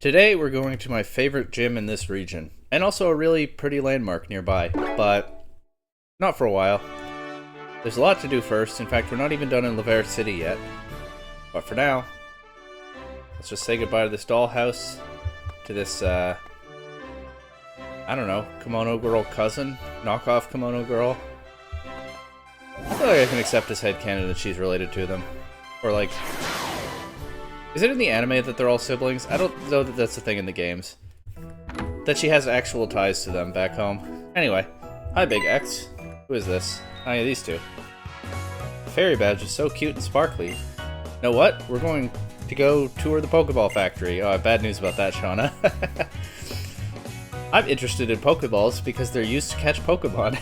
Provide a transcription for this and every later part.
Today we're going to my favorite gym in this region, and also a really pretty landmark nearby, but not for a while. There's a lot to do first. In fact, we're not even done in Laver City yet. But for now, let's just say goodbye to this dollhouse, to this, I don't know, kimono girl cousin? Knockoff kimono girl? I feel like I can accept as headcanon that she's related to them. Or like... Is it in the anime that they're all siblings? I don't know that that's the thing in the games. That she has actual ties to them back home. Anyway. Hi, Big X. Who is this? Oh yeah, these two. The fairy badge is so cute and sparkly. You know what? We're going to go tour the Pokeball factory. Oh, I have bad news about that, Shauna. I'm interested in Pokeballs because they're used to catch Pokemon.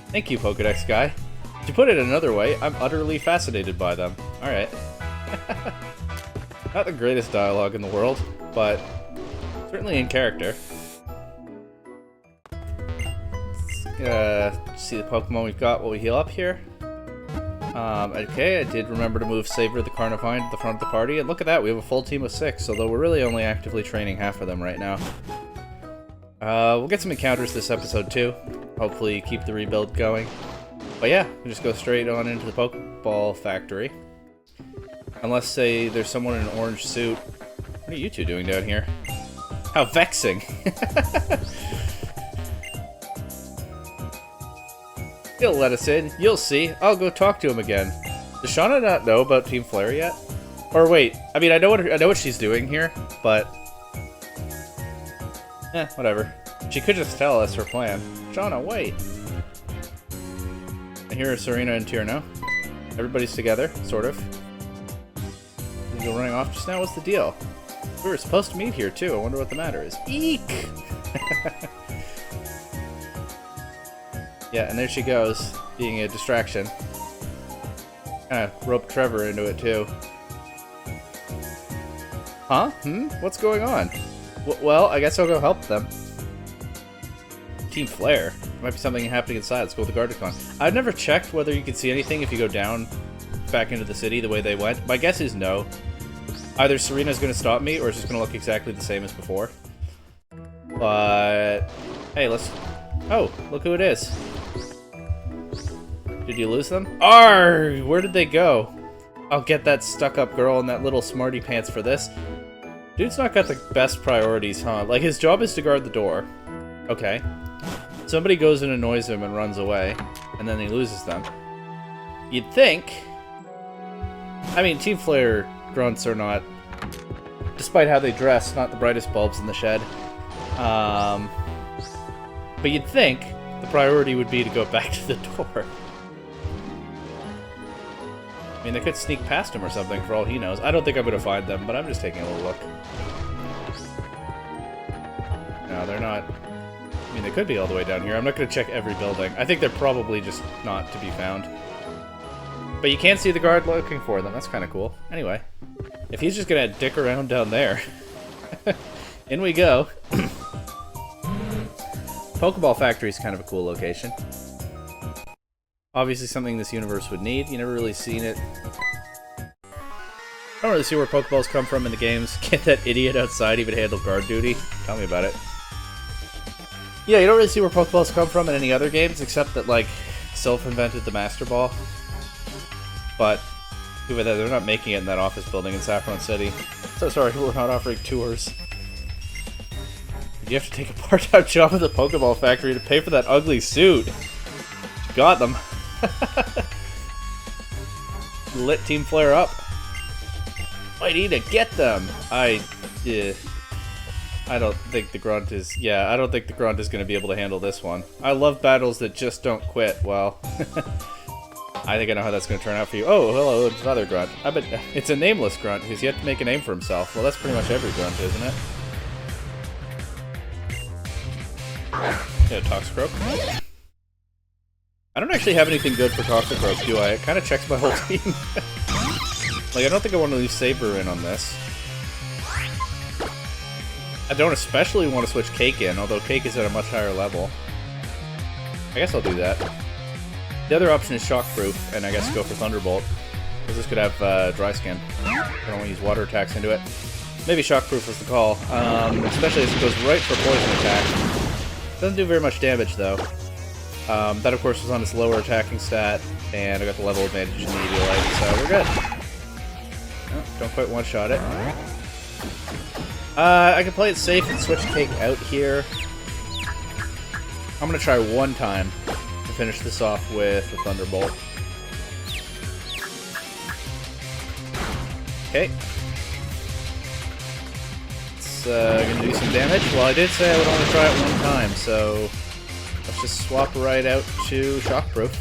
Thank you, Pokedex guy. To put it another way, I'm utterly fascinated by them. Alright. Not the greatest dialogue in the world, but certainly in character. Let's see the Pokemon we've got while we heal up here. Okay, I did remember to move Saber the Carnivine to the front of the party, and look at that, we have a full team of 6, although we're really only actively training half of them right now. We'll get some encounters this episode too. Hopefully keep the rebuild going. But yeah, we'll just go straight on into the Pokeball factory. Unless, say, there's someone in an orange suit. What are you two doing down here? How vexing! He'll let us in. You'll see. I'll go talk to him again. Does Shauna not know about Team Flare yet? Or wait, I mean, I know what she's doing here, but... whatever. She could just tell us her plan. Shauna, wait! And here are Serena and Tierno. Everybody's together, sort of. You go running off just now? What's the deal? We were supposed to meet here, too. I wonder what the matter is. Eek! Yeah, and there she goes, being a distraction. Kinda roped Trevor into it, too. Huh? What's going on? Well, I guess I'll go help them. Team Flare? Might be something happening inside. Let's go with the Gardevoir. I've never checked whether you can see anything if you go down back into the city the way they went. My guess is no. Either Serena's going to stop me, or it's just going to look exactly the same as before. But... hey, let's... oh, look who it is. Did you lose them? Arrgh! Where did they go? I'll get that stuck-up girl and that little smarty pants for this. Dude's not got the best priorities, huh? Like, his job is to guard the door. Okay. Somebody goes and annoys him and runs away, and then he loses them. You'd think... I mean, Team Flare grunts are not, despite how they dress, not the brightest bulbs in the shed. But you'd think the priority would be to go back to the door. I mean, they could sneak past him or something for all he knows. I don't think I'm going to find them, but I'm just taking a little look. No, they're not. I mean, they could be all the way down here. I'm not going to check every building. I think they're probably just not to be found. But you can see the guard looking for them. That's kind of cool. Anyway, if he's just going to dick around down there, in we go. Pokeball Factory is kind of a cool location. Obviously something this universe would need. You never really seen it. I don't really see where Pokeballs come from in the games. Can't that idiot outside even handle guard duty? Tell me about it. Yeah, you don't really see where Pokeballs come from in any other games, except that, like, Sylph invented the Master Ball. But, even though they're not making it in that office building in Saffron City. So sorry, we're not offering tours. You have to take a part-time job at the Pokeball Factory to pay for that ugly suit. Got them. Lit Team Flare up. I need to get them. I don't think the Grunt is... yeah, I don't think the Grunt is going to be able to handle this one. I love battles that just don't quit. Well, I think I know how that's going to turn out for you. Oh, hello, it's another Grunt. I bet it's a nameless Grunt who's yet to make a name for himself. Well, that's pretty much every Grunt, isn't it? Yeah, Toxicroak. I don't actually have anything good for Toxicroak, do I? It kind of checks my whole team. Like, I don't think I want to leave Saber in on this. I don't especially want to switch Cake in, although Cake is at a much higher level. I guess I'll do that. The other option is Shockproof, and I guess go for Thunderbolt. Because this could have Dry Skin. I don't want to use water attacks into it. Maybe Shockproof was the call, especially as it goes right for poison attack. Doesn't do very much damage, though. That, of course, was on its lower attacking stat, and I got the level advantage in the Eviolite, so we're good. Oh, don't quite one-shot it. I can play it safe and switch Cake out here. I'm gonna try one time to finish this off with a Thunderbolt. Okay. It's gonna do some damage. Well, I did say I would only try it one time, so let's just swap right out to Shockproof.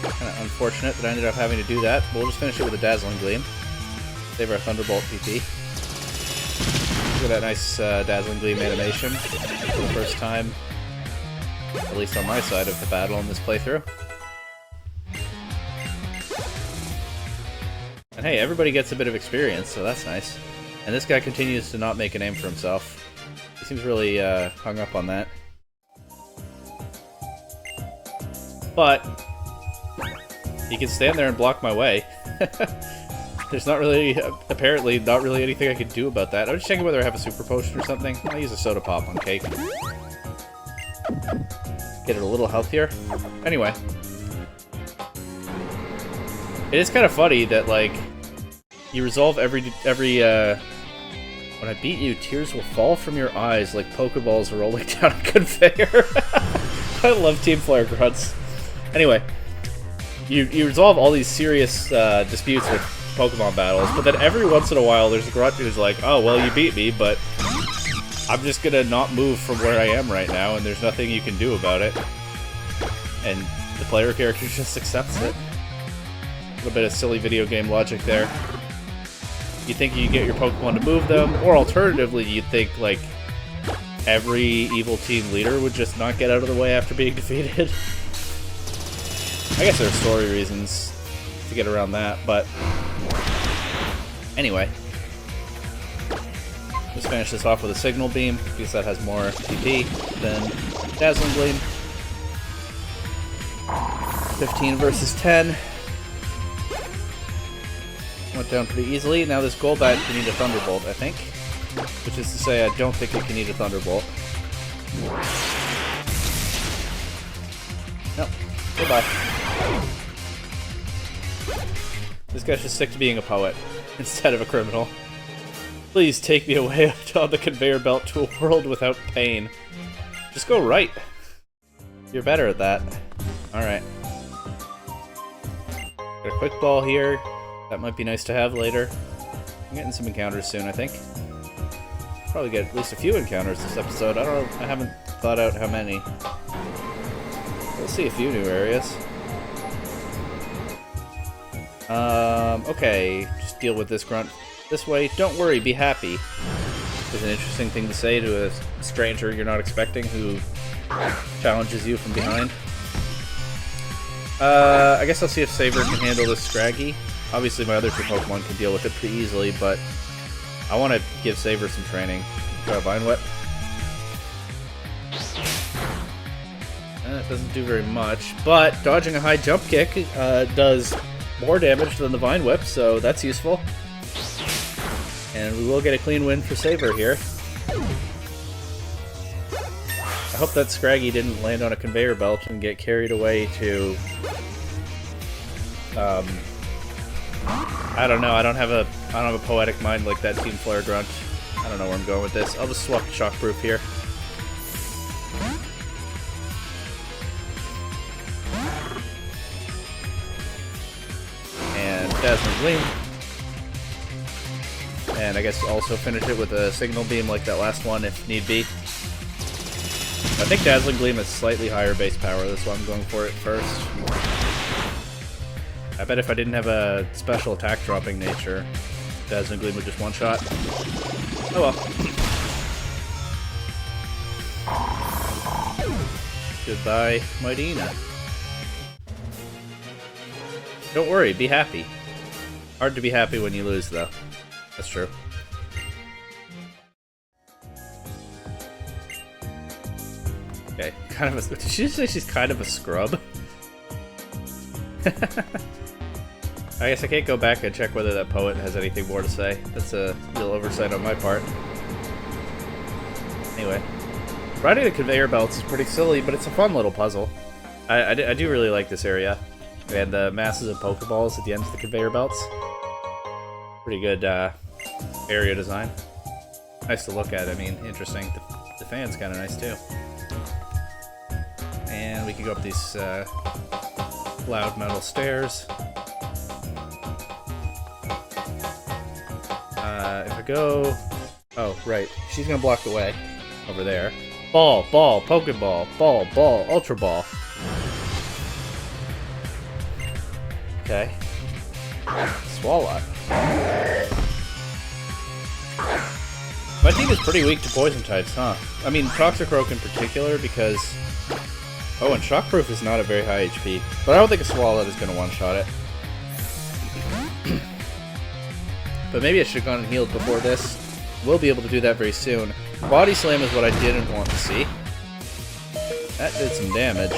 Kind of unfortunate that I ended up having to do that. We'll just finish it with a Dazzling Gleam. Save our Thunderbolt PP. Look at that nice Dazzling Gleam animation for the first time, at least on my side of the battle in this playthrough. And hey, everybody gets a bit of experience, so that's nice. And this guy continues to not make a name for himself. He seems really hung up on that. But he can stand there and block my way. There's not really, apparently, not really anything I can do about that. I'm just checking whether I have a super potion or something. I'll use a soda pop on Cake. Get it a little healthier. Anyway. It is kind of funny that, like, you resolve every, when I beat you, tears will fall from your eyes like Pokeballs rolling down a conveyor. I love Team Flare grunts. Anyway. You resolve all these serious disputes with Pokemon battles, but then every once in a while there's a grunt who's like, oh, well, you beat me, but I'm just gonna not move from where I am right now, and there's nothing you can do about it. And the player character just accepts it. A little bit of silly video game logic there. You'd think you get your Pokemon to move them, or alternatively, you'd think, like, every evil team leader would just not get out of the way after being defeated. I guess there are story reasons to get around that, but anyway. Let's finish this off with a Signal Beam, because that has more PP than Dazzling Gleam. 15 versus 10. Went down pretty easily. Now this Golbat can eat a Thunderbolt, I think. Which is to say, I don't think it can eat a Thunderbolt. Nope. Goodbye. This guy should stick to being a poet instead of a criminal. Please take me away on the conveyor belt to a world without pain. Just go right. You're better at that. Alright. Got a quick ball here. That might be nice to have later. I'm getting some encounters soon, I think. Probably get at least a few encounters this episode. I don't know, I haven't thought out how many. We'll see a few new areas. Okay, just deal with this grunt this way. Don't worry, be happy. Is an interesting thing to say to a stranger you're not expecting who challenges you from behind. I guess I'll see if Saber can handle this Scraggy. Obviously my other two Pokemon can deal with it pretty easily, but I want to give Saber some training. Try a Vine Whip. It doesn't do very much, but dodging a high jump kick does more damage than the Vine Whip, so that's useful. And we will get a clean win for Saber here. I hope that Scraggy didn't land on a conveyor belt and get carried away to... I don't know, I don't have a poetic mind like that Team Flare grunt. I don't know where I'm going with this. I'll just swap Shockproof here. Dazzling Gleam. And I guess also finish it with a Signal Beam like that last one if need be. I think Dazzling Gleam has slightly higher base power, that's why I'm going for it first. I bet if I didn't have a special attack dropping nature, Dazzling Gleam would just one-shot. Oh well. Goodbye, Mightyena. Don't worry, be happy. Hard to be happy when you lose, though. That's true. Okay, kind of a... Did she just say she's kind of a scrub? I guess I can't go back and check whether that poet has anything more to say. That's a real oversight on my part. Anyway, riding the conveyor belts is pretty silly, but it's a fun little puzzle. I do really like this area. And the masses of Pokeballs at the ends of the conveyor belts. Pretty good area design. Nice to look at, I mean, interesting. The fan's kind of nice too. And we can go up these loud metal stairs. If I go... Oh, right. She's gonna block the way. Over there. Ball, ball, Pokeball, ball, ball, Ultra Ball. Okay. Swallow. My team is pretty weak to poison types, huh? I mean, Toxicroak in particular, because... Oh, and Shockproof is not a very high HP. But I don't think a Swallow is going to one-shot it. But maybe I should have gone and healed before this. We'll be able to do that very soon. Body Slam is what I didn't want to see. That did some damage.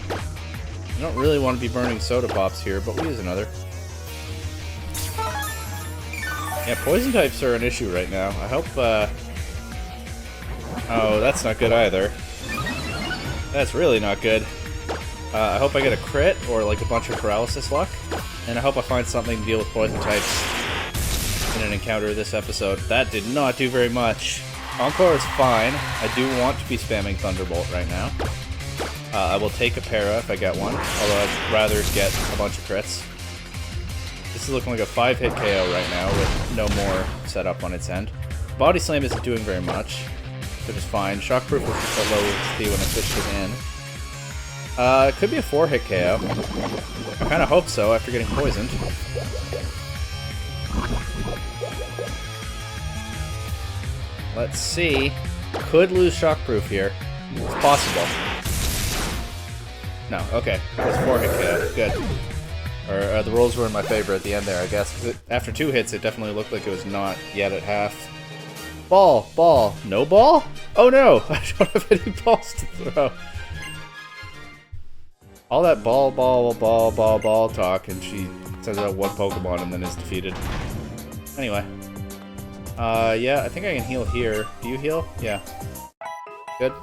I don't really want to be burning Soda Pops here, but we'll use another. Yeah, poison types are an issue right now. I hope, Oh, that's not good either. That's really not good. I hope I get a crit, or like a bunch of paralysis luck. And I hope I find something to deal with poison types in an encounter this episode. That did not do very much. Encore is fine. I do want to be spamming Thunderbolt right now. I will take a para if I get one, although I'd rather get a bunch of crits. This is looking like a 5-hit KO right now with no more setup on its end. Body Slam isn't doing very much, which is fine. Shockproof was just a low HP when I switched it in. It could be a 4-hit KO. I kind of hope so after getting poisoned. Let's see. Could lose Shockproof here. It's possible. No, okay. It's 4-hit KO. Good. Or the rolls were in my favor at the end there, I guess. 'Cause after 2 hits, it definitely looked like it was not yet at half. Ball! Ball! No ball? Oh no! I don't have any balls to throw. All that ball talk, and she sends out one Pokemon and then is defeated. Anyway. Yeah, I think I can heal here. Do you heal? Yeah. Good.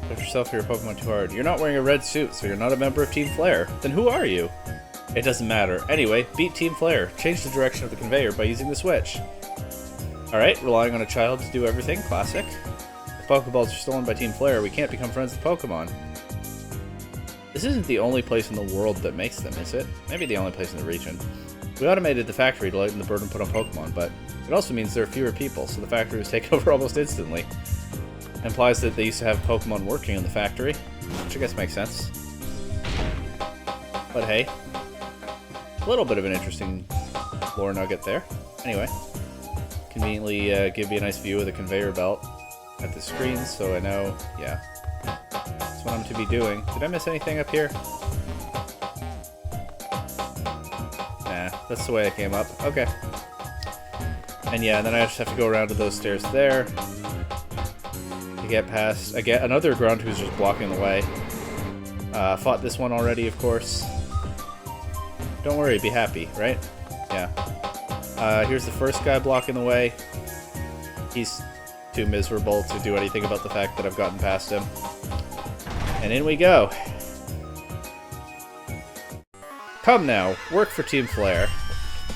Push yourself or your Pokemon too hard. You're not wearing a red suit, so you're not a member of Team Flare. Then who are you? It doesn't matter. Anyway, beat Team Flare. Change the direction of the conveyor by using the switch. Alright, relying on a child to do everything. Classic. If Pokeballs are stolen by Team Flare, we can't become friends with Pokemon. This isn't the only place in the world that makes them, is it? Maybe the only place in the region. We automated the factory to lighten the burden put on Pokemon, but it also means there are fewer people, so the factory was taken over almost instantly. Implies that they used to have Pokemon working in the factory, which I guess makes sense. But hey, a little bit of an interesting lore nugget there. Anyway, conveniently give me a nice view of the conveyor belt at the screen, so I know, yeah, that's what I'm to be doing. Did I miss anything up here? Nah, that's the way I came up. Okay. And yeah, and then I just have to go around to those stairs there. To get past, I get another ground who's just blocking the way. Fought this one already, of course. Don't worry, be happy, right? Yeah. Here's the first guy blocking the way. He's too miserable to do anything about the fact that I've gotten past him. And in we go. Come now, work for Team Flare.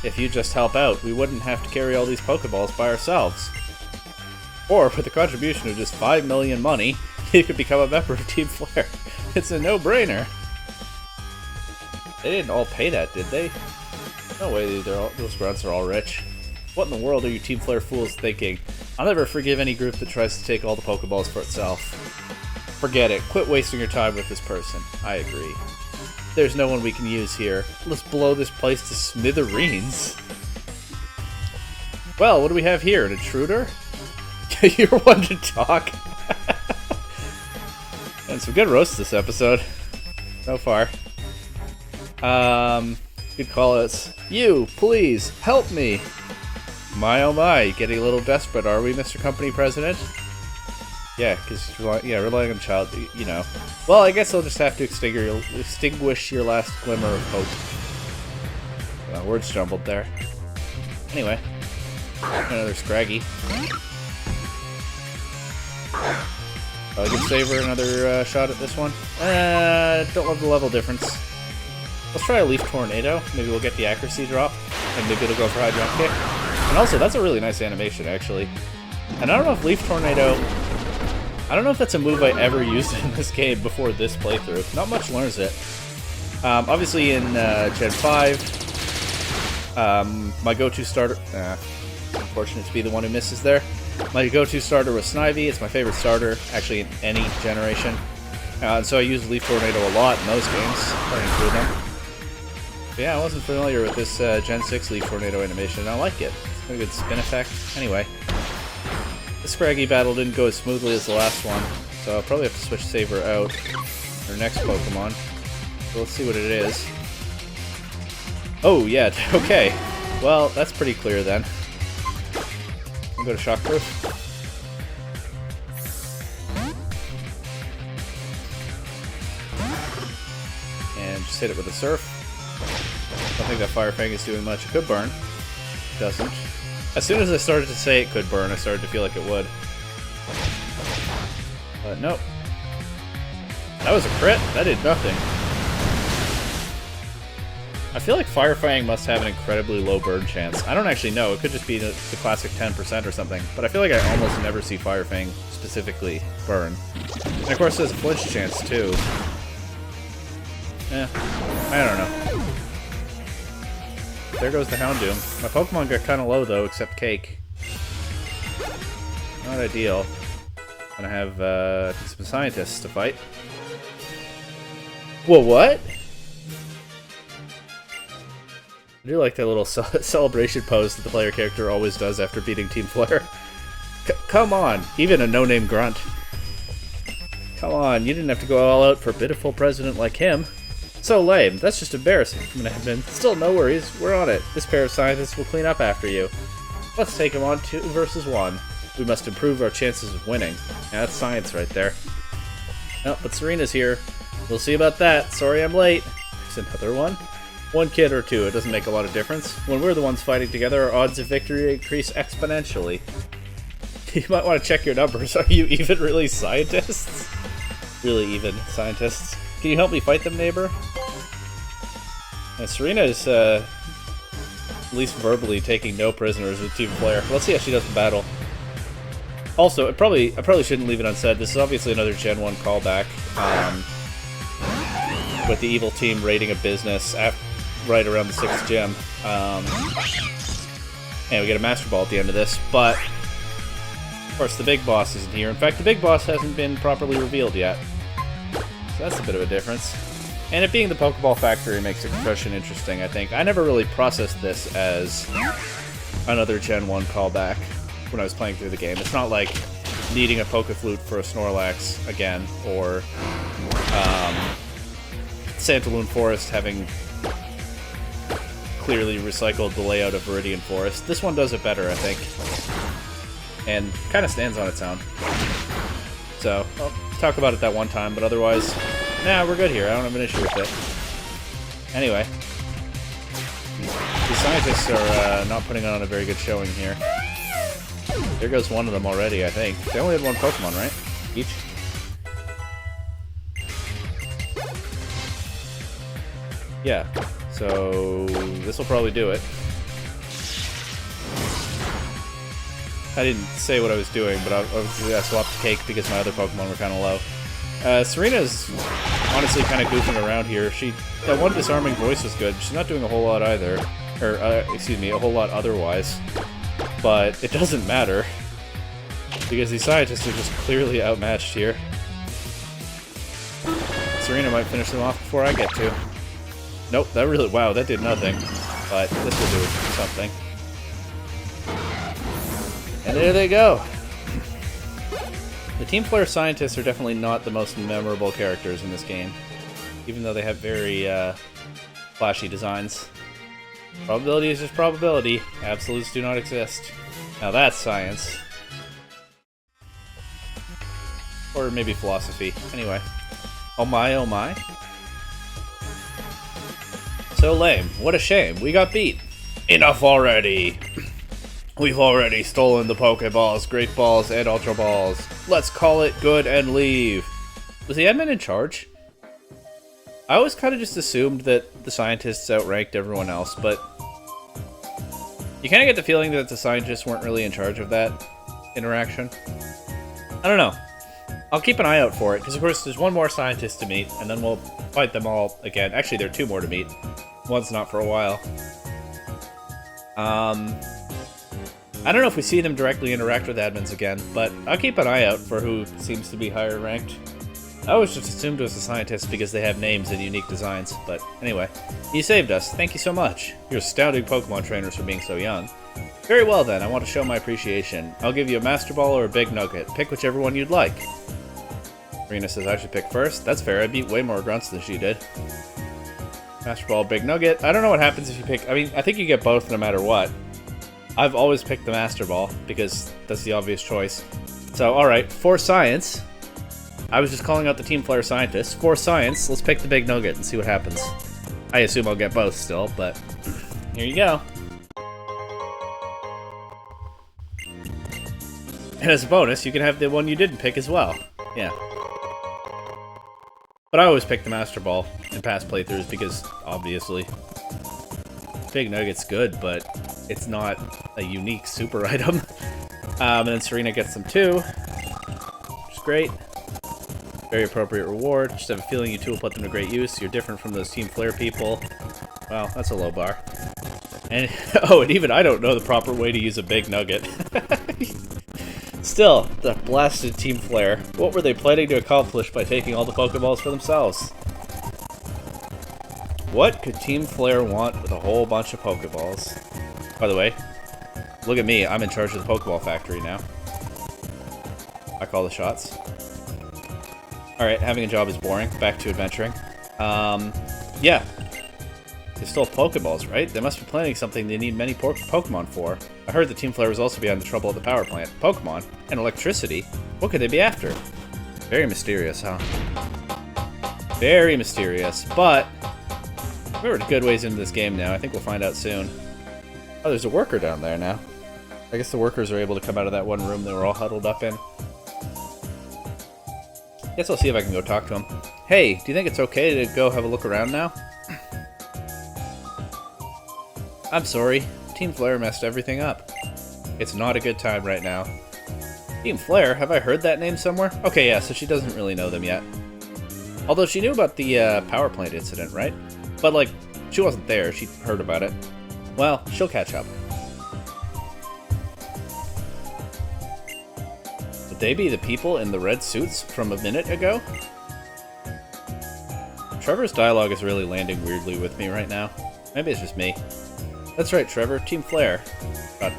If you just help out, we wouldn't have to carry all these Pokeballs by ourselves. Or, with a contribution of just 5 million money, you could become a member of Team Flare. It's a no-brainer. They didn't all pay that, did they? No way those grunts are all rich. What in the world are you Team Flare fools thinking? I'll never forgive any group that tries to take all the Pokeballs for itself. Forget it. Quit wasting your time with this person. I agree. There's no one we can use here. Let's blow this place to smithereens. Well, what do we have here? An intruder? You're one to talk. And some good roasts this episode. So far. Good call-outs. You, please, help me. My oh my, getting a little desperate, are we, Mr. Company President? Yeah, because relying on child, you know. Well, I guess I'll just have to extinguish your last glimmer of hope. Words jumbled there. Anyway, another Scraggy. I can save her another shot at this one. Don't love the level difference. Let's try a Leaf Tornado. Maybe we'll get the accuracy drop, and maybe it'll go for high jump kick. And also, that's a really nice animation, actually. And I don't know if Leaf Tornado... I don't know if that's a move I ever used in this game before this playthrough. Not much learns it. Obviously, in Gen 5, my go-to starter... unfortunate to be the one who misses there. My go-to starter was Snivy. It's my favorite starter, actually, in any generation. And so I used Leaf Tornado a lot in those games. I include them. But yeah, I wasn't familiar with this Gen 6 Leaf Tornado animation. I like it. It's got a good spin effect. Anyway, the Scraggy battle didn't go as smoothly as the last one, so I'll probably have to switch Saber out for next Pokemon. So let's see what it is. Oh, yeah, okay. Well, that's pretty clear then. I'll go to Shockproof. And just hit it with a Surf. I don't think that Fire Fang is doing much. It could burn. It doesn't. As soon as I started to say it could burn, I started to feel like it would. But nope. That was a crit. That did nothing. I feel like Fire Fang must have an incredibly low burn chance. I don't actually know. It could just be the classic 10% or something. But I feel like I almost never see Fire Fang specifically burn. And of course, there's a flinch chance too. Yeah, I don't know. There goes the Houndoom. My Pokemon got kind of low though, except Cake. Not ideal. Gonna have some scientists to fight. Whoa, what? I do like that little celebration pose that the player character always does after beating Team Flare. Come on, even a no-name grunt. Come on, you didn't have to go all out for a pitiful president like him. So lame, that's just embarrassing from an admin. Still, no worries, we're on it. This pair of scientists will clean up after you. Let's take them on 2 versus 1. We must improve our chances of winning. Yeah, that's science right there. Oh, but Serena's here. We'll see about that. Sorry I'm late. There's another one. 1 kid or 2, it doesn't make a lot of difference. When we're the ones fighting together, our odds of victory increase exponentially. You might want to check your numbers. Are you even really scientists? Really even scientists. Can you help me fight them, neighbor? And Serena is, at least verbally, taking no prisoners with Team Flare. Let's see how she does in battle. Also, I probably shouldn't leave it unsaid. This is obviously another Gen 1 callback. With the evil team raiding a business right around the 6th gym. And we get a Master Ball at the end of this, but of course the big boss isn't here. In fact, the big boss hasn't been properly revealed yet. So that's a bit of a difference. And it being the Pokeball Factory makes the question interesting, I think. I never really processed this as another Gen 1 callback when I was playing through the game. It's not like needing a Pokeflute for a Snorlax again, or Santaloon Forest having clearly recycled the layout of Viridian Forest. This one does it better, I think. And kind of stands on its own. So, I'll talk about it that one time, but otherwise, nah, we're good here. I don't have an issue with it. Anyway. The scientists are not putting on a very good showing here. There goes one of them already, I think. They only had 1 Pokemon, right? Each? Yeah, so this will probably do it. I didn't say what I was doing, but obviously I swapped Cake because my other Pokemon were kind of low. Serena's honestly kind of goofing around here. That one Disarming Voice was good. She's not doing a whole lot either. Or, excuse me, a whole lot otherwise. But it doesn't matter. Because these scientists are just clearly outmatched here. Serena might finish them off before I get to. Nope, wow, that did nothing. But this will do something. And there they go. The Team Flare scientists are definitely not the most memorable characters in this game. Even though they have very, flashy designs. Probability is just probability. Absolutes do not exist. Now that's science. Or maybe philosophy. Anyway. Oh my, oh my. So lame. What a shame. We got beat. Enough already. We've already stolen the Pokeballs, Great Balls, and Ultra Balls. Let's call it good and leave. Was the admin in charge? I always kind of just assumed that the scientists outranked everyone else, but you kind of get the feeling that the scientists weren't really in charge of that interaction. I don't know. I'll keep an eye out for it, because of course there's one more scientist to meet, and then we'll fight them all again. Actually, there are two more to meet. One's not for a while. I don't know if we see them directly interact with admins again, but I'll keep an eye out for who seems to be higher ranked. I always just assumed it was the scientists because they have names and unique designs, but anyway. You saved us. Thank you so much. You're astounding Pokemon trainers for being so young. Very well then, I want to show my appreciation. I'll give you a Master Ball or a Big Nugget. Pick whichever one you'd like. Rena says I should pick first. That's fair, I beat way more grunts than she did. Master Ball, Big Nugget. I don't know what happens if you pick... I mean, I think you get both no matter what. I've always picked the Master Ball, because that's the obvious choice. So, alright, for science... I was just calling out the Team Flare scientists. For science, let's pick the Big Nugget and see what happens. I assume I'll get both still, but... here you go. And as a bonus, you can have the one you didn't pick as well. Yeah. But I always pick the Master Ball in past playthroughs because, obviously, Big Nugget's good, but it's not a unique super item. And then Serena gets them too, which is great. Very appropriate reward. Just have a feeling you two will put them to great use. You're different from those Team Flare people. Wow, that's a low bar. And oh, and even I don't know the proper way to use a Big Nugget. Still, the blasted Team Flare. What were they planning to accomplish by taking all the Pokeballs for themselves? What could Team Flare want with a whole bunch of Pokeballs? By the way, look at me. I'm in charge of the Pokeball factory now. I call the shots. Alright, having a job is boring. Back to adventuring. Yeah. They stole Pokeballs, right? They must be planning something they need many Pokemon for. I heard the Team Flare was also behind the trouble at the power plant. Pokemon? And electricity? What could they be after? Very mysterious, huh? Very mysterious, but... we're a good ways into this game now. I think we'll find out soon. Oh, there's a worker down there now. I guess the workers are able to come out of that one room they were all huddled up in. Guess I'll see if I can go talk to him. Hey, do you think it's okay to go have a look around now? I'm sorry. Team Flare messed everything up. It's not a good time right now. Team Flare? Have I heard that name somewhere? Okay, yeah, so she doesn't really know them yet. Although she knew about the power plant incident, right? But, like, she wasn't there. She heard about it. Well, she'll catch up. Would they be the people in the red suits from a minute ago? Trevor's dialogue is really landing weirdly with me right now. Maybe it's just me. That's right, Trevor. Team Flare. ... They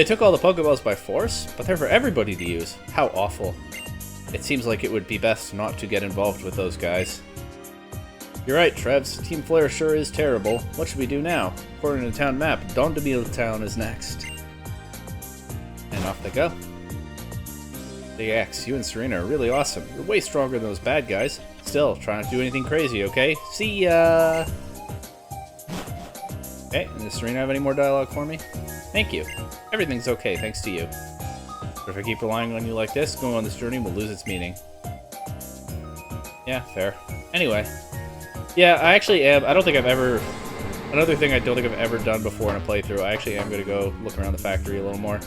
took all the Pokeballs by force, but they're for everybody to use. How awful. It seems like it would be best not to get involved with those guys. You're right, Trevs. Team Flare sure is terrible. What should we do now? According to the town map, Dondemille Town is next. And off they go. Big X, you and Serena are really awesome. You're way stronger than those bad guys. Still, try not to do anything crazy, okay? See ya! Okay, and does Serena have any more dialogue for me? Thank you. Everything's okay, thanks to you. But if I keep relying on you like this, going on this journey will lose its meaning. Yeah, fair. Anyway. Yeah, I actually am. I don't think I've ever... Another thing I don't think I've ever done before in a playthrough, I actually am going to go look around the factory a little more.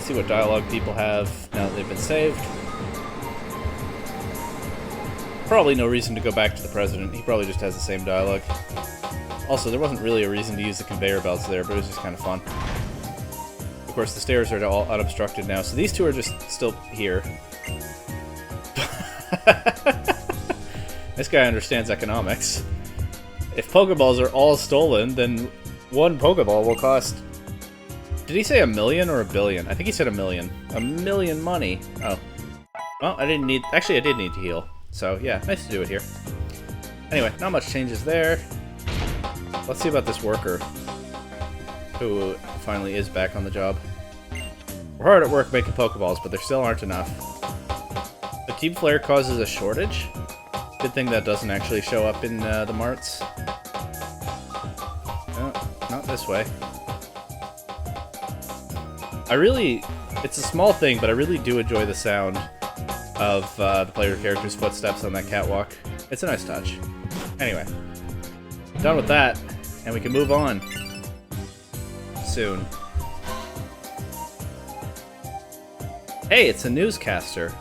See what dialogue people have now that they've been saved. Probably no reason to go back to the president. He probably just has the same dialogue. Also, there wasn't really a reason to use the conveyor belts there, but it was just kind of fun. Of course, the stairs are all unobstructed now, so these two are just still here. This guy understands economics. If Pokeballs are all stolen, then one Pokeball will cost... Did he say $1 million or $1 billion? I think he said $1 million. $1 million money. Oh. Well, I didn't need... Actually, I did need to heal. So, yeah, nice to do it here. Anyway, not much changes there. Let's see about this worker, who finally is back on the job. We're hard at work making Pokeballs, but there still aren't enough. The Team Flare causes a shortage. Good thing that doesn't actually show up in the marts. No, not this way. It's a small thing, but I really do enjoy the sound of the player character's footsteps on that catwalk. It's a nice touch. Anyway, done with that, and we can move on soon. Hey, it's a newscaster.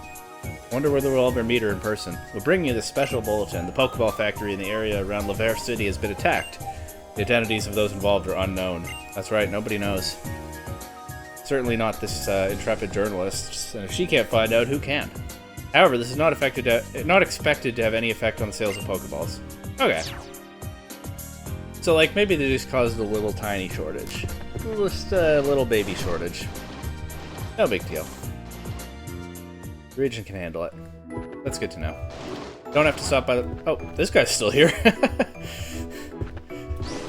Wonder whether we'll ever meet her in person. We'll bring you this special bulletin. The Pokeball factory in the area around Laver City has been attacked. The identities of those involved are unknown. That's right, nobody knows. Certainly not this intrepid journalist, and if she can't find out, who can? However, this is not expected to have any effect on the sales of Pokeballs. Okay. So, like, maybe they just caused a little tiny shortage. Just a little baby shortage. No big deal. The region can handle it. That's good to know. Don't have to stop by the... Oh, this guy's still here.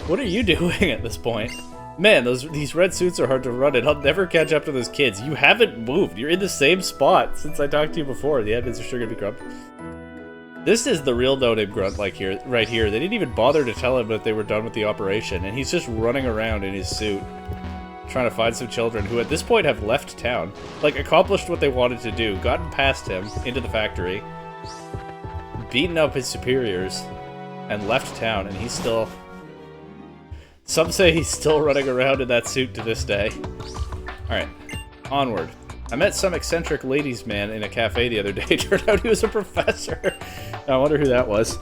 What are you doing at this point? Man, these red suits are hard to run, and I'll never catch up to those kids. You haven't moved. You're in the same spot since I talked to you before. The admins are sure gonna be grumpy. This is the real no-name grunt, like here, right here. They didn't even bother to tell him that they were done with the operation, and he's just running around in his suit, trying to find some children who at this point have left town. Like, accomplished what they wanted to do, gotten past him into the factory, beaten up his superiors, and left town, and he's still... Some say he's still running around in that suit to this day. Alright, onward. I met some eccentric ladies man in a cafe the other day. Turned out he was a professor. I wonder who that was.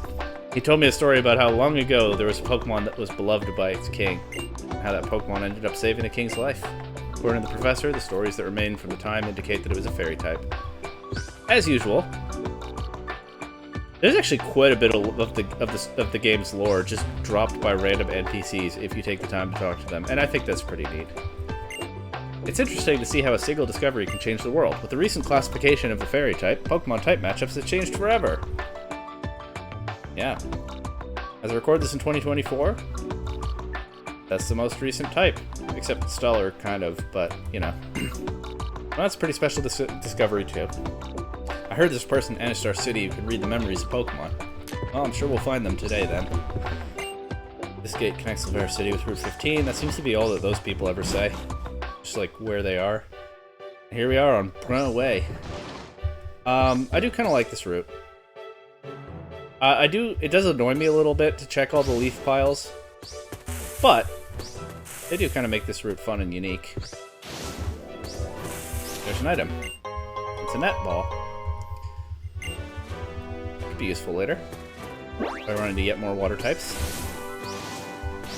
He told me a story about how long ago there was a Pokemon that was beloved by its king, and how that Pokemon ended up saving the king's life. According to the professor, the stories that remain from the time indicate that it was a fairy type. As usual, there's actually quite a bit of the game's lore just dropped by random NPCs if you take the time to talk to them, and I think that's pretty neat. It's interesting to see how a single discovery can change the world. With the recent classification of the fairy type, Pokemon type matchups have changed forever. Yeah. As I record this in 2024, that's the most recent type. Except Stellar, kind of, but, you know. Well, that's a pretty special discovery, too. I heard there's a person in Anistar City who can read the memories of Pokemon. Well, I'm sure we'll find them today, then. This gate connects Laver City with Route 15. That seems to be all that those people ever say. Just, like, where they are. And here we are on Brun Way. I do kind of like this route. It does annoy me a little bit to check all the leaf piles. But, they do kind of make this route fun and unique. There's an item. It's a net ball. Could be useful later. If I run into yet more water types.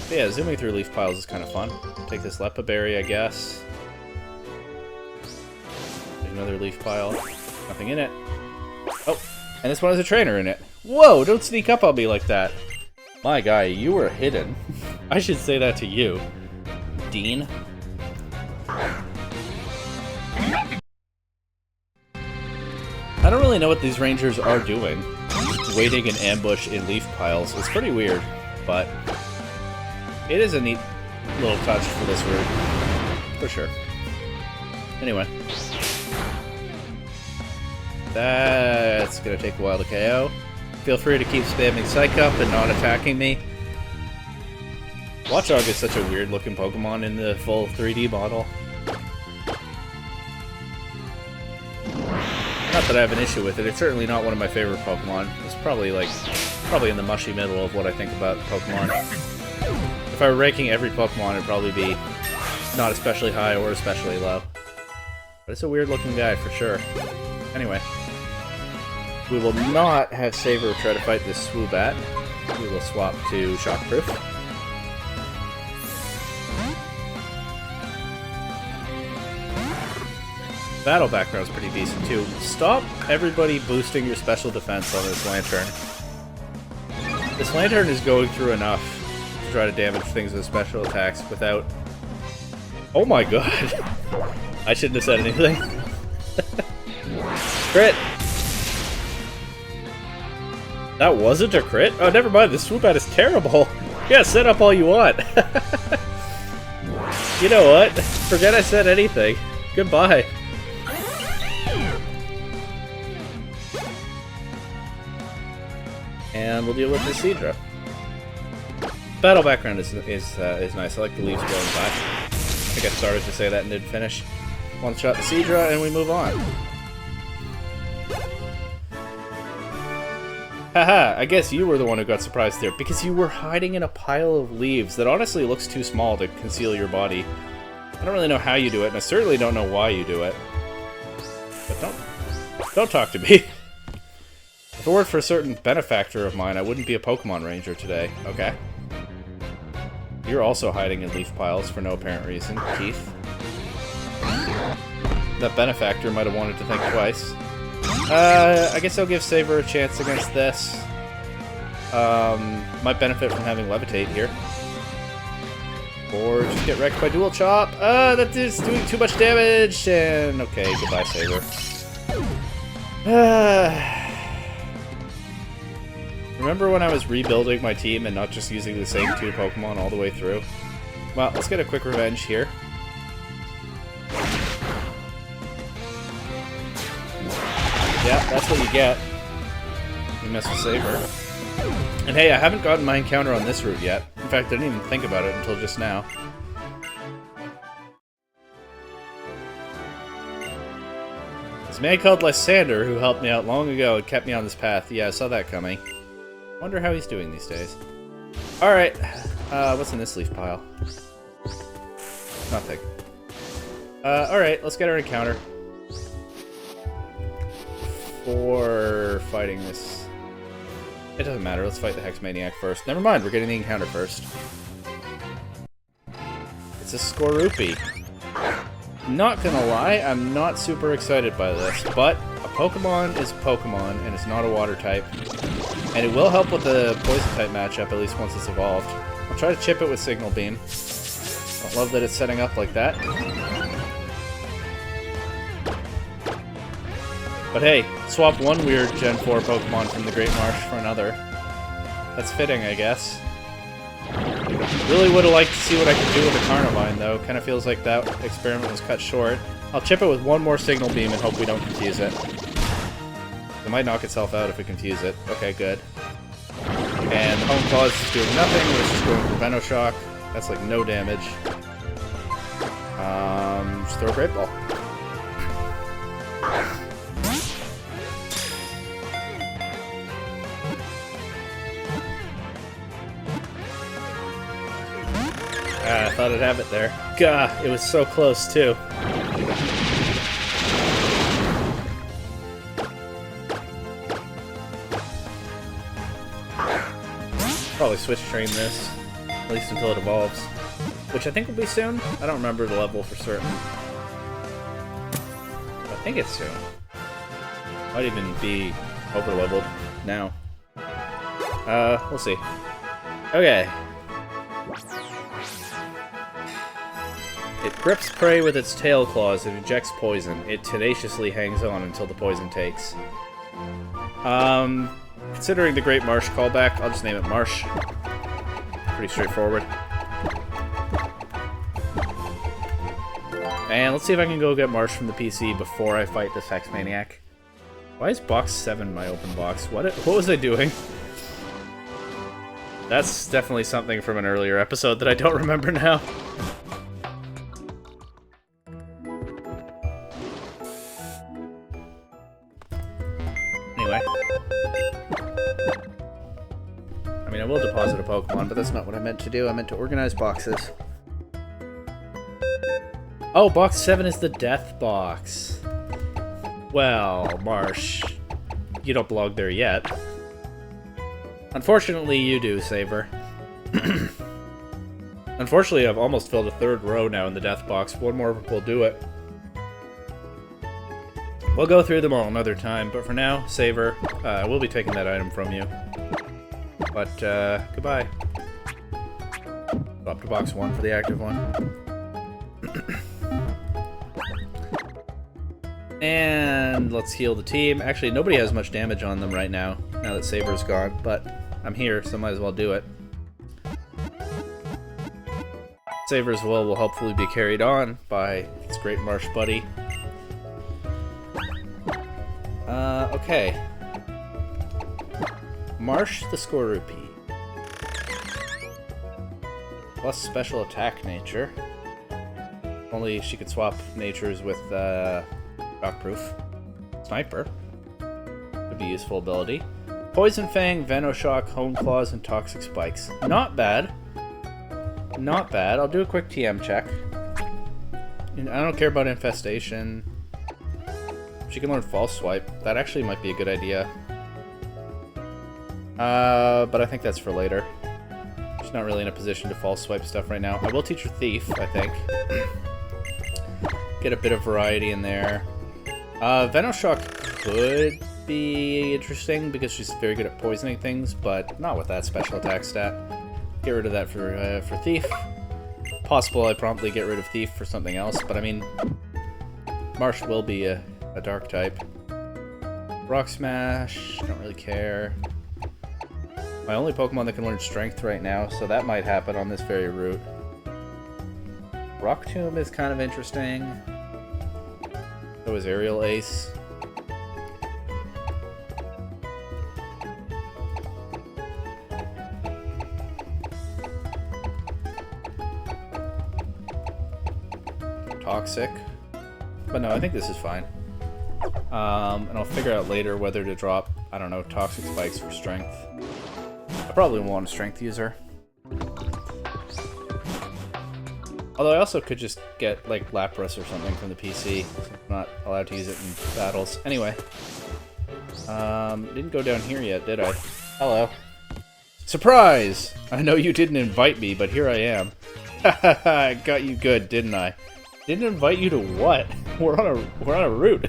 But yeah, zooming through leaf piles is kind of fun. Take this Lepa berry, I guess. There's another leaf pile. Nothing in it. Oh, and this one has a trainer in it. Whoa, don't sneak up on me like that. My guy, you were hidden. I should say that to you, Dean. I don't really know what these rangers are doing. Waiting in ambush in leaf piles. It's pretty weird, but it is a neat little touch for this route. For sure. Anyway. That's gonna take a while to KO. Feel free to keep spamming Psych Up and not attacking me. Watchog is such a weird looking Pokemon in the full 3D model. Not that I have an issue with it, it's certainly not one of my favorite Pokemon. It's probably in the mushy middle of what I think about Pokemon. If I were ranking every Pokemon, it'd probably be not especially high or especially low. But it's a weird looking guy for sure. Anyway. We will not have Saber try to fight this Swoobat. We will swap to Shockproof. Battle background's pretty decent too. Stop everybody boosting your special defense on this Lantern. This Lantern is going through enough to try to damage things with special attacks without... Oh my god! I shouldn't have said anything. Crit! That wasn't a crit? Oh, never mind. This Swoobat is terrible. Yeah, set up all you want. You know what? Forget I said anything. Goodbye. And we'll deal with the Seadra. Battle background is nice. I like the leaves blowing by. I think I started to say that and didn't finish. One shot the Seadra and we move on. Haha, I guess you were the one who got surprised there, because you were hiding in a pile of leaves that honestly looks too small to conceal your body. I don't really know how you do it, and I certainly don't know why you do it. But don't talk to me. If it weren't for a certain benefactor of mine, I wouldn't be a Pokemon Ranger today, okay? You're also hiding in leaf piles for no apparent reason, Keith. That benefactor might have wanted to think twice. I guess I'll give Saber a chance against this. Might benefit from having Levitate here. Or just get wrecked by Dual Chop. That is doing too much damage! And okay, goodbye, Saber. Remember when I was rebuilding my team and not just using the same 2 Pokemon all the way through? Well, let's get a quick revenge here. Yeah, that's what you get. You mess with Saber. And hey, I haven't gotten my encounter on this route yet. In fact, I didn't even think about it until just now. There's a man called Lysander who helped me out long ago and kept me on this path. Yeah, I saw that coming. Wonder how he's doing these days. Alright, what's in this leaf pile? Nothing. Alright, let's get our encounter. For fighting this... It doesn't matter, let's fight the Hex Maniac first. Never mind, we're getting the encounter first. It's a Skorupi. Not gonna lie, I'm not super excited by this, but a Pokemon is a Pokemon, and it's not a water type. And it will help with the poison type matchup, at least once it's evolved. I'll try to chip it with Signal Beam. Don't love that it's setting up like that. But hey, swap one weird Gen 4 Pokemon from the Great Marsh for another. That's fitting, I guess. Really would have liked to see what I could do with a Carnivine, though. Kind of feels like that experiment was cut short. I'll chip it with one more Signal Beam and hope we don't confuse it. It might knock itself out if we confuse it. Okay, good. And the Home Claws is doing nothing. We're just going for Venoshock. That's like no damage. Just throw a Great Ball. I thought I'd have it there. Gah, it was so close, too. Probably switch train this, at least until it evolves. Which I think will be soon. I don't remember the level for certain. I think it's soon. Might even be over-leveled now. We'll see. Okay. It grips prey with its tail claws and injects poison. It tenaciously hangs on until the poison takes. Considering the Great Marsh callback, I'll just name it Marsh. Pretty straightforward. And let's see if I can go get Marsh from the PC before I fight this Hex Maniac. Why is box 7 my open box? What was I doing? That's definitely something from an earlier episode that I don't remember now. Anyway. I mean, I will deposit a Pokemon, but that's not what I meant to do. I meant to organize boxes. Oh, box 7 is the death box. Well, Marsh, you don't belong there yet. Unfortunately, you do, Saber. Unfortunately, I've almost filled a third row now in the death box. One more will do it. We'll go through them all another time, but for now, Saber, I will be taking that item from you. But, goodbye. Up to box 1 for the active one. And let's heal the team. Actually, nobody has much damage on them right now that Saber's gone, but I'm here, so might as well do it. Saber's will hopefully be carried on by its great marsh buddy. Okay. Marsh the Scorupy. Plus special attack nature. Only she could swap natures with shockproof. Sniper. Would be a useful ability. Poison Fang, Venoshock, Hone Claws, and Toxic Spikes. Not bad. Not bad. I'll do a quick TM check. And I don't care about Infestation. She can learn False Swipe. That actually might be a good idea. But I think that's for later. She's not really in a position to False Swipe stuff right now. I will teach her Thief, I think. Get a bit of variety in there. Venoshock could be interesting because she's very good at poisoning things, but not with that special attack stat. Get rid of that for Thief. Possible I promptly get rid of Thief for something else, but I mean, Marsh will be a dark type. Rock Smash, don't really care. My only Pokemon that can learn Strength right now, so that might happen on this very route. Rock Tomb is kind of interesting. So is Aerial Ace. Toxic. But no, I think this is fine. And I'll figure out later whether to drop, I don't know, Toxic Spikes for Strength. I probably won't want a Strength user. Although I also could just get, like, Lapras or something from the PC. I'm not allowed to use it in battles. Anyway. Didn't go down here yet, did I? Hello. Surprise! I know you didn't invite me, but here I am. Haha, I got you good, didn't I? Didn't invite you to what? We're on a route.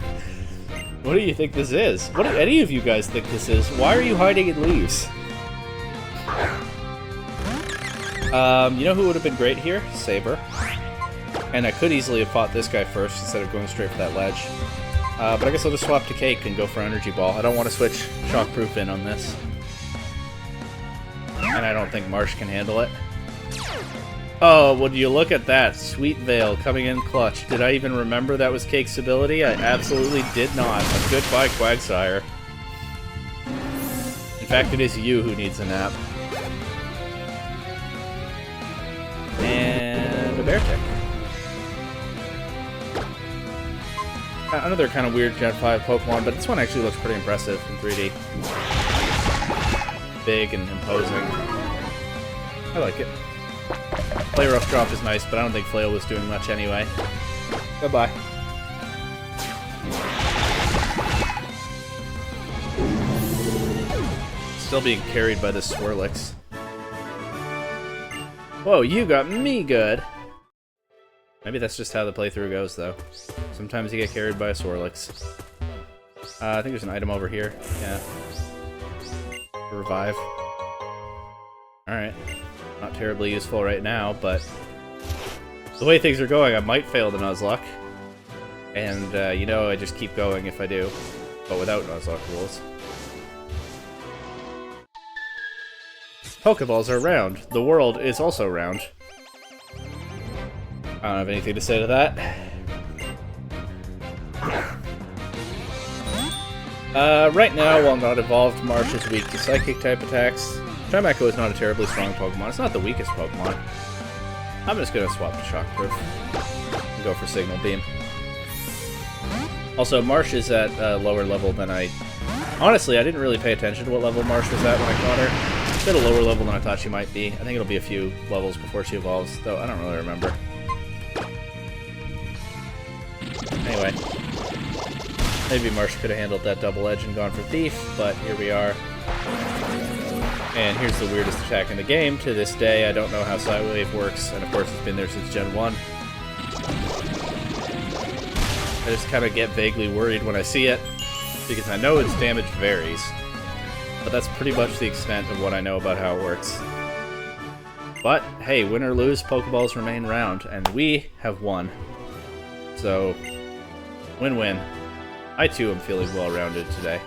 What do you think this is? What do any of you guys think this is? Why are you hiding in leaves? You know who would have been great here? Saber. And I could easily have fought this guy first instead of going straight for that ledge. But I guess I'll just swap to Cake and go for Energy Ball. I don't want to switch Shockproof in on this. And I don't think Marsh can handle it. Oh, would you look at that. Sweet Veil coming in clutch. Did I even remember that was Cake's ability? I absolutely did not. But goodbye, Quagsire. In fact, it is you who needs a nap. And a Beartick. Another kind of weird Gen 5 Pokemon, but this one actually looks pretty impressive in 3D. Big and imposing. I like it. Play Rough Drop is nice, but I don't think Flail was doing much anyway. Goodbye. Still being carried by the Swirlix. Whoa, you got me good! Maybe that's just how the playthrough goes, though. Sometimes you get carried by a Swirlix. I think there's an item over here. Yeah. Revive. Alright. Not terribly useful right now, but the way things are going, I might fail the Nuzlocke. And, you know, I just keep going if I do, but without Nuzlocke rules. Pokeballs are round. The world is also round. I don't have anything to say to that. Right now, while not evolved, Marsh is weak to Psychic-type attacks. Chimecho is not a terribly strong Pokemon. It's not the weakest Pokemon. I'm just gonna swap to Shockproof and go for Signal Beam. Also, Marsh is at a lower level than I... Honestly, I didn't really pay attention to what level Marsh was at when I caught her. She's at a lower level than I thought she might be. I think it'll be a few levels before she evolves, though I don't really remember. Anyway. Maybe Marsh could have handled that double edge and gone for Thief, but here we are. And here's the weirdest attack in the game. To this day, I don't know how Psywave works, and of course it's been there since Gen 1. I just kind of get vaguely worried when I see it, because I know its damage varies. But that's pretty much the extent of what I know about how it works. But, hey, win or lose, Pokeballs remain round, and we have won. So, win-win. I too am feeling well-rounded today.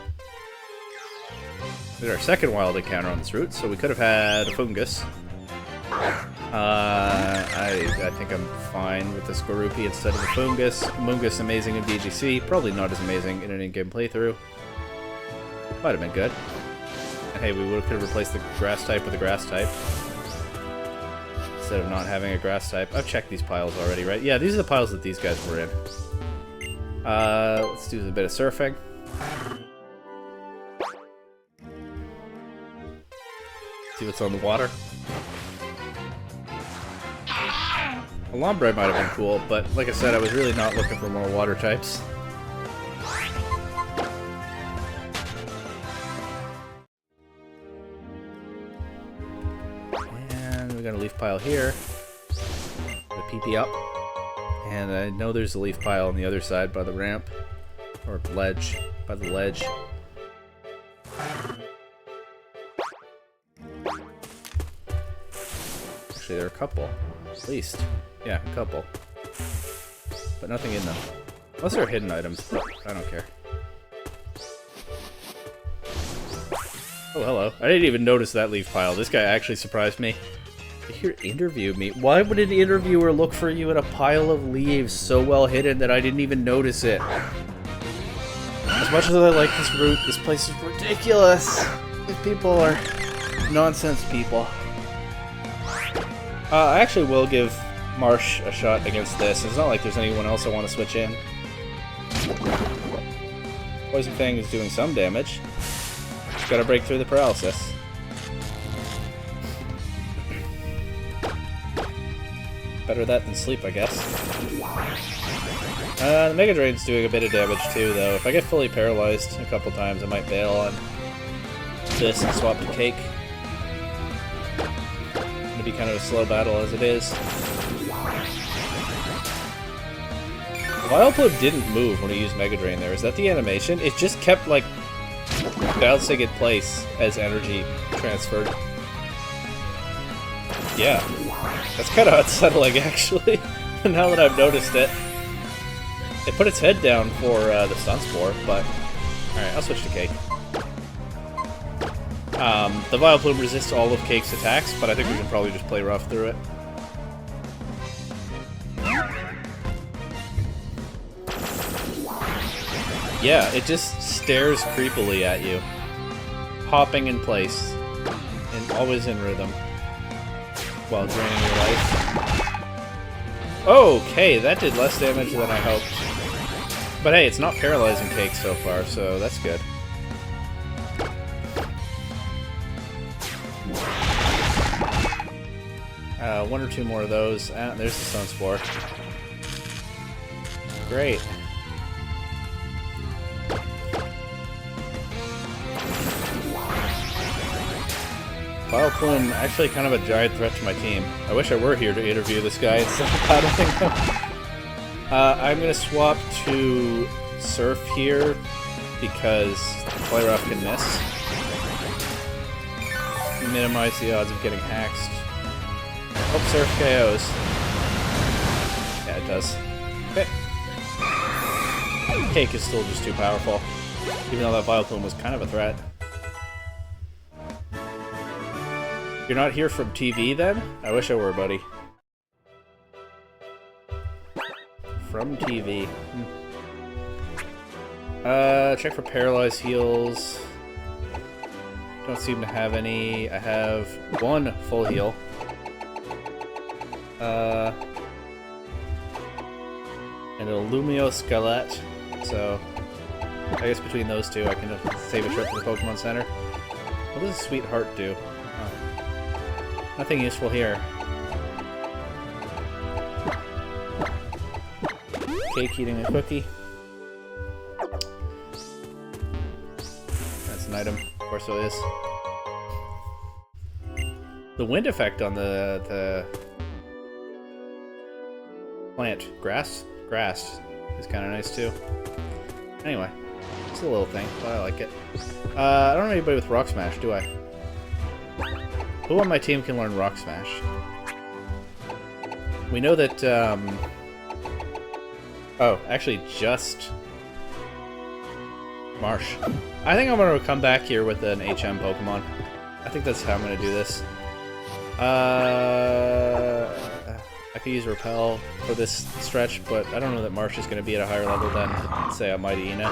This is our second wild encounter on this route, so we could have had a Fungus. I think I'm fine with the Skorupi instead of the Fungus. Mungus amazing in VGC, probably not as amazing in an in-game playthrough. Might have been good. And hey, we could have replaced the grass type with a grass type. Instead of not having a grass type. I've checked these piles already, right? Yeah, these are the piles that these guys were in. Let's do a bit of surfing. See what's on the water. A Lombre might have been cool, but like I said, I was really not looking for more water types. And we got a leaf pile here. The PP up. And I know there's a leaf pile on the other side by the ramp. Or ledge. By the ledge. Actually, there are a couple. At least. Yeah, a couple. But nothing in them. Unless they're hidden items. I don't care. Oh, hello. I didn't even notice that leaf pile. This guy actually surprised me. Here, interview me. Why would an interviewer look for you in a pile of leaves so well hidden that I didn't even notice it? As much as I like this route, this place is ridiculous. These people are nonsense people. I actually will give Marsh a shot against this. It's not like there's anyone else I want to switch in. Poison Fang is doing some damage. Just gotta break through the paralysis. Better that than sleep, I guess. The Mega Drain's doing a bit of damage too, though. If I get fully paralyzed a couple times, I might bail on this and swap to Cake. It'll be kind of a slow battle as it is. Vileplume didn't move when he used Mega Drain there. Is that the animation? It just kept, like, bouncing in place as energy transferred. Yeah. That's kind of unsettling, actually, now that I've noticed it. It put its head down for the Stun Spore, but... Alright, I'll switch to Cake. The Vileplume resists all of Cake's attacks, but I think we can probably just play rough through it. Yeah, it just stares creepily at you. Hopping in place. And always in rhythm. While draining your life. Okay, that did less damage than I hoped. But hey, it's not paralyzing Cake so far, so that's good. One or two more of those. There's the Stun Spore. Great. Vileplume, actually kind of a giant threat to my team. I wish I were here to interview this guy instead of battling him. I'm going to swap to Surf here because Play Rough can miss. Minimize the odds of getting hacked. Hope Surf KOs. Yeah, it does. Okay. Cake is still just too powerful. Even though that Vileplume was kind of a threat. You're not here from TV, then? I wish I were, buddy. From TV. Check for paralyzed heals. Don't seem to have any. I have one full heal. And a Lumio Skelet. So, I guess between those two, I can save a trip to the Pokemon Center. What does a Sweetheart do? Nothing useful here. Cake eating a cookie. That's an item. Of course it is. The wind effect on the plant. Grass is kind of nice too. Anyway, it's a little thing, but I like it. I don't know anybody with Rock Smash, do I? Who on my team can learn Rock Smash? We know that, oh, actually just Marsh. I think I'm going to come back here with an HM Pokemon. I think that's how I'm going to do this. I could use Repel for this stretch, but I don't know that Marsh is going to be at a higher level than, say, a Mighty Ina.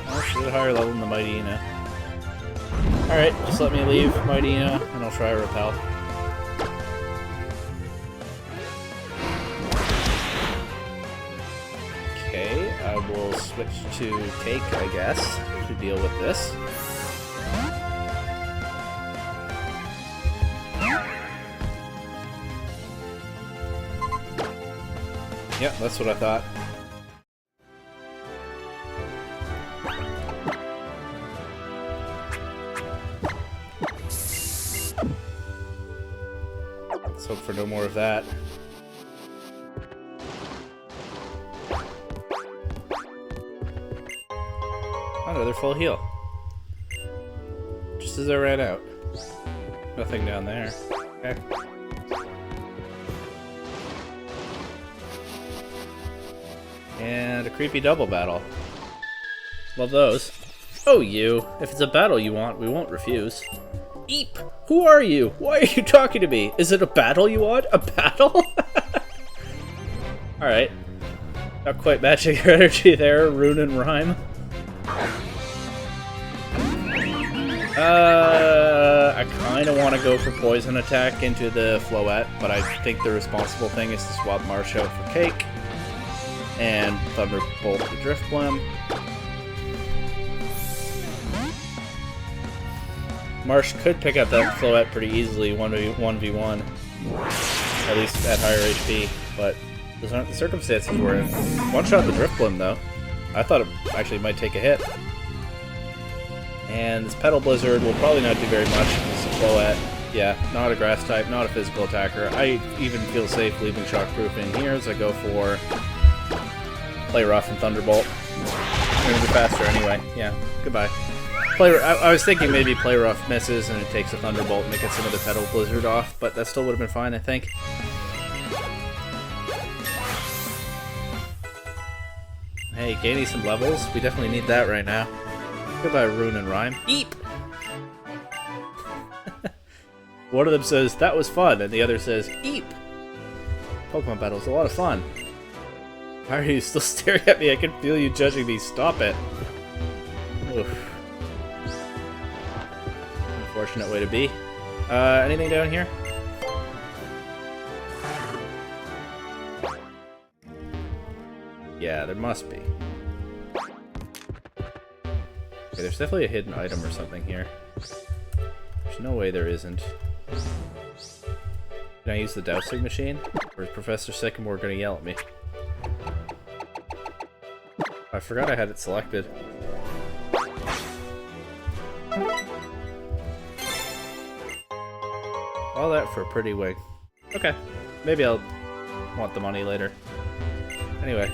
Marsh is at a higher level than the Mighty Ina. Alright, just let me leave Mighty Ina, and I'll try Repel. Okay, I will switch to Take, I guess, to deal with this. Yep, that's what I thought. Let's hope for no more of that. Another full heal. Just as I ran out. Nothing down there. Okay. And a creepy double battle. Love those. Oh, you. If it's a battle you want, we won't refuse. Eep! Who are you? Why are you talking to me? Is it a battle you want? A battle? Alright. Not quite matching your energy there, Rune and Rhyme. I kind of want to go for Poison Attack into the Floette, but I think the responsible thing is to swap Marsh out for Cake. And Thunderbolt the Driftblim. Marsh could pick up that Floette pretty easily, 1v1, at least at higher HP, but those aren't the circumstances we're in. One-shot the Driftblim, though. I thought it actually might take a hit. And this Petal Blizzard will probably not do very much. It's a Floette. Yeah, not a grass type, not a physical attacker. I even feel safe leaving Shockproof in here as I go for Play Rough and Thunderbolt. I'm gonna be faster anyway. Yeah, goodbye. I was thinking maybe Play Rough misses and it takes a Thunderbolt and it gets another Petal Blizzard off, but that still would have been fine, I think. Hey, gaining some levels. We definitely need that right now. Goodbye, Rune and Rhyme. Eep! One of them says, that was fun, and the other says, Eep! Pokemon battle is a lot of fun. Why are you still staring at me? I can feel you judging me. Stop it. Oof. Unfortunate way to be. Anything down here? Yeah, there must be. Okay, there's definitely a hidden item or something here. There's no way there isn't. Can I use the dowsing machine? Or is Professor Sycamore gonna yell at me? I forgot I had it selected. All that for a pretty wig. Okay. Maybe I'll want the money later. Anyway.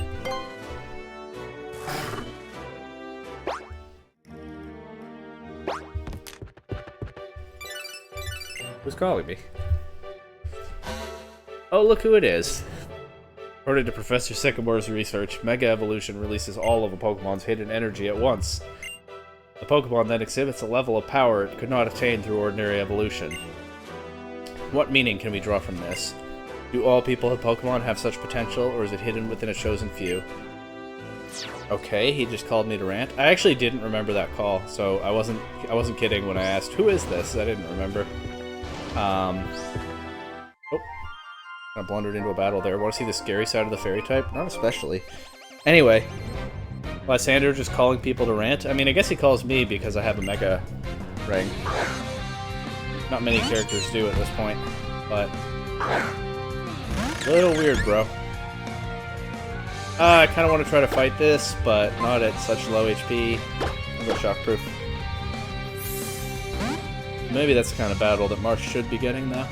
Who's calling me? Oh, look who it is. According to Professor Sycamore's research, Mega Evolution releases all of a Pokemon's hidden energy at once. The Pokemon then exhibits a level of power it could not attain through ordinary evolution. What meaning can we draw from this? Do all people with Pokemon have such potential, or is it hidden within a chosen few? Okay, he just called me to rant. I actually didn't remember that call, so I wasn't kidding when I asked, who is this? I didn't remember. Oh. I blundered into a battle there. Want to see the scary side of the fairy type? Not especially. Anyway. Lysander just calling people to rant? I mean, I guess he calls me because I have a Mega Ring. Not many characters do at this point, but... a little weird, bro. I kind of want to try to fight this, but not at such low HP. I'll go Shockproof. Maybe that's the kind of battle that Marsh should be getting, though.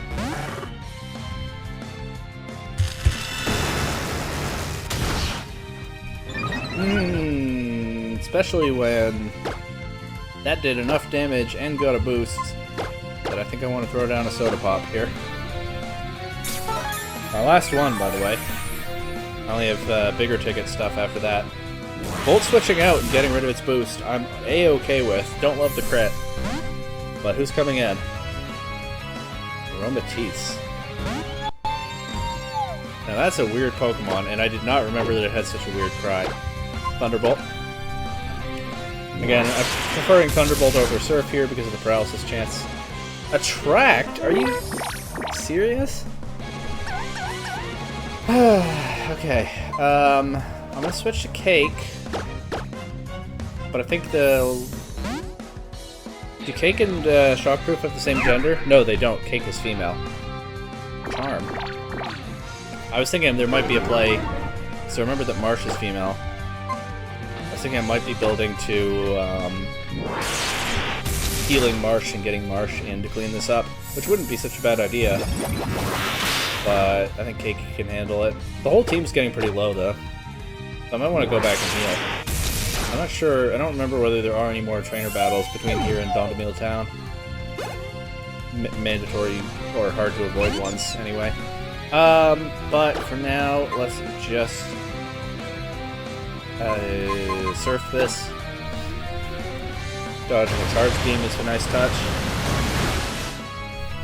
Especially when that did enough damage and got a boost that I think I want to throw down a Soda Pop here. My last one, by the way. I only have bigger ticket stuff after that. Bolt switching out and getting rid of its boost, I'm A-okay with. Don't love the crit. But who's coming in? Aromatisse. Now that's a weird Pokemon, and I did not remember that it had such a weird cry. Thunderbolt. Again, I'm preferring Thunderbolt over Surf here because of the paralysis chance. Attract? Are you serious? Okay. I'm gonna switch to Cake. But I think do Cake and Shockproof have the same gender? No, they don't. Cake is female. Charm. I was thinking there might be a play. So remember that Marsh is female. I was thinking I might be building to healing Marsh and getting Marsh in to clean this up, which wouldn't be such a bad idea. But I think Cake can handle it. The whole team's getting pretty low though. So I might want to go back and heal. I'm not sure. I don't remember whether there are any more trainer battles between here and Dondemille Town. Mandatory or hard to avoid ones, anyway. But for now, let's just surf this. Dodging the charge beam is a nice touch.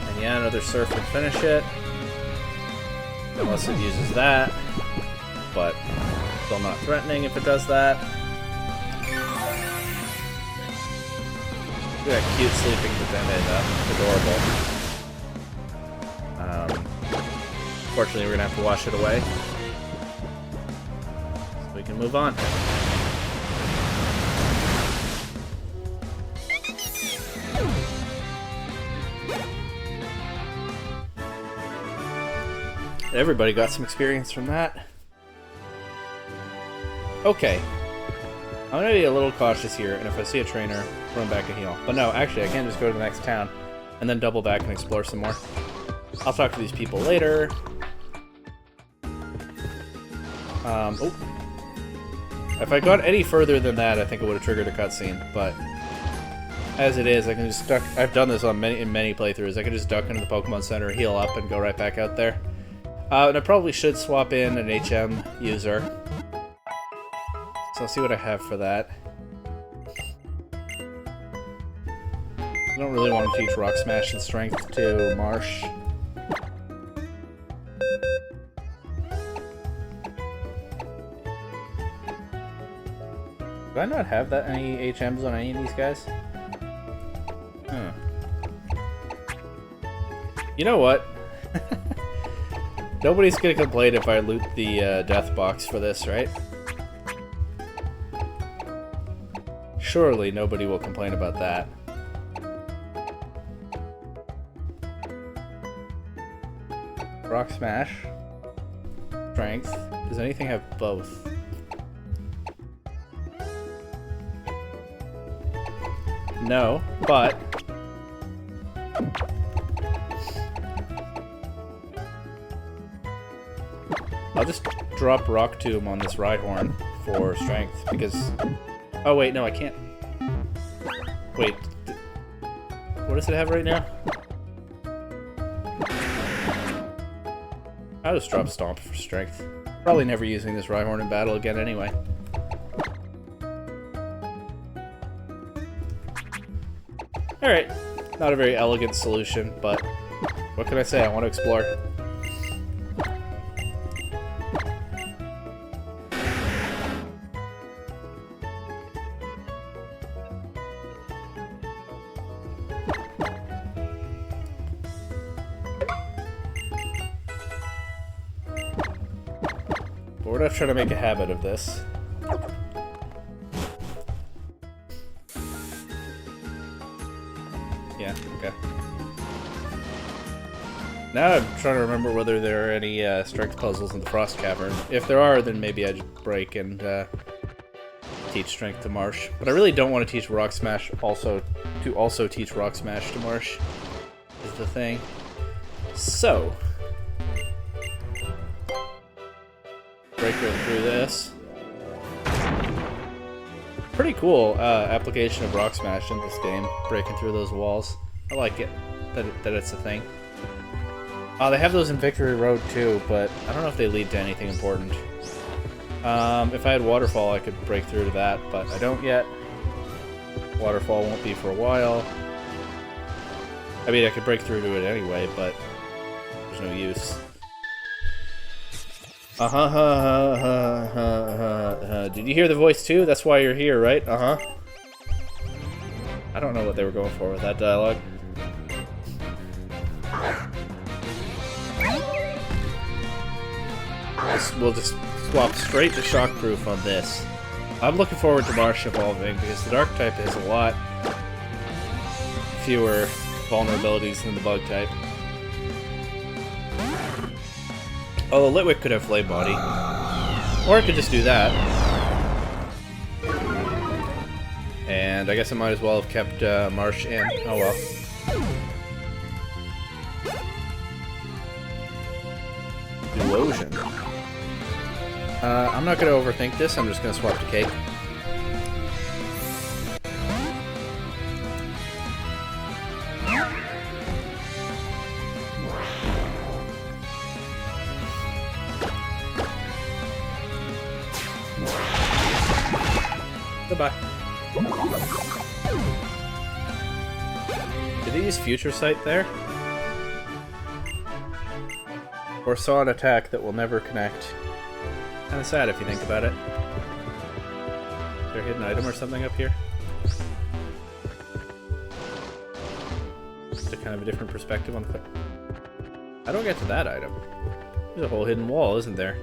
And yeah, another surf and finish it. Unless it uses that. But still not threatening if it does that. Look at that cute sleeping Dende, adorable. Fortunately, we're gonna have to wash it away. So we can move on. Everybody got some experience from that. Okay. I'm gonna be a little cautious here, and if I see a trainer, run back and heal. But no, actually, I can just go to the next town, and then double back and explore some more. I'll talk to these people later. Oh. If I got any further than that, I think it would have triggered a cutscene, but as it is, I can just duck. I've done this on in many playthroughs. I can just duck into the Pokemon Center, heal up, and go right back out there. And I probably should swap in an HM user. So I'll see what I have for that. I don't really want to teach Rock Smash and Strength to Marsh. Do I not have that any HMs on any of these guys? You know what? Nobody's gonna complain if I loot the death box for this, right? Surely nobody will complain about that. Rock Smash. Strength. Does anything have both? No, but... I'll just drop Rock Tomb on this Rhyhorn for Strength, because... Oh wait, no, I can't... Wait... What does it have right now? I'll just drop Stomp for Strength. Probably never using this Rhyhorn in battle again anyway. Alright, not a very elegant solution, but what can I say? I want to explore. But we're not trying to make a habit of this. Yeah, okay. Now I'm trying to remember whether there are any strength puzzles in the Frost Cavern. If there are, then maybe I'd break and teach Strength to Marsh. But I really don't want to teach Rock Smash also teach Rock Smash to Marsh is the thing. So break right through this. Pretty cool application of Rock Smash in this game, breaking through those walls. I like it, that it's a thing. They have those in Victory Road too, but I don't know if they lead to anything important. If I had Waterfall, I could break through to that, but I don't yet. Waterfall won't be for a while. I mean, I could break through to it anyway, but there's no use. Did you hear the voice too? That's why you're here, right? I don't know what they were going for with that dialogue. We'll just swap straight to shockproof on this. I'm looking forward to Marsh evolving because the dark type has a lot fewer vulnerabilities than the bug type. Although Litwick could have Flame Body. Or I could just do that. And I guess I might as well have kept Marsh in. Oh well. Erosion. I'm not going to overthink this, I'm just going to swap to Cake. Goodbye. Did they use Future Sight there? Or saw an attack that will never connect? Kinda sad if you think about it. Is there a hidden item or something up here? Just a kind of a different perspective on the... I don't get to that item. There's a whole hidden wall, isn't there?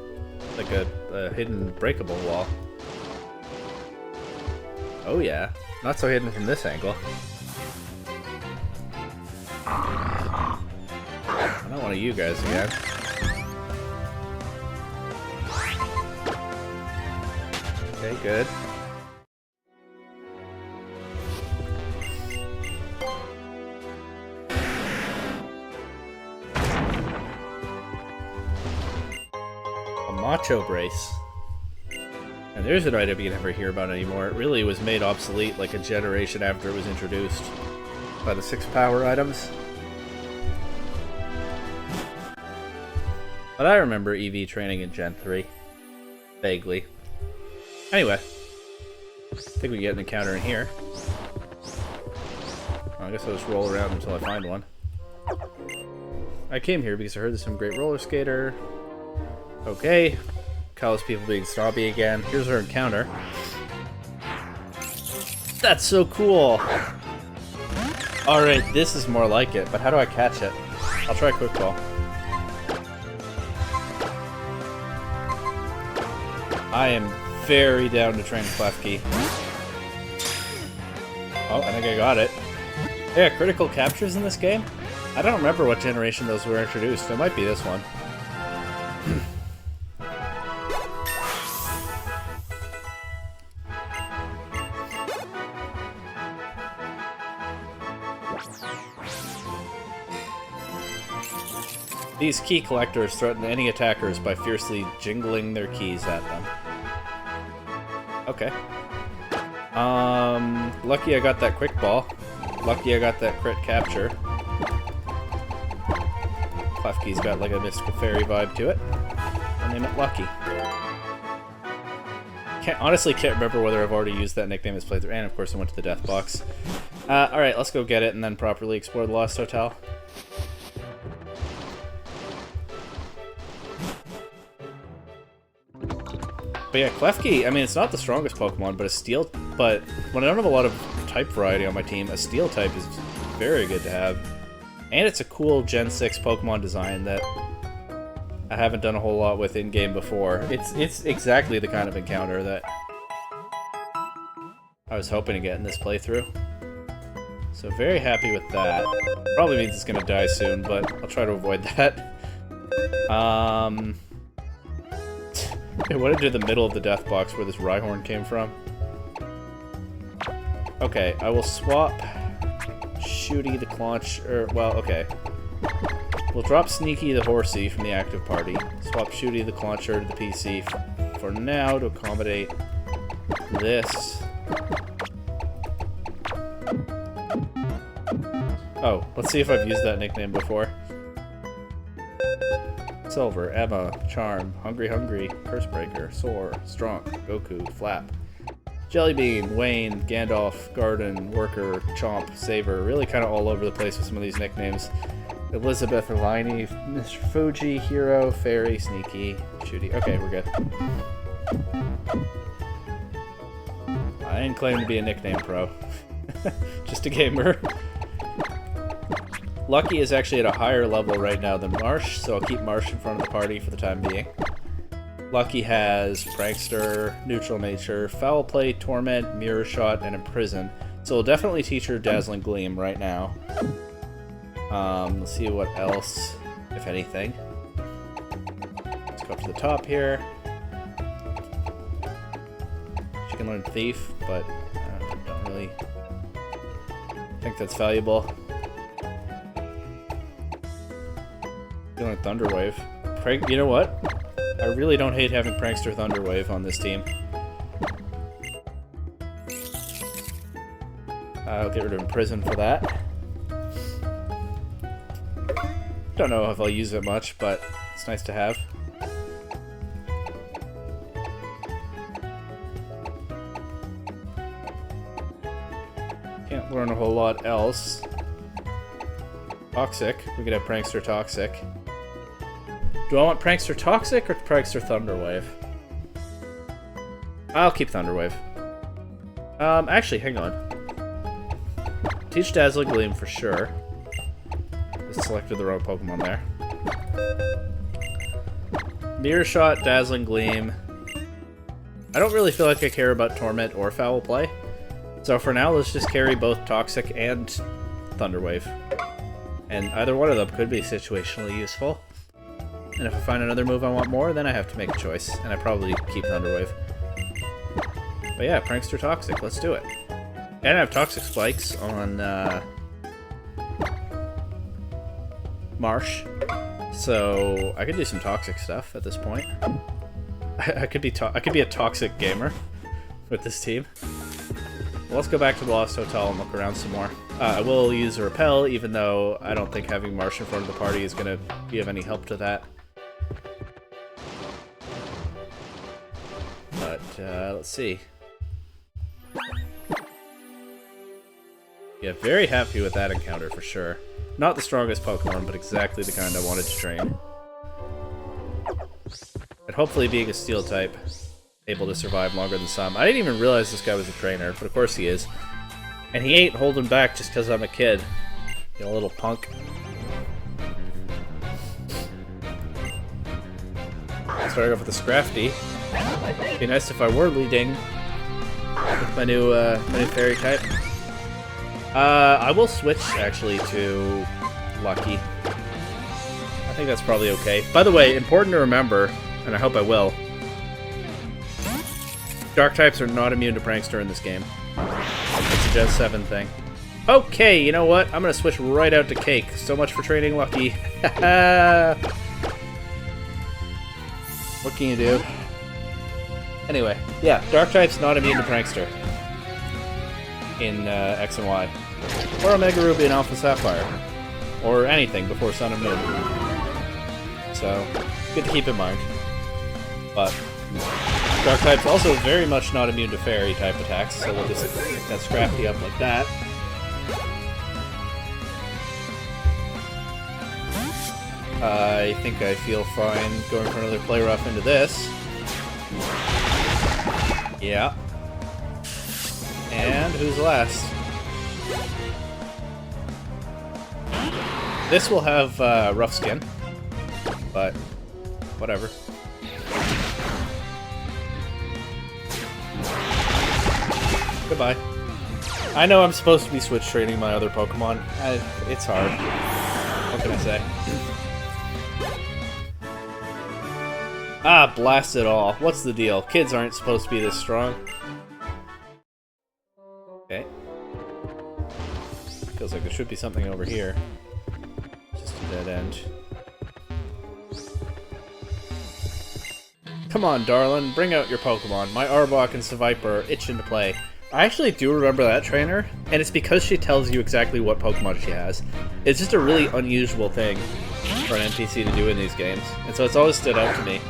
Like a hidden breakable wall. Oh yeah, not so hidden from this angle. I don't want to you guys again. Okay, good. A Macho Brace. And there's an item you never hear about anymore. It really was made obsolete like a generation after it was introduced by the 6 power items. But I remember EV training in Gen 3. Vaguely. Anyway. I think we can get an encounter in here. Well, I guess I'll just roll around until I find one. I came here because I heard there's some great roller skater. Okay. Kalos people being snobby again. Here's our encounter. That's so cool! Alright, this is more like it, but how do I catch it? I'll try Quick Ball. I am very down to train Klefki. Oh, I think I got it. Yeah, critical captures in this game? I don't remember what generation those were introduced. It might be this one. These key collectors threaten any attackers by fiercely jingling their keys at them. Okay. Lucky I got that quick ball. Lucky I got that crit capture. Klefki's got like a mystical fairy vibe to it. I'll name it Lucky. Honestly can't remember whether I've already used that nickname as playthrough, and of course I went to the death box. Alright, let's go get it and then properly explore the Lost Hotel. But yeah, Klefki, I mean, it's not the strongest Pokemon, but but when I don't have a lot of type variety on my team, a Steel type is very good to have. And it's a cool Gen 6 Pokemon design that I haven't done a whole lot with in-game before. It's exactly the kind of encounter that I was hoping to get in this playthrough. So very happy with that. Probably means it's gonna die soon, but I'll try to avoid that. Okay, what did I do the middle of the death box where this Rhyhorn came from? Okay, I will swap Shooty the Claunch, well, okay. We'll drop Sneaky the Horsey from the active party. Swap Shooty the Clauncher to the PC for now to accommodate this. Oh, let's see if I've used that nickname before. Silver, Emma, Charm, Hungry, Cursebreaker, Soar, Strong, Goku, Flap, Jellybean, Wayne, Gandalf, Garden, Worker, Chomp, Saber. Really kind of all over the place with some of these nicknames. Elizabeth, Hermione, Mr. Fuji, Hero, Fairy, Sneaky, Shooty. Okay, we're good. I didn't claim to be a nickname pro. Just a gamer. Lucky is actually at a higher level right now than Marsh, so I'll keep Marsh in front of the party for the time being. Lucky has Prankster, Neutral Nature, Foul Play, Torment, Mirror Shot, and Imprison. So we'll definitely teach her Dazzling Gleam right now. Let's see what else, if anything. Let's go up to the top here. She can learn Thief, but I don't really think that's valuable. You can learn Thunderwave. You know what? I really don't hate having Prankster Thunderwave on this team. I'll get rid of Imprison for that. Don't know if I'll use it much, but it's nice to have. Can't learn a whole lot else. Toxic. We could have Prankster Toxic. Do I want Prankster Toxic or Prankster Thunderwave? I'll keep Thunderwave. Actually, hang on. Teach Dazzling Gleam for sure. Just selected the wrong Pokemon there. Mirror Shot, Dazzling Gleam. I don't really feel like I care about Torment or Foul Play. So for now, let's just carry both Toxic and Thunderwave. And either one of them could be situationally useful. And if I find another move I want more, then I have to make a choice. And I probably keep Thunderwave. But yeah, Prankster Toxic, let's do it. And I have Toxic Spikes on Marsh. So I could do some Toxic stuff at this point. I could be a Toxic gamer with this team. Well, let's go back to the Lost Hotel and look around some more. I will use a Repel, even though I don't think having Marsh in front of the party is going to be of any help to that. But, let's see. Yeah, very happy with that encounter for sure. Not the strongest Pokemon, but exactly the kind I wanted to train. And hopefully being a Steel type, able to survive longer than some. I didn't even realize this guy was a trainer, but of course he is. And he ain't holding back just because I'm a kid. You know, little punk. Starting off with the Scrafty. It'd be nice if I were leading with my new fairy type. I will switch actually to Lucky. I think that's probably okay. By the way, important to remember, and I hope I will. Dark types are not immune to Prankster in this game. It's a Gen 7 thing. Okay, you know what? I'm gonna switch right out to Cake. So much for training Lucky. What can you do? Anyway, yeah, Dark type's not immune to Prankster in X and Y. Or Omega Ruby and Alpha Sapphire. Or anything before Sun and Moon. So, good to keep in mind. But Dark type's also very much not immune to Fairy type attacks, so we'll just pick that Scrafty up like that. I think I feel fine going for another Play Rough into this. Yeah. And who's last? This will have Rough Skin, but whatever. Goodbye. I know I'm supposed to be switch training my other Pokemon. It's hard. What can I say? Ah, blast it all. What's the deal? Kids aren't supposed to be this strong. Okay. Feels like there should be something over here. Just a dead end. Come on, darling. Bring out your Pokemon. My Arbok and Seviper are itching to play. I actually do remember that trainer, and it's because she tells you exactly what Pokemon she has. It's just a really unusual thing for an NPC to do in these games, and so it's always stood out to me.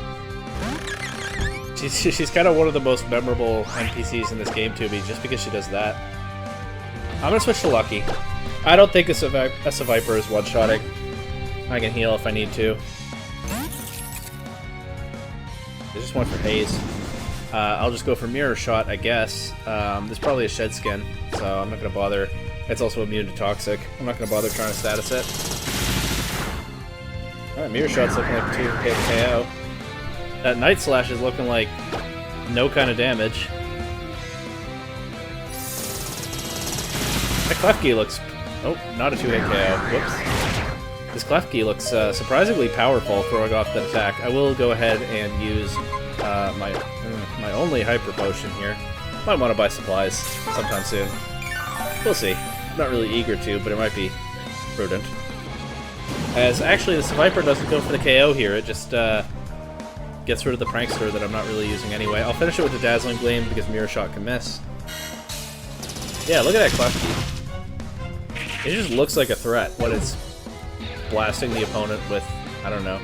She's kind of one of the most memorable NPCs in this game to me, just because she does that. I'm gonna switch to Lucky. I don't think a Viper is one-shotting. I can heal if I need to. There's just one for Haze. I'll just go for Mirror Shot, I guess. There's probably a Shed Skin, so I'm not gonna bother. It's also immune to Toxic. I'm not gonna bother trying to status it. Alright, Mirror Shot's looking like 2-hit KO. That Night Slash is looking like no kind of damage. That Klefki looks... Oh, not a 2-hit KO. Whoops. This Klefki looks surprisingly powerful throwing off that attack. I will go ahead and use my only Hyper Potion here. Might want to buy supplies sometime soon. We'll see. I'm not really eager to, but it might be prudent. As actually, this Viper doesn't go for the KO here. It just gets rid of the Prankster that I'm not really using anyway. I'll finish it with the Dazzling Gleam because Mirror Shot can miss. Yeah, look at that Klefki. It just looks like a threat when it's blasting the opponent with, I don't know,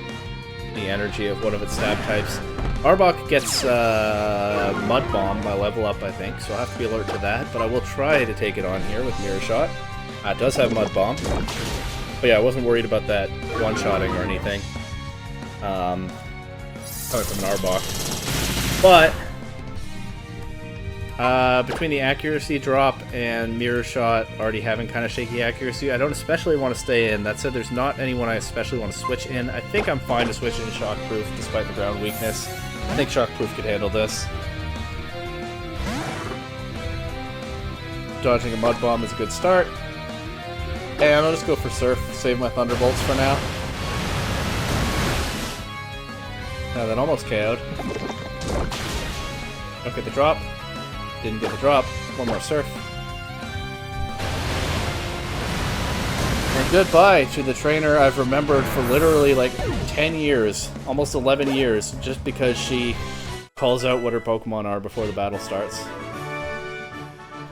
the energy of one of its stab types. Arbok gets Mud Bomb by level up, I think, so I'll have to be alert to that, but I will try to take it on here with Mirror Shot. It does have Mud Bomb. But yeah, I wasn't worried about that one-shotting or anything. Coming from an Arbok. But between the accuracy drop and Mirror Shot already having kind of shaky accuracy, I don't especially want to stay in. That said, there's not anyone I especially want to switch in. I think I'm fine to switch in Shockproof despite the ground weakness. I think Shockproof could handle this. Dodging a Mud Bomb is a good start. And I'll just go for Surf, save my Thunderbolts for now. That almost KO'd. Don't get the drop. Didn't get the drop. One more Surf. And goodbye to the trainer I've remembered for literally like 10 years, almost 11 years, just because she calls out what her Pokemon are before the battle starts.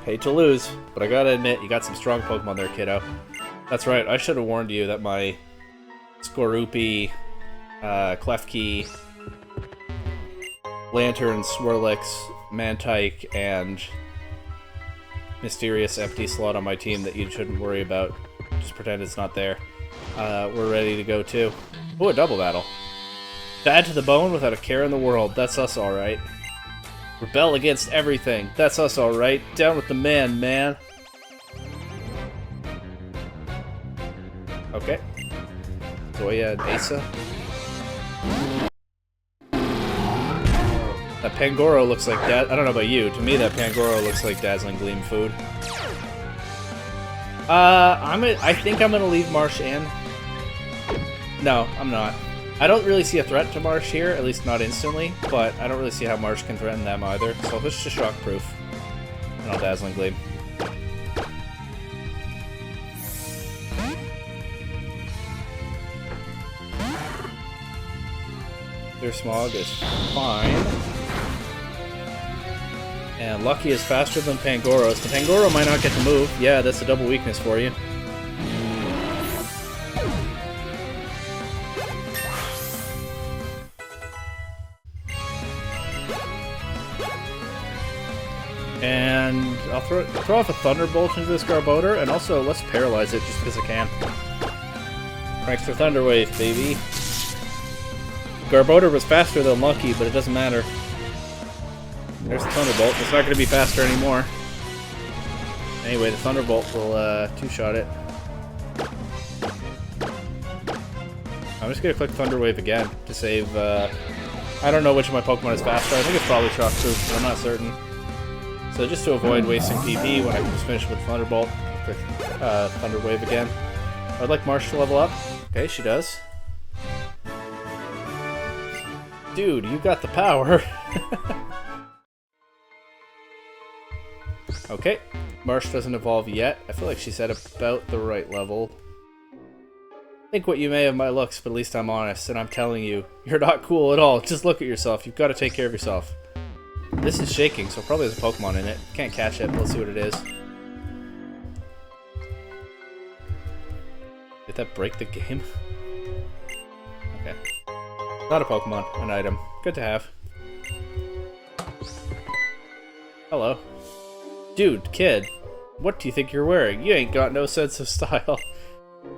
Hate to lose, but I gotta admit, you got some strong Pokemon there, kiddo. That's right, I should have warned you that my Skorupi, Klefki, Lantern, Swirlix, Mantike, and Mysterious empty slot on my team that you shouldn't worry about. Just pretend it's not there. We're ready to go too. Oh, a double battle. Bad to the bone without a care in the world. That's us alright. Rebel against everything. That's us alright. Down with the man, man. Okay. Zoya and Asa. That Pangoro looks like that. I don't know about you. To me, that Pangoro looks like Dazzling Gleam food. I think I'm gonna leave Marsh in. No, I'm not. I don't really see a threat to Marsh here, at least not instantly, but I don't really see how Marsh can threaten them either. So I'll switch to Shockproof. And I'll Dazzling Gleam. Their Smog is fine. And Lucky is faster than Pangoro, so Pangoro might not get to move. Yeah, that's a double weakness for you. And I'll throw off a Thunderbolt into this Garbodor, and also let's paralyze it just because I can. Thanks for Thunder Wave, baby. Garbodor was faster than Lucky, but it doesn't matter. There's the Thunderbolt. It's not going to be faster anymore. Anyway, the Thunderbolt will two-shot it. I'm just going to click Thunder Wave again to save... I don't know which of my Pokemon is faster. I think it's probably Shockproof, but I'm not certain. So just to avoid wasting PP when I can just finish with Thunderbolt, click Thunder Wave again. I'd like Marsh to level up. Okay, she does. Dude, you got the power. Okay, Marsh doesn't evolve yet. I feel like she's at about the right level. Think what you may of my looks, but at least I'm honest, and I'm telling you, you're not cool at all. Just look at yourself. You've got to take care of yourself. This is shaking, so probably there's a Pokemon in it. Can't catch it, but let's see what it is. Did that break the game? Okay. Not a Pokemon, an item. Good to have. Hello. Dude, kid, what do you think you're wearing? You ain't got no sense of style.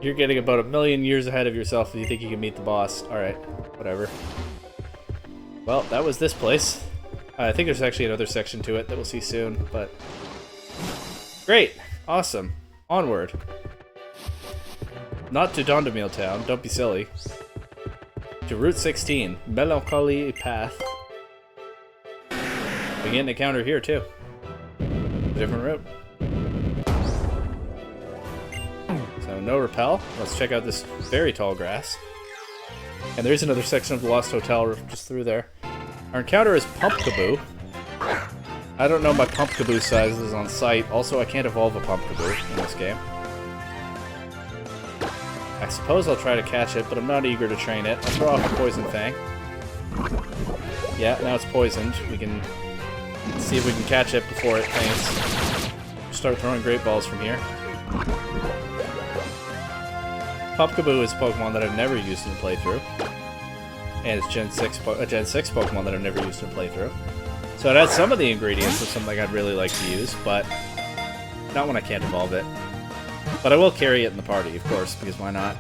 You're getting about 1,000,000 years ahead of yourself if you think you can meet the boss. Alright, whatever. Well, that was this place. I think there's actually another section to it that we'll see soon, but... Great! Awesome. Onward. Not to Dondamil Town, don't be silly. To Route 16, Melancholy Path. We get an encounter here, too. Different route. So, no rappel. Let's check out this very tall grass. And there's another section of the Lost Hotel just through there. Our encounter is Pumpkaboo. I don't know my Pumpkaboo sizes on site. Also, I can't evolve a Pumpkaboo in this game. I suppose I'll try to catch it, but I'm not eager to train it. I'll throw off a Poison Fang. Yeah, now it's poisoned. We can see if we can catch it before it faints. Start throwing Great Balls from here. Pumpkaboo is a Pokemon that I've never used in a playthrough. And it's a Gen 6 Pokemon that I've never used in a playthrough. So it has some of the ingredients of something I'd really like to use, but not when I can't evolve it. But I will carry it in the party, of course, because why not?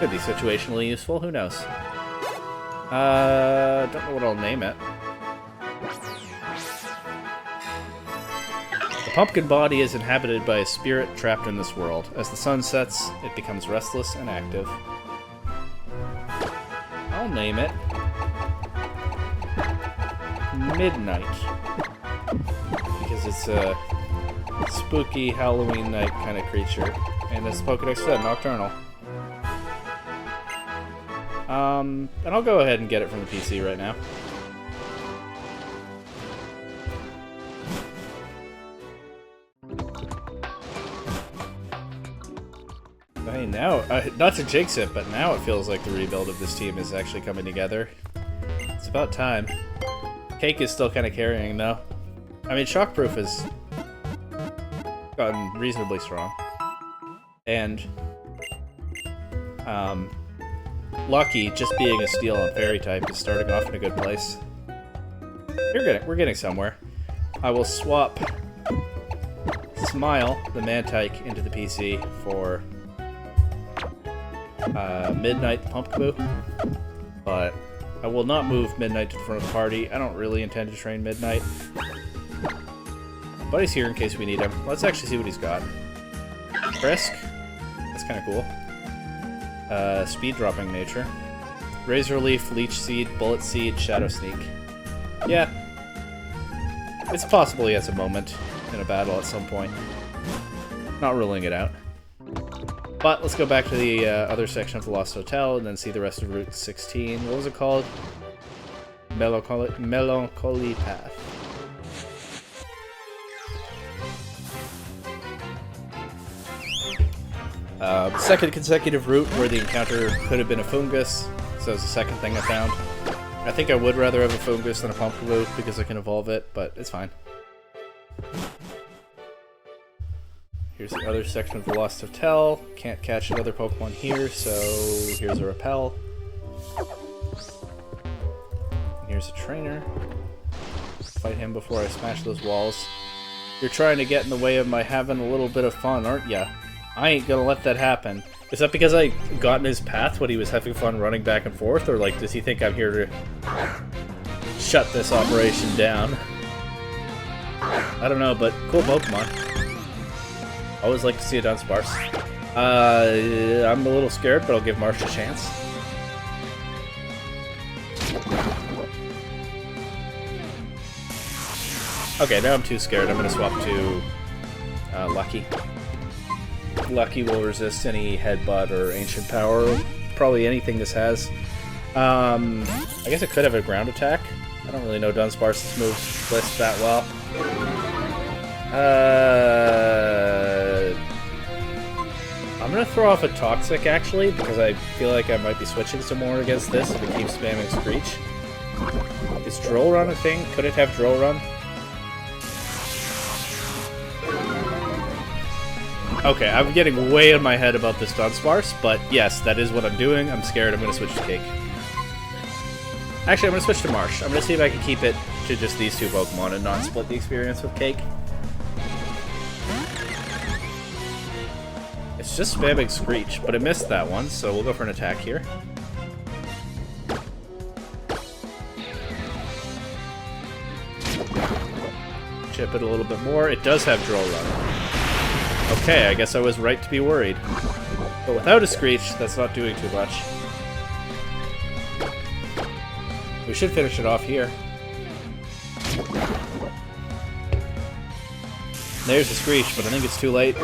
Could be situationally useful, who knows? Don't know what I'll name it. The pumpkin body is inhabited by a spirit trapped in this world. As the sun sets, it becomes restless and active. I'll name it Midnight. Because it's a spooky Halloween night kind of creature. And as the Pokedex said, nocturnal. And I'll go ahead and get it from the PC right now. Hey, now, not to jinx it, but now it feels like the rebuild of this team is actually coming together. It's about time. Cake is still kind of carrying, though. I mean, Shockproof has gotten reasonably strong. And, Lucky, just being a Steel and Fairy type, is starting off in a good place. We're getting somewhere. I will swap Smile, the Mantike, into the PC for Midnight, the Pumpkaboo. But I will not move Midnight to the front of the party. I don't really intend to train Midnight. But he's here in case we need him. Let's actually see what he's got. Frisk. That's kind of cool. Speed dropping nature. Razor Leaf, Leech Seed, Bullet Seed, Shadow Sneak. Yeah. It's possible he has a moment in a battle at some point. Not ruling it out. But let's go back to the other section of the Lost Hotel and then see the rest of Route 16. What was it called? Melancholy Path. Second consecutive route where the encounter could have been a Fungus, so it's the second thing I found. I think I would rather have a Fungus than a Pumpkaboo because I can evolve it, but it's fine. Here's the other section of the Lost Hotel. Can't catch another Pokemon here, so here's a Repel. And here's a Trainer. Fight him before I smash those walls. You're trying to get in the way of my having a little bit of fun, aren't ya? I ain't gonna let that happen. Is that because I got in his path when he was having fun running back and forth, or like does he think I'm here to shut this operation down? I don't know, but cool Pokemon. Always like to see a Dunsparce. I'm a little scared, but I'll give Marsh a chance. Okay, now I'm too scared. I'm gonna swap to Lucky. Lucky will resist any Headbutt or Ancient Power, probably anything this has. I guess it could have a ground attack. I don't really know Dunsparce's move list that well. I'm gonna throw off a Toxic actually, because I feel like I might be switching some more against this if it keeps spamming Screech. Is Drill Run a thing? Could it have Drill Run? Okay, I'm getting way in my head about this Dunsparce, but yes, that is what I'm doing. I'm scared I'm gonna switch to Cake. Actually, I'm gonna switch to Marsh. I'm gonna see if I can keep it to just these two Pokemon and not split the experience with Cake. It's just spamming Screech, but it missed that one, so we'll go for an attack here. Chip it a little bit more. It does have Drill Run. Okay, I guess I was right to be worried. But without a Screech, that's not doing too much. We should finish it off here. There's a Screech, but I think it's too late.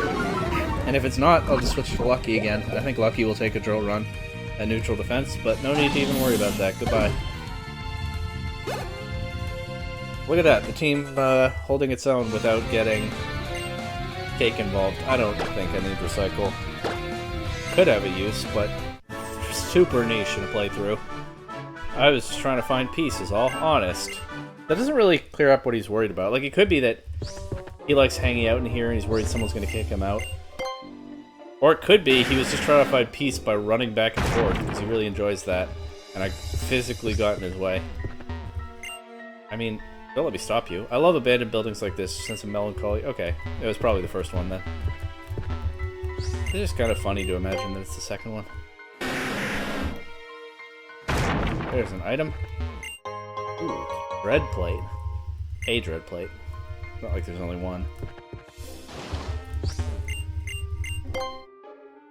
And if it's not, I'll just switch to Lucky again. I think Lucky will take a Drill Run and neutral defense, but no need to even worry about that. Goodbye. Look at that, the team holding its own without getting Cake involved. I don't think I need Recycle. Could have a use, but super niche in a playthrough. I was just trying to find peace is all, honest. That doesn't really clear up what he's worried about. Like, it could be that he likes hanging out in here and he's worried someone's gonna kick him out. Or it could be he was just trying to find peace by running back and forth, because he really enjoys that. And I physically got in his way. I mean, don't let me stop you. I love abandoned buildings like this, sense of melancholy. Okay, it was probably the first one then. It's just kind of funny to imagine that it's the second one. There's an item. Ooh, dread plate. A dread plate. Not like there's only one.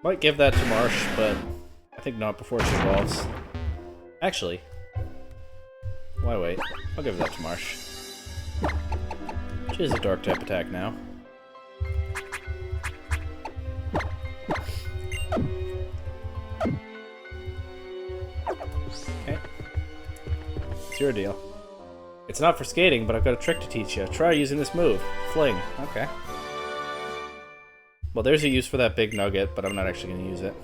Might give that to Marsh, but I think not before she evolves. Actually, why wait? I'll give that to Marsh. She has a dark type attack now. Okay. It's your deal. It's not for skating, but I've got a trick to teach you. Try using this move. Fling. Okay. Well, there's a use for that big nugget, but I'm not actually going to use it.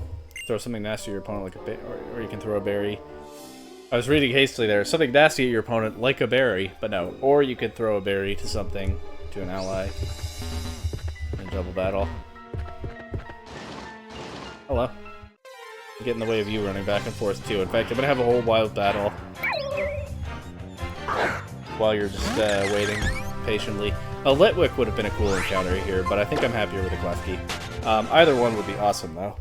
Throw something nasty at your opponent like a or you can throw a berry. I was reading hastily there. Something nasty at your opponent like a berry, but no. Or you could throw a berry to something, to an ally. And double battle. Hello. I get in the way of you running back and forth too. In fact, I'm going to have a whole wild battle while you're just waiting patiently. A Litwick would have been a cool encounter here, but I think I'm happier with a Klefki. Either one would be awesome, though.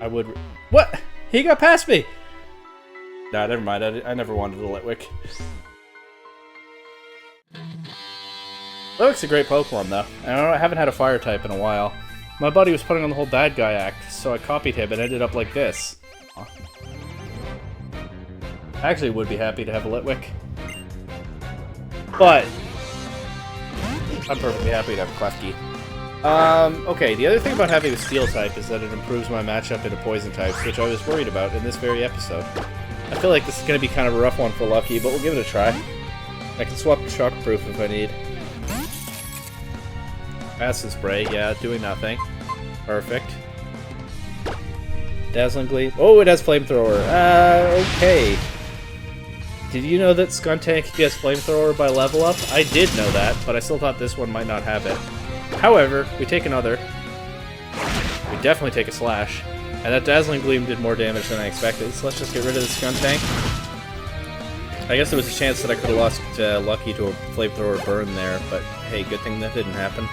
I would... What? He got past me! Nah, never mind. I never wanted a Litwick. Litwick's a great Pokemon, though. I haven't had a Fire type in a while. My buddy was putting on the whole bad guy act, so I copied him and ended up like this. I actually would be happy to have a Litwick. But I'm perfectly happy to have Klefki. Okay, the other thing about having a Steel type is that it improves my matchup into Poison types, which I was worried about in this very episode. I feel like this is going to be kind of a rough one for Lucky, but we'll give it a try. I can swap to Shockproof if I need. Acid Spray, yeah, doing nothing. Perfect. Dazzling Gleam. Oh, it has Flamethrower. Okay. Did you know that Skuntank gets Flamethrower by level up? I did know that, but I still thought this one might not have it. However, we take another. We definitely take a Slash. And that Dazzling Gleam did more damage than I expected, so let's just get rid of the Skuntank. I guess there was a chance that I could have lost Lucky to a Flamethrower burn there, but hey, good thing that didn't happen.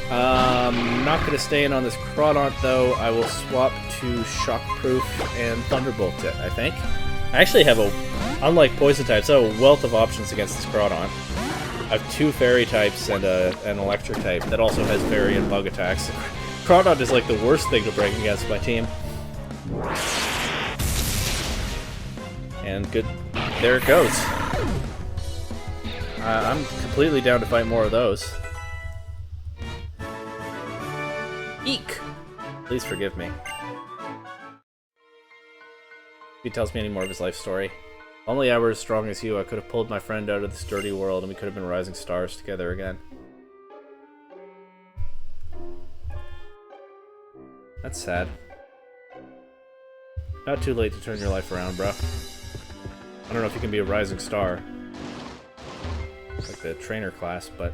Not going to stay in on this Crawdaunt, though. I will swap to Shockproof and Thunderbolt it, I think. I actually have unlike Poison types, I have a wealth of options against this Crawdaunt. I have 2 Fairy types and an Electric type that also has Fairy and Bug attacks. Crawdaunt is like the worst thing to bring against my team. And good, there it goes. I'm completely down to fight more of those. Eek! Please forgive me. If he tells me any more of his life story. Only I were as strong as you, I could have pulled my friend out of this dirty world and we could have been rising stars together again. That's sad. Not too late to turn your life around, bro. I don't know if you can be a rising star. Like the trainer class, but...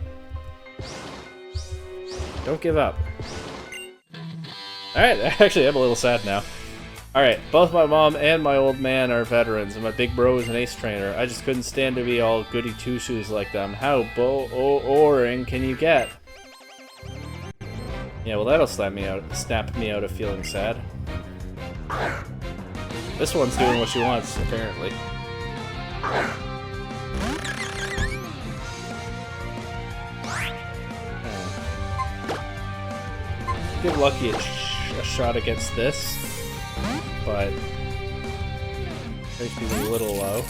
don't give up. Alright, actually I'm a little sad now. Alright, both my mom and my old man are veterans, and my big bro is an ace trainer. I just couldn't stand to be all goody two-shoes like them. How boring can you get? Yeah, well that'll snap me out of feeling sad. This one's doing what she wants, apparently. Give Lucky a shot against this, but HP's a little low.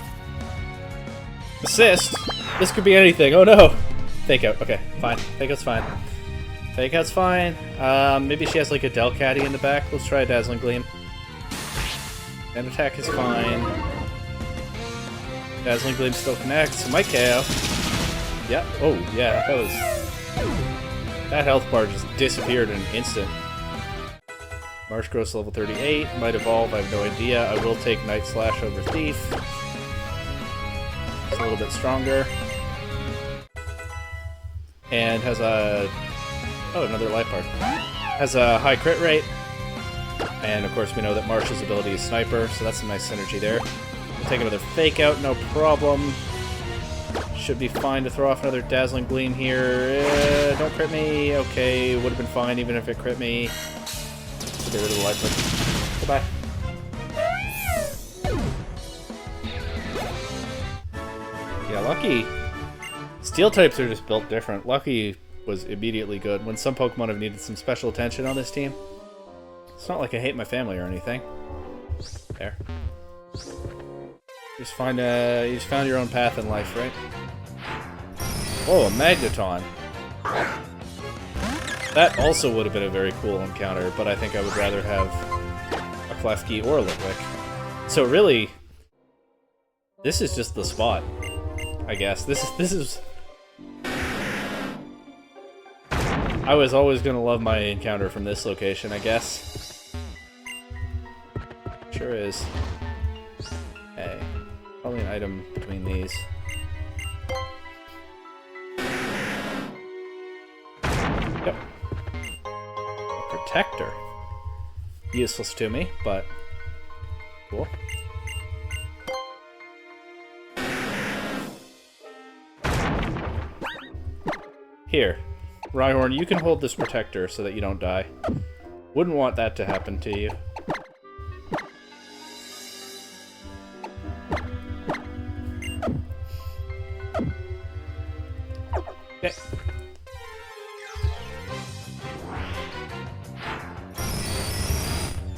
Assist! This could be anything. Oh no! Fake out. Okay, fine. Fake out's fine. Fake out's fine. Maybe she has like a Delcatty in the back. Let's try a Dazzling Gleam. And attack is fine. Dazzling Gleam still connects. Might KO. Yep. Oh, yeah. That health bar just disappeared in an instant. Marsh Gross level 38. Might evolve. I have no idea. I will take Night Slash over Thief. It's a little bit stronger. And has a... Oh, another life bar. Has a high crit rate. And of course we know that Marsh's ability is Sniper, so that's some nice synergy there. We'll take another Fake Out, no problem. Should be fine to throw off another Dazzling Gleam here. Don't crit me. Okay, would have been fine even if it crit me. Get rid of the life bar. Goodbye. Yeah, Lucky. Steel types are just built different. Lucky was immediately good when some Pokemon have needed some special attention on this team. It's not like I hate my family or anything. There. You just found your own path in life, right? Oh, a Magneton. That also would have been a very cool encounter, but I think I would rather have a Klefki or a Litwick. So really, this is just the spot, I guess. This is. I was always gonna love my encounter from this location, I guess. Sure is. Okay. Probably an item between these. Yep. A Protector. Useless to me, but cool. Here. Rhyhorn, you can hold this Protector so that you don't die. Wouldn't want that to happen to you. Okay.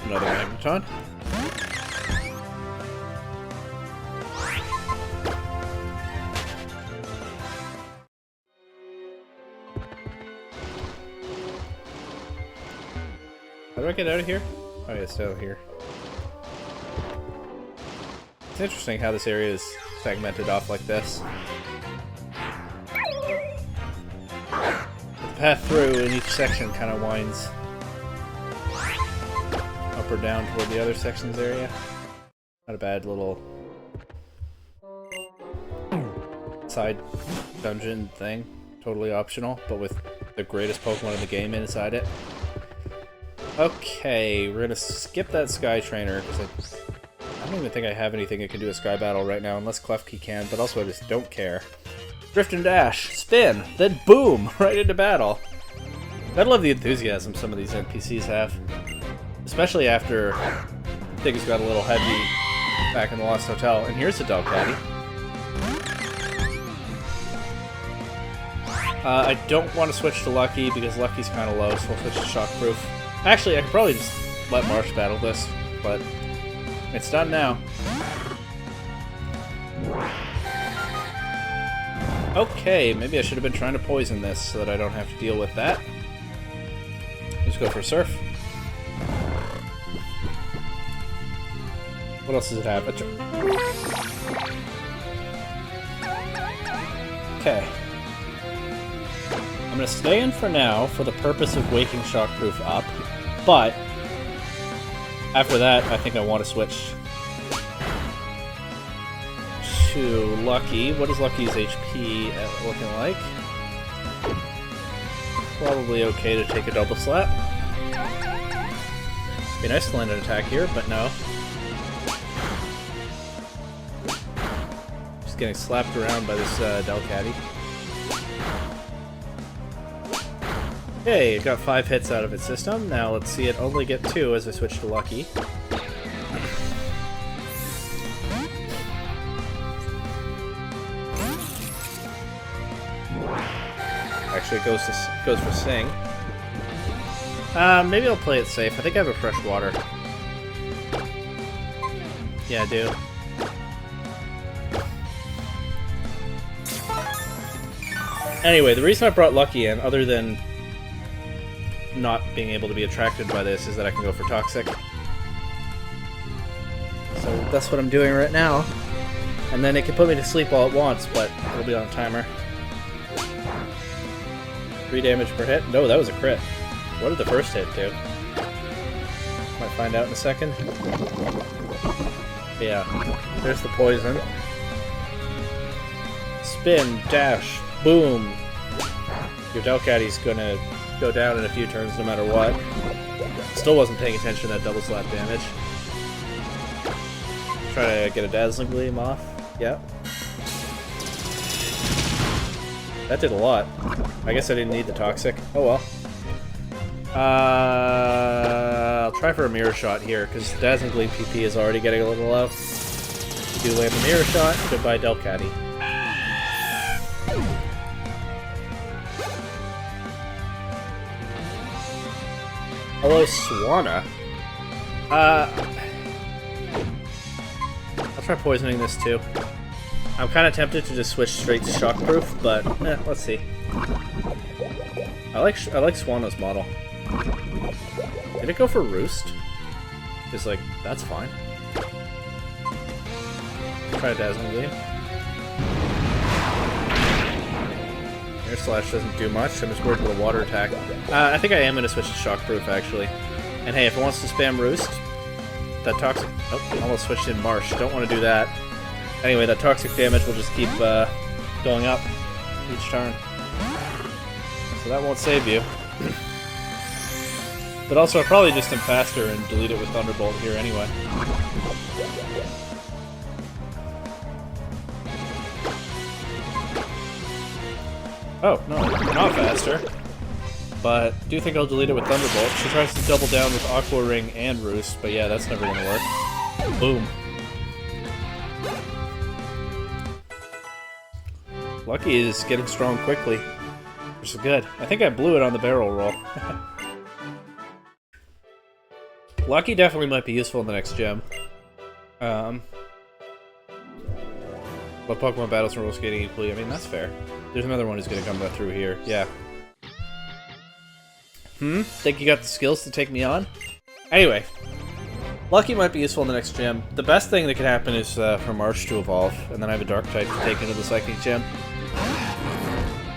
Another Magneton. How do I get out of here? Oh yeah, it's down here. It's interesting how this area is segmented off like this. The path through in each section kind of winds up or down toward the other section's area. Not a bad little side dungeon thing. Totally optional, but with the greatest Pokemon in the game inside it. Okay, we're gonna skip that Sky Trainer, because I don't even think I have anything that can do a Sky Battle right now, unless Klefki can, but also I just don't care. Drift and Dash, spin, then boom, right into battle. I love the enthusiasm some of these NPCs have. Especially after things got a little heavy back in the Lost Hotel. And here's a Delcatty. I don't want to switch to Lucky because Lucky's kind of low, so we'll switch to Shockproof. Actually, I could probably just let Marsh battle this, but it's done now. Okay, maybe I should have been trying to poison this so that I don't have to deal with that. Let's go for Surf. What else does it have? Okay. I'm going to stay in for now for the purpose of waking Shockproof up, but after that, I think I want to switch to Lucky. What is Lucky's HP looking like? Probably okay to take a double slap. Be nice to land an attack here, but no. Just getting slapped around by this Delcatty. Okay, it got 5 hits out of its system. Now let's see it only get 2 as I switch to Lucky. Actually, it goes for Sing. Maybe I'll play it safe. I think I have a fresh water. Yeah, I do. Anyway, the reason I brought Lucky in, other than not being able to be attracted by this, is that I can go for Toxic. So that's what I'm doing right now. And then it can put me to sleep all it wants, but it'll be on a timer. 3 damage per hit? No, that was a crit. What did the first hit do? Might find out in a second. Yeah, there's the poison. Spin, dash, boom! Your Delcatty's gonna go down in a few turns no matter what. Still wasn't paying attention to that double slap damage. Try to get a Dazzling Gleam off. Yep. That did a lot. I guess I didn't need the Toxic. Oh well. I'll try for a Mirror Shot here, because Dazzling Gleam PP is already getting a little low. Do land a Mirror Shot. Goodbye, Delcatty. Hello, Swanna. I'll try poisoning this too. I'm kind of tempted to just switch straight to Shockproof, but let's see. I like Swanna's model. Did it go for Roost? It's like, that's fine. Try a Dazzling Gleam. Air Slash doesn't do much. I'm just worried about a water attack. I think I am going to switch to Shockproof, actually. And hey, if it wants to spam Roost, that Toxic... Oh, almost switched in Marsh. Don't want to do that. Anyway, that Toxic damage will just keep going up each turn. So that won't save you. But also, I'll probably just am faster and delete it with Thunderbolt here anyway. Oh, no, not faster. But do think I'll delete it with Thunderbolt. She tries to double down with Aqua Ring and Roost, but yeah, that's never gonna work. Boom. Lucky is getting strong quickly, which is good. I think I blew it on the barrel roll. Lucky definitely might be useful in the next gem. But Pokemon battles and roller skating equally, I mean, that's fair. There's another one who's gonna come through here, yeah. Think you got the skills to take me on? Anyway, Lucky might be useful in the next gym. The best thing that could happen is for March to evolve, and then I have a Dark type to take into the Psychic gym.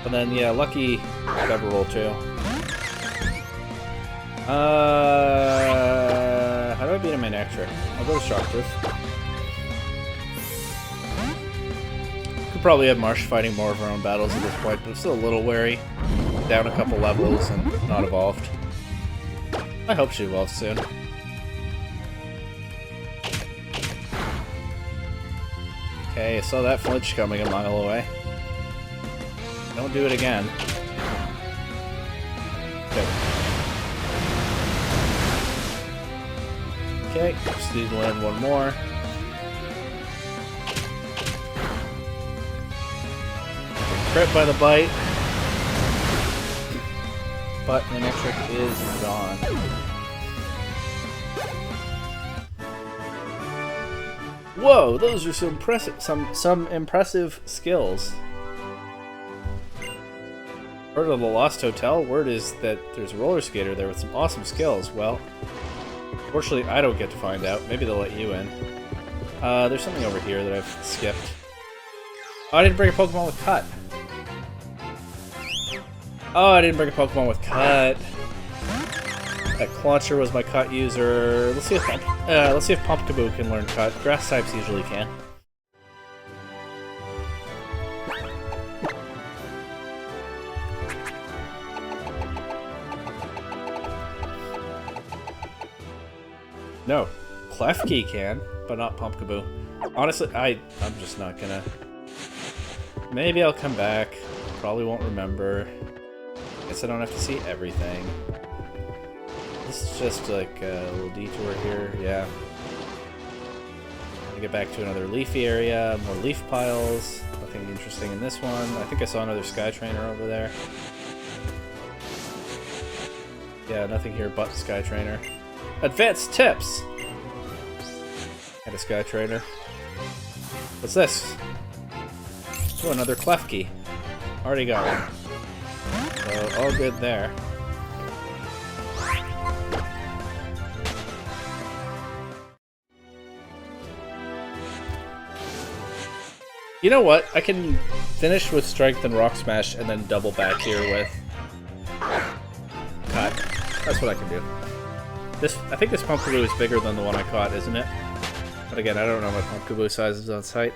And then, yeah, Lucky cover roll too. How do I beat him in Nectar? I'll go with Shockproof. Could probably have Marsh fighting more of her own battles at this point, but I'm still a little wary. Down a couple levels and not evolved. I hope she evolves soon. Okay, I saw that flinch coming a mile away. Don't do it again. Okay, just need to land one more. Crit by the bite. But Manectric is gone. Whoa, those are some impressive skills. Word of the Lost Hotel. Word is that there's a roller skater there with some awesome skills. Well, fortunately, I don't get to find out. Maybe they'll let you in. There's something over here that I've skipped. Oh, I didn't bring a Pokemon with Cut. Oh, I didn't bring a Pokemon with Cut. That Clauncher was my Cut user. Let's see if Pumpkaboo can learn Cut. Grass types usually can. No. Klefki can, but not Pumpkaboo. Honestly, I'm just not gonna... Maybe I'll come back. Probably won't remember. Guess I don't have to see everything. This is just like a little detour here, yeah. I get back to another leafy area, more leaf piles. Nothing interesting in this one. I think I saw another Sky Trainer over there. Yeah, nothing here but Sky Trainer. Advanced tips! And a Sky Trainer. What's this? Oh, another Klefki. Already got one. So, all good there. You know what? I can finish with Strength and Rock Smash and then double back here with Cut. That's what I can do. I think this Pumpkaboo is bigger than the one I caught, isn't it? But again, I don't know what Pumpkaboo size is on site.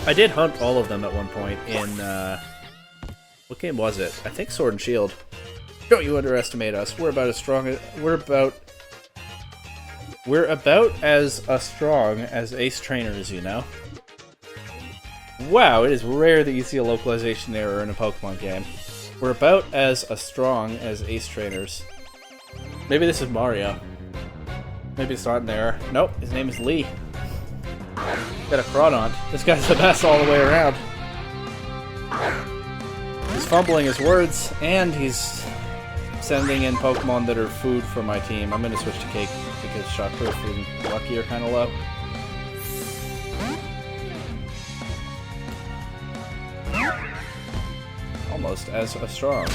I did hunt all of them at one point in, what game was it? I think Sword and Shield. Don't you underestimate us. We're about as strong as, we're about as strong as ace trainers, you know? Wow, it is rare that you see a localization error in a Pokemon game. We're about as strong as ace trainers. Maybe this is Mario. Maybe it's not an error. Nope, his name is Lee. Got a Crawdon. This guy's the best all the way around. He's fumbling his words, and he's sending in Pokemon that are food for my team. I'm gonna switch to Cake because Shockproof and Lucky are kind of low. Almost as strong.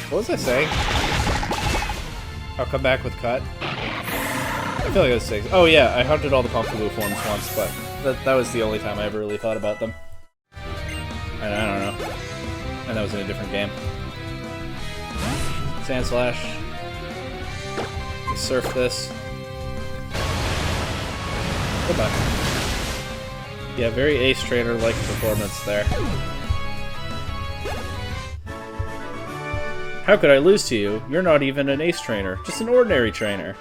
What was I saying? I'll come back with Cut. I feel like I was saying... Oh yeah, I hunted all the Pumpkaboo forms once, but that was the only time I ever really thought about them. And I don't know. And that was in a different game. Sand Slash. Surf this. Goodbye. Yeah, very Ace Trainer-like performance there. How could I lose to you? You're not even an Ace Trainer, just an ordinary trainer.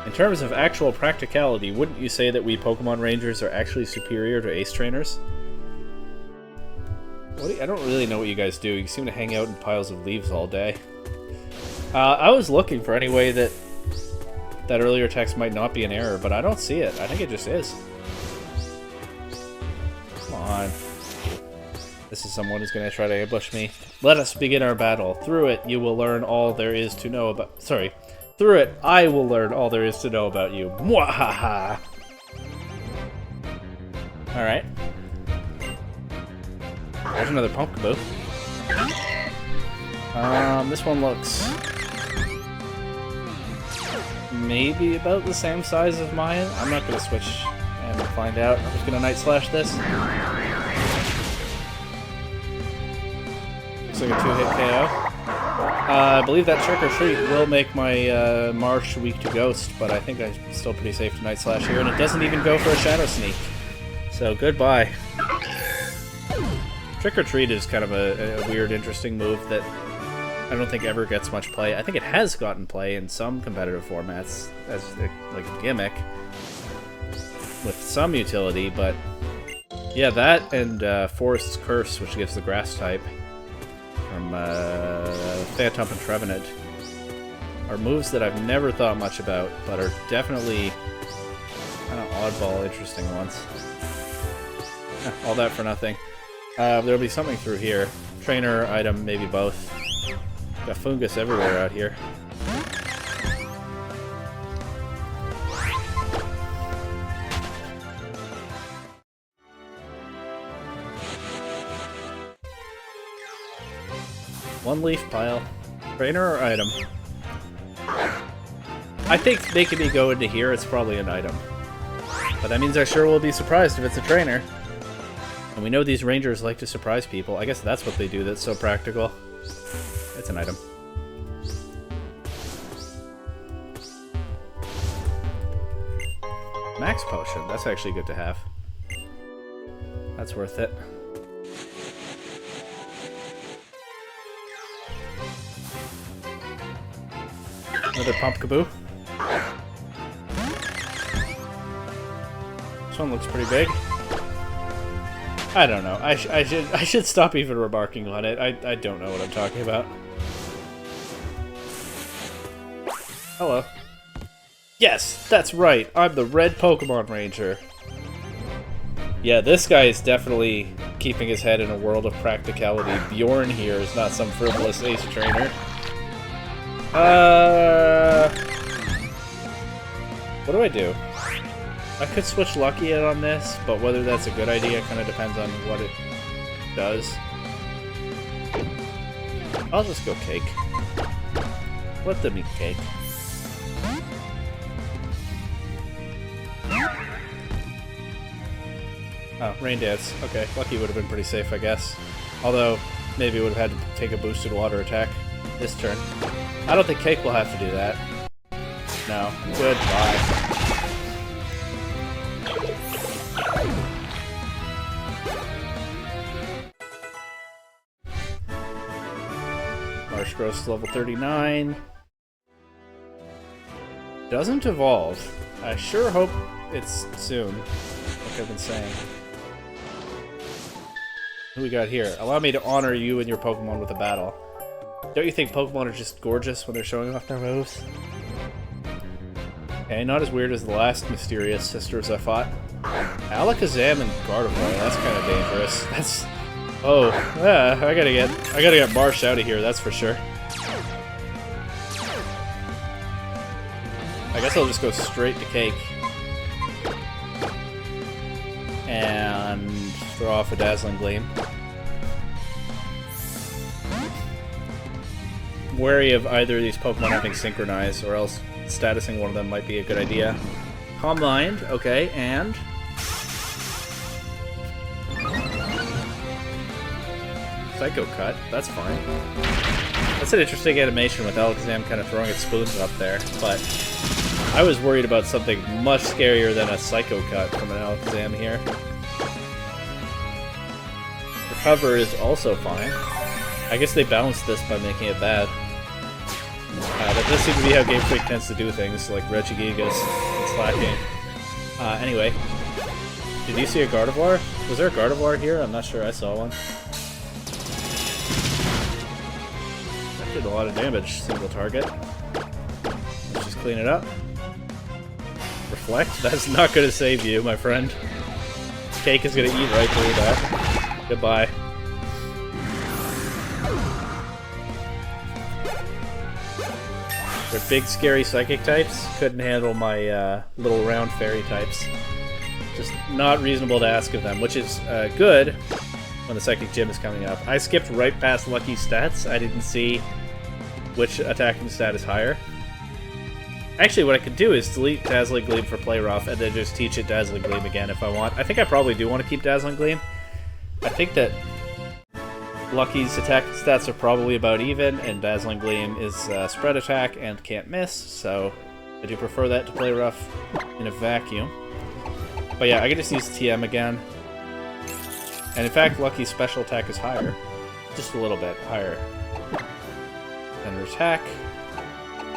In terms of actual practicality, wouldn't you say that we Pokemon Rangers are actually superior to Ace Trainers? I don't really know what you guys do. You seem to hang out in piles of leaves all day. I was looking for any way that earlier text might not be an error, but I don't see it. I think it just is. Come on. This is someone who's going to try to ambush me. Let us begin our battle. Through it, you will learn all there is to know about... Sorry. Through it, I will learn all there is to know about you. Mwahaha! Alright. There's another Pumpkaboo. This one looks... maybe about the same size as mine. I'm not going to switch and find out. I'm just going to Night Slash this. Looks like a 2-hit KO. I believe that Trick or Treat will make my Marsh weak to Ghost, but I think I'm still pretty safe to Night Slash here, and it doesn't even go for a Shadow Sneak. So, goodbye. Trick or Treat is kind of a weird, interesting move that I don't think ever gets much play. I think it has gotten play in some competitive formats as like a gimmick with some utility, but yeah, that and Forest's Curse, which gives the Grass type from Phantom and Trevenant, are moves that I've never thought much about, but are definitely kind of oddball, interesting ones. All that for nothing. There'll be something through here. Trainer, item, maybe both. Got fungus everywhere out here. One leaf pile. Trainer or item? I think making me go into here, it's probably an item. But that means I sure will be surprised if it's a trainer. And we know these rangers like to surprise people. I guess that's what they do that's so practical. It's an item. Max Potion. That's actually good to have. That's worth it. Another Pumpkaboo. This one looks pretty big. I don't know. I should stop even remarking on it. I don't know what I'm talking about. Hello. Yes, that's right. I'm the Red Pokemon Ranger. Yeah, this guy is definitely keeping his head in a world of practicality. Bjorn here is not some frivolous ace trainer. What do I do? I could switch Lucky in on this, but whether that's a good idea kind of depends on what it does. I'll just go Cake. Let them eat cake. Oh, Rain Dance. Okay, Lucky would have been pretty safe, I guess. Although, maybe it would have had to take a boosted water attack this turn. I don't think Cake will have to do that. No. Goodbye. Marsh Growth level 39. Doesn't evolve. I sure hope it's soon, like I've been saying. Who we got here? Allow me to honor you and your Pokemon with a battle. Don't you think Pokemon are just gorgeous when they're showing off their moves? Okay, not as weird as the last mysterious sisters I fought. Alakazam and Gardevoir, that's kind of dangerous. That's... Oh, yeah, I gotta get Marsh out of here, that's for sure. I guess I'll just go straight to Cake. And throw off a Dazzling Gleam. I'm wary of either of these Pokemon having Synchronize, or else statusing one of them might be a good idea. Calm Mind, okay, and... Psycho Cut, that's fine. That's an interesting animation with Alakazam kind of throwing its spoons up there, but I was worried about something much scarier than a Psycho Cut from an Alakazam here. Recover is also fine. I guess they balanced this by making it bad. That does seem to be how Game Freak tends to do things, like Regigigas and Slacking. Anyway, did you see a Gardevoir? Was there a Gardevoir here? I'm not sure I saw one. That did a lot of damage, single target. Let's just clean it up. Reflect? That's not going to save you, my friend. Cake is going to eat right through that. Goodbye. They're big, scary psychic types. Couldn't handle my little round fairy types. Just not reasonable to ask of them, which is good when the psychic gym is coming up. I skipped right past Lucky's stats. I didn't see which attacking stat is higher. Actually, what I could do is delete Dazzling Gleam for Play Rough and then just teach it Dazzling Gleam again if I want. I think I probably do want to keep Dazzling Gleam. I think that Lucky's attack stats are probably about even, and Dazzling Gleam is spread attack and can't miss, so I do prefer that to Play Rough in a vacuum. But yeah, I can just use TM again. And in fact, Lucky's special attack is higher. Just a little bit higher than her attack.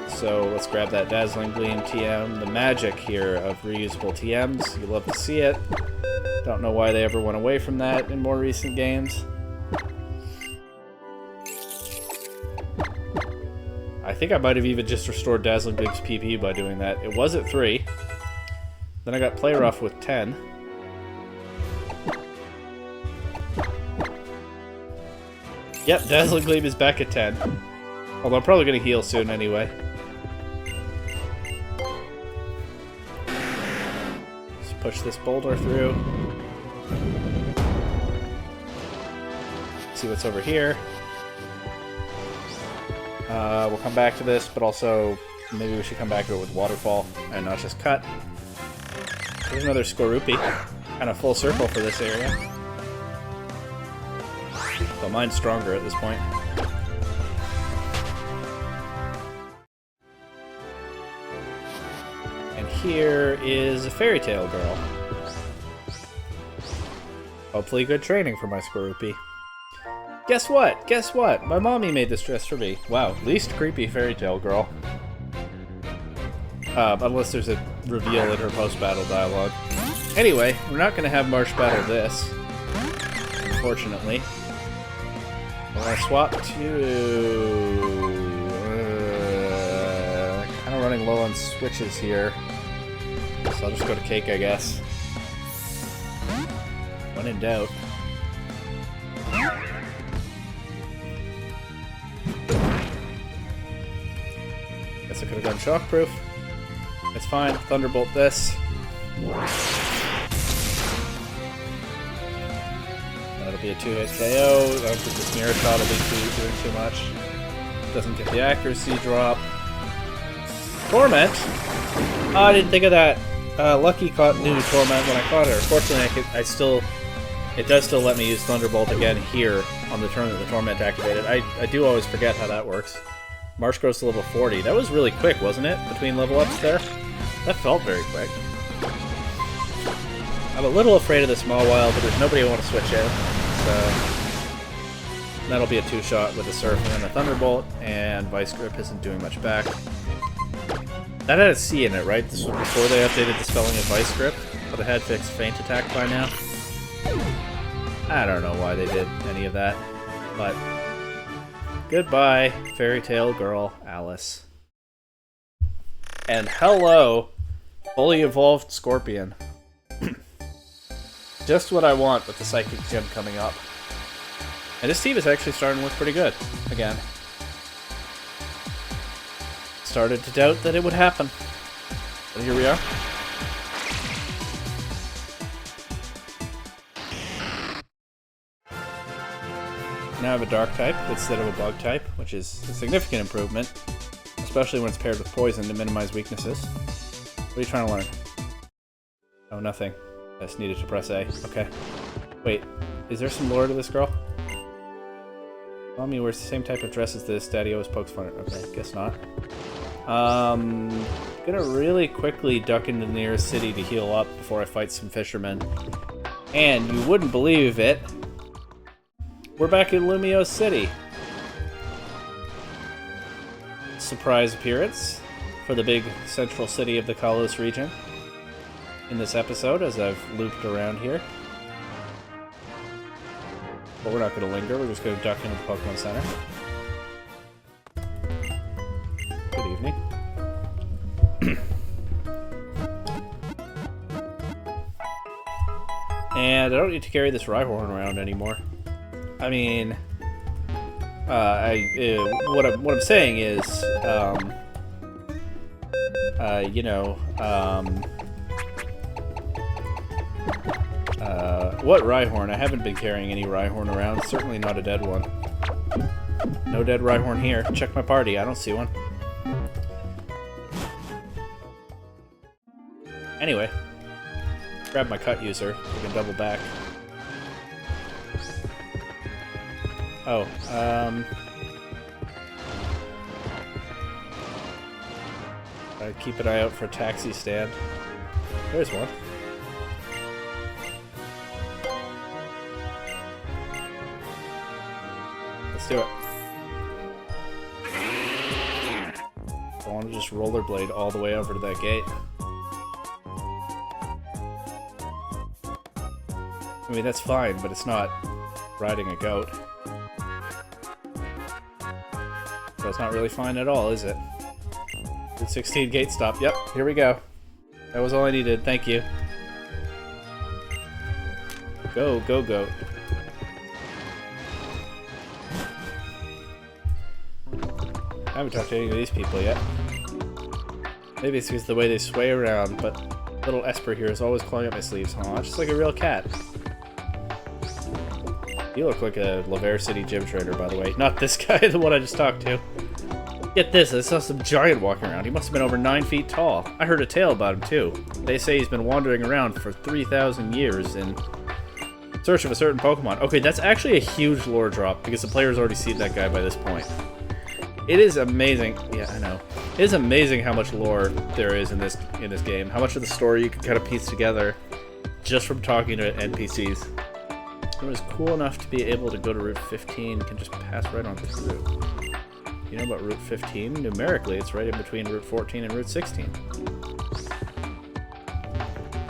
So let's grab that Dazzling Gleam TM. The magic here of reusable TMs. You love to see it. Don't know why they ever went away from that in more recent games. I think I might have even just restored Dazzling Gleam's PP by doing that. It was at 3. Then I got Play Rough with 10. Yep, Dazzling Gleam is back at 10. Although I'm probably going to heal soon anyway. Just push this boulder through. See what's over here. We'll come back to this, but also maybe we should come back to it with Waterfall and not just Cut. There's another Skorupi. Kind of full circle for this area. But mine's stronger at this point. And here is a Fairy Tale Girl. Hopefully good training for my Skorupi. Guess what? Guess what? My mommy made this dress for me. Wow, least creepy fairy tale girl. Unless there's a reveal in her post-battle dialogue. Anyway, we're not going to have Marsh battle this. Unfortunately. We're going to swap to... kind of running low on switches here. So I'll just go to Cake, I guess. When in doubt. Guess I could have gone Shockproof. It's fine. Thunderbolt this. That'll be a 2-hit KO. I don't think this mirror shot will be doing too much. Doesn't get the accuracy drop. Torment? Oh, I didn't think of that. Lucky caught new Torment when I caught her. Fortunately, it does still let me use Thunderbolt again here on the turn that the Torment activated. I do always forget how that works. Marsh goes to level 40. That was really quick, wasn't it? Between level ups there? That felt very quick. I'm a little afraid of the Smallwild, but there's nobody I want to switch out. So that'll be a 2-shot with a Surf and then a Thunderbolt, and Vice Grip isn't doing much back. That had a C in it, right? This was before they updated the spelling of Vice Grip, but it had fixed Feint Attack by now. I don't know why they did any of that, but goodbye, Fairy Tale Girl Alice. And hello, fully evolved Scorpion. Just what I want with the Psychic Gym coming up. And this team is actually starting to look pretty good, again. Started to doubt that it would happen. But here we are. Now I have a Dark type instead of a Bug type, which is a significant improvement. Especially when it's paired with Poison to minimize weaknesses. What are you trying to learn? Oh, nothing. I just needed to press A. Okay. Wait, is there some lore to this girl? Mommy wears the same type of dress as this. Daddy always pokes fun at her. Okay, guess not. Gonna really quickly duck into the nearest city to heal up before I fight some fishermen. And you wouldn't believe it. We're back in Lumiose City. Surprise appearance for the big central city of the Kalos region in this episode as I've looped around here. But we're not going to linger, we're just going to duck into the Pokemon Center. Good evening. And I don't need to carry this Rhyhorn around anymore. I mean, what I'm saying is, what Rhyhorn? I haven't been carrying any Rhyhorn around. Certainly not a dead one. No dead Rhyhorn here. Check my party. I don't see one. Anyway, grab my cut user. We can double back. Oh, keep an eye out for a taxi stand. There's one. Let's do it. I want to just rollerblade all the way over to that gate. I mean, that's fine, but it's not riding a goat. So it's not really fine at all, is it? Good 16 gate stop. Yep, here we go. That was all I needed. Thank you. Go, go, go. I haven't talked to any of these people yet. Maybe it's because of the way they sway around, but little Esper here is always clawing up my sleeves. Aw, just like a real cat. You look like a Laver City gym trainer, by the way. Not this guy, the one I just talked to. Get this, I saw some giant walking around. He must have been over 9 feet tall. I heard a tale about him, too. They say he's been wandering around for 3,000 years in search of a certain Pokemon. Okay, that's actually a huge lore drop, because the player's already seen that guy by this point. It is amazing. Yeah, I know. It is amazing how much lore there is in this game. How much of the story you can kind of piece together just from talking to NPCs. Someone who's cool enough to be able to go to Route 15 can just pass right on this route. You know about Route 15? Numerically, it's right in between Route 14 and Route 16.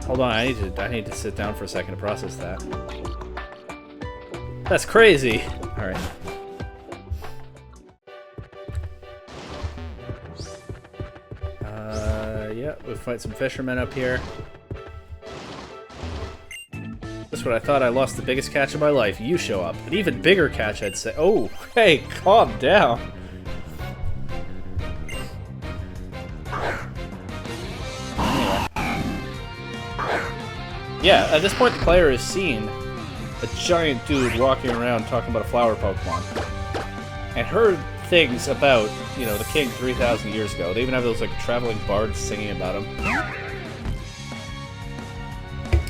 Hold on, I need to sit down for a second to process that. That's crazy! Alright. Yeah, we'll fight some fishermen up here. That's what I thought. I lost the biggest catch of my life. You show up. An even bigger catch, I'd say. Oh, hey, calm down. Anyway. Yeah, at this point the player has seen a giant dude walking around talking about a flower Pokemon. And heard things about, you know, the king 3,000 years ago. They even have those, like, traveling bards singing about him.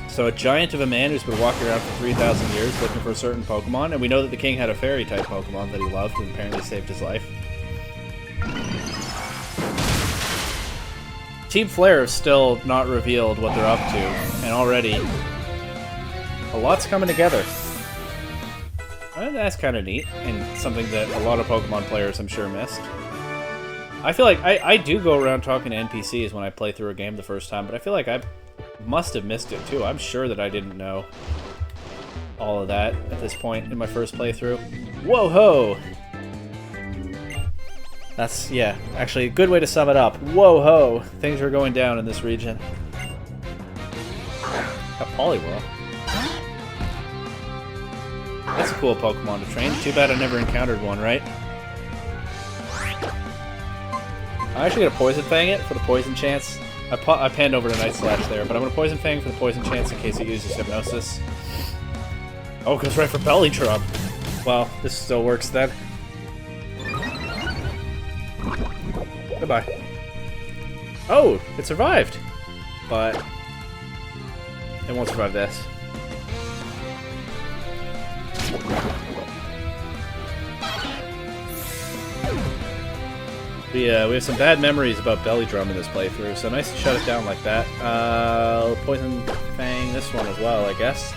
So a giant of a man who's been walking around for 3,000 years looking for a certain Pokemon, and we know that the king had a fairy-type Pokemon that he loved and apparently saved his life. Team Flare has still not revealed what they're up to, and already a lot's coming together. That's kind of neat, and something that a lot of Pokemon players, I'm sure, missed. I feel like I do go around talking to NPCs when I play through a game the first time, but I feel like I must have missed it too. I'm sure that I didn't know all of that at this point in my first playthrough. Whoa-ho! That's, yeah, actually a good way to sum it up. Whoa-ho! Things are going down in this region. A Poliwhirl. That's a cool Pokemon to train. Too bad I never encountered one, right? I actually got a Poison Fang it for the poison chance. I panned over to Night Slash there, but I'm going to Poison Fang for the poison chance in case it uses Hypnosis. Oh, it goes right for Belly Drum. Well, this still works then. Goodbye. Oh, it survived! But it won't survive this. We have some bad memories about Belly Drum in this playthrough, so nice to shut it down like that. Poison Fang this one as well, I guess.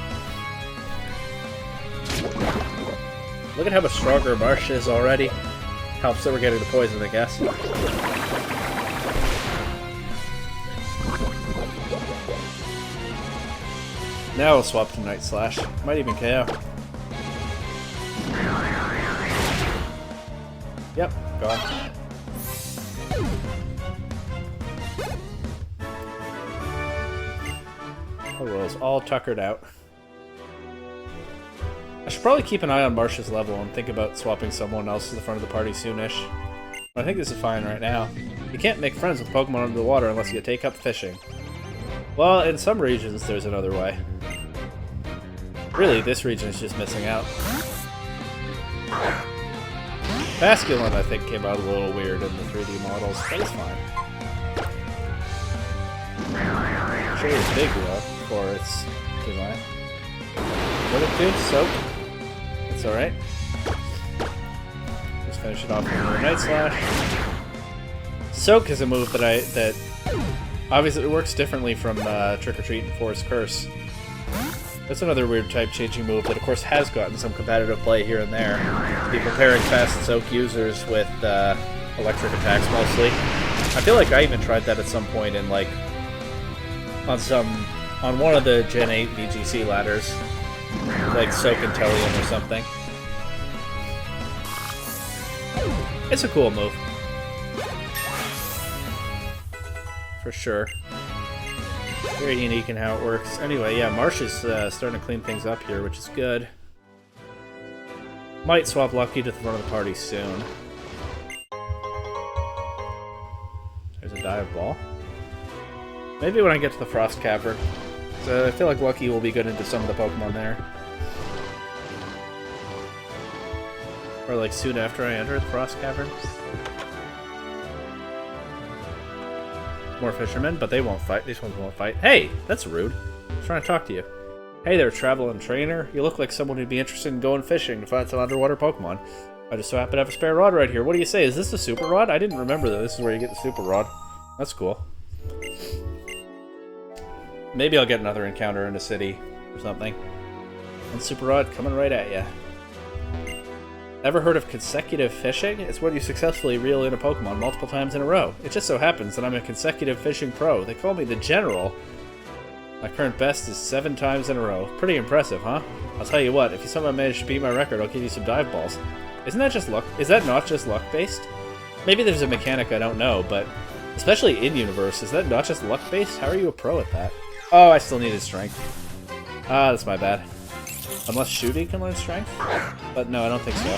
Look at how much stronger Marsh is already. Helps that we're getting the poison, I guess. Now we'll swap to Night Slash. Might even KO. Yep, gone. Rolls all tuckered out. I should probably keep an eye on Marsh's level and think about swapping someone else to the front of the party soonish. But I think this is fine right now. You can't make friends with Pokemon under the water unless you take up fishing. Well, in some regions there's another way. Really, this region is just missing out. Basculin, I think, came out a little weird in the 3D models, but it's fine. Sure, it's big though for its design. What it do? Soak. That's alright. Just finish it off with another Night Slash. Soak is a move that obviously it works differently from Trick or Treat and Forest Curse. That's another weird type changing move that of course has gotten some competitive play here and there. People pairing Fast and Soak users with electric attacks mostly. I feel like I even tried that at some point in like on one of the Gen 8 VGC ladders, like Soak and Tellium or something. It's a cool move. For sure. Very unique in how it works. Anyway, yeah, Marsh is starting to clean things up here, which is good. Might swap Lucky to the front of the party soon. There's a Dive Ball. Maybe when I get to the Frost Cavern. So I feel like Lucky will be good into some of the Pokemon there. Or like soon after I enter the Frost Cavern. More fishermen, but they won't fight. These ones won't fight. Hey, that's rude. I'm trying to talk to you. Hey there, traveling trainer. You look like someone who'd be interested in going fishing to find some underwater Pokemon. I just so happen to have a spare rod right here. What do you say? Is this the super rod? I didn't remember that this is where you get the super rod. That's cool. Maybe I'll get another encounter in the city or something. And Super Rod coming right at ya. Ever heard of consecutive fishing? It's when you successfully reel in a Pokemon multiple times in a row. It just so happens that I'm a consecutive fishing pro. They call me the General. My current best is 7 times in a row. Pretty impressive, huh? I'll tell you what, if you somehow manage to beat my record, I'll give you some dive balls. Isn't that just luck? Is that not just luck-based? Maybe there's a mechanic I don't know, but especially in-universe, is that not just luck-based? How are you a pro at that? Oh, I still needed strength. Ah, that's my bad. Unless shooting can learn strength? But no, I don't think so.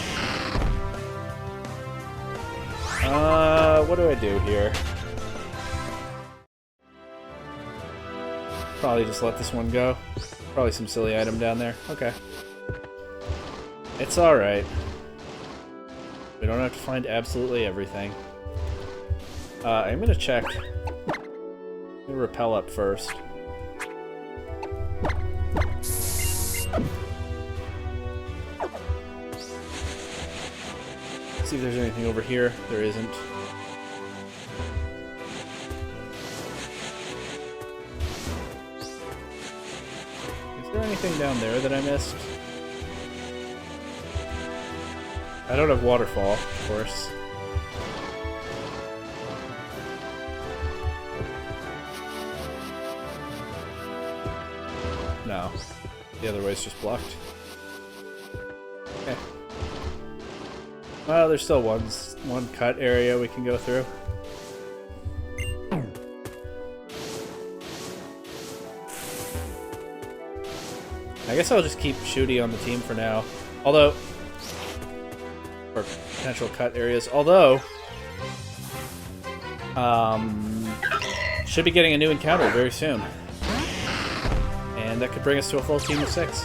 What do I do here? Probably just let this one go. Probably some silly item down there. Okay. It's alright. We don't have to find absolutely everything. I'm gonna check. I'm gonna repel up first. See if there's anything over here. There isn't. Is there anything down there that I missed? I don't have waterfall, of course. No. The other way's just blocked. Okay. Well, there's still one cut area we can go through. I guess I'll just keep Shooty on the team for now. Although... for potential cut areas. Although... should be getting a new encounter very soon. And that could bring us to a full team of 6.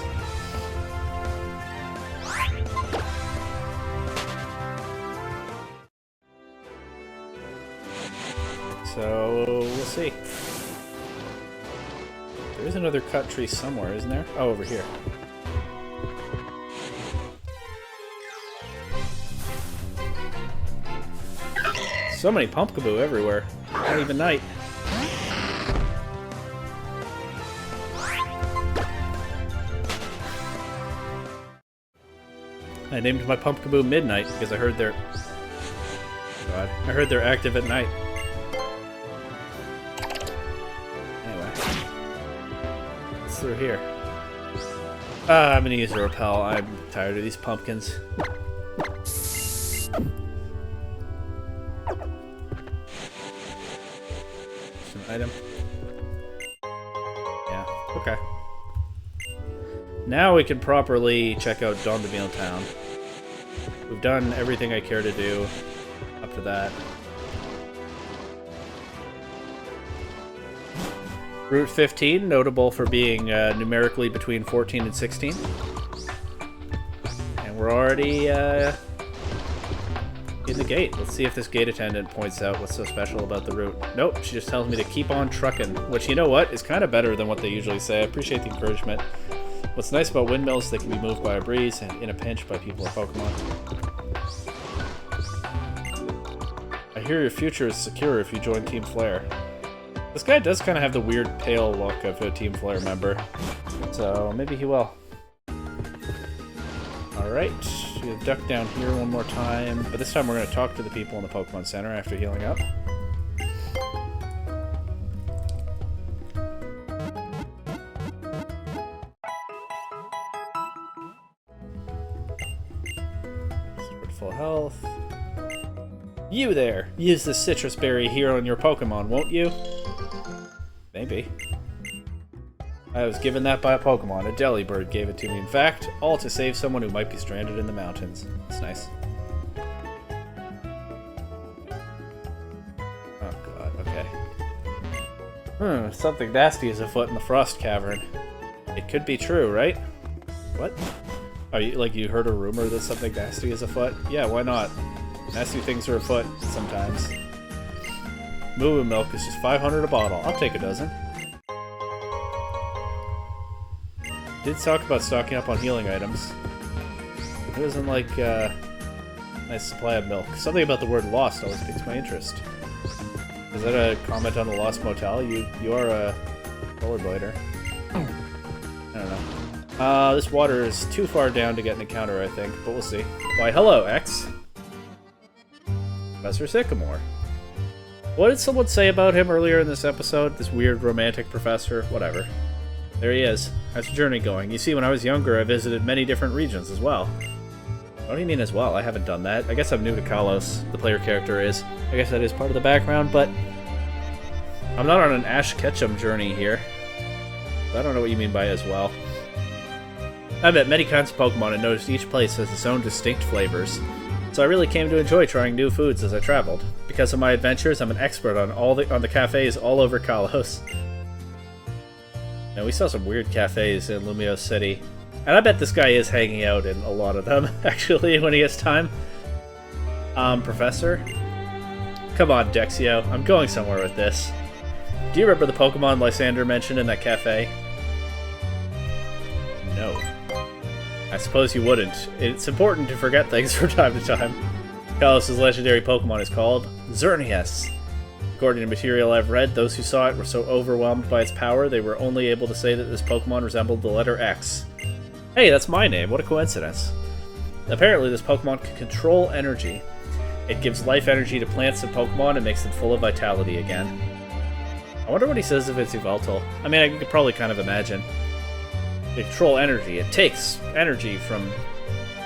So, we'll see. There is another cut tree somewhere, isn't there? Oh, over here. So many Pumpkaboo everywhere. Not even night. I named my Pumpkaboo Midnight because I heard they're... God, I heard they're active at night. Anyway. What's through here? I'm gonna use a repel. I'm tired of these pumpkins. An item. Yeah, okay. Now we can properly check out Dondemille Town. We've done everything I care to do up to that. Route 15, notable for being numerically between 14 and 16. And we're already in the gate. Let's see if this gate attendant points out what's so special about the route. Nope, she just tells me to keep on trucking, which, you know what, is kind of better than what they usually say. I appreciate the encouragement. What's nice about windmills is they can be moved by a breeze and in a pinch by people or Pokemon. I hear your future is secure if you join Team Flare. This guy does kind of have the weird pale look of a Team Flare member, so maybe he will. Alright, we'll duck down here one more time, but this time we're going to talk to the people in the Pokemon Center after healing up. Full health. You there! Use the citrus berry here on your Pokemon, won't you? Maybe. I was given that by a Pokemon. A Delibird gave it to me. In fact, all to save someone who might be stranded in the mountains. That's nice. Oh god, okay. Something nasty is afoot in the Frost Cavern. It could be true, right? What? Are you, like, you heard a rumor that something nasty is afoot? Yeah, why not? Nasty things are afoot sometimes. Moo milk is just 500 a bottle. I'll take a dozen. Did talk about stocking up on healing items. It wasn't like nice supply of milk. Something about the word lost always piques my interest. Is that a comment on the Lost Motel? You are a rollerblader. I don't know. This water is too far down to get an encounter, I think, but we'll see. Why, hello, X. Professor Sycamore. What did someone say about him earlier in this episode? This weird romantic professor? Whatever. There he is. How's your journey going? You see, when I was younger, I visited many different regions as well. What do you mean as well? I haven't done that. I guess I'm new to Kalos. The player character is. I guess that is part of the background, but I'm not on an Ash Ketchum journey here. I don't know what you mean by as well. I met many kinds of Pokemon and noticed each place has its own distinct flavors. So I really came to enjoy trying new foods as I traveled. Because of my adventures, I'm an expert on the cafes all over Kalos. Now, we saw some weird cafes in Lumio City. And I bet this guy is hanging out in a lot of them, actually, when he has time. Professor? Come on, Dexio. I'm going somewhere with this. Do you remember the Pokemon Lysander mentioned in that cafe? No. I suppose you wouldn't. It's important to forget things from time to time. Kalos' legendary Pokemon is called Xerneas. According to material I've read, those who saw it were so overwhelmed by its power they were only able to say that this Pokemon resembled the letter X. Hey, that's my name. What a coincidence. Apparently, this Pokemon can control energy. It gives life energy to plants and Pokemon and makes them full of vitality again. I wonder what he says if it's Yveltal. I mean, I could probably kind of imagine. They control energy. It takes energy from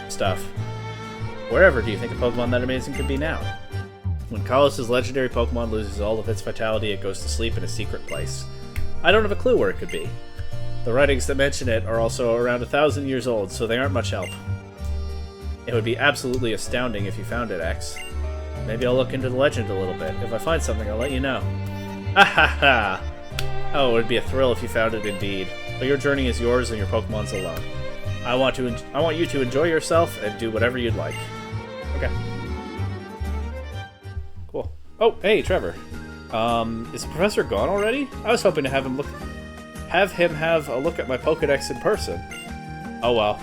stuff. Wherever do you think a Pokemon that amazing could be now? When Kalos' legendary Pokemon loses all of its vitality, it goes to sleep in a secret place. I don't have a clue where it could be. The writings that mention it are also around 1,000 years old, so they aren't much help. It would be absolutely astounding if you found it, X. Maybe I'll look into the legend a little bit. If I find something, I'll let you know. Ha ha ha! Oh, it would be a thrill if you found it indeed. But your journey is yours and your Pokemon's alone. I want you to enjoy yourself and do whatever you'd like. Okay. Cool. Oh, hey, Trevor. Is the professor gone already? I was hoping to have him have a look at my Pokedex in person. Oh well.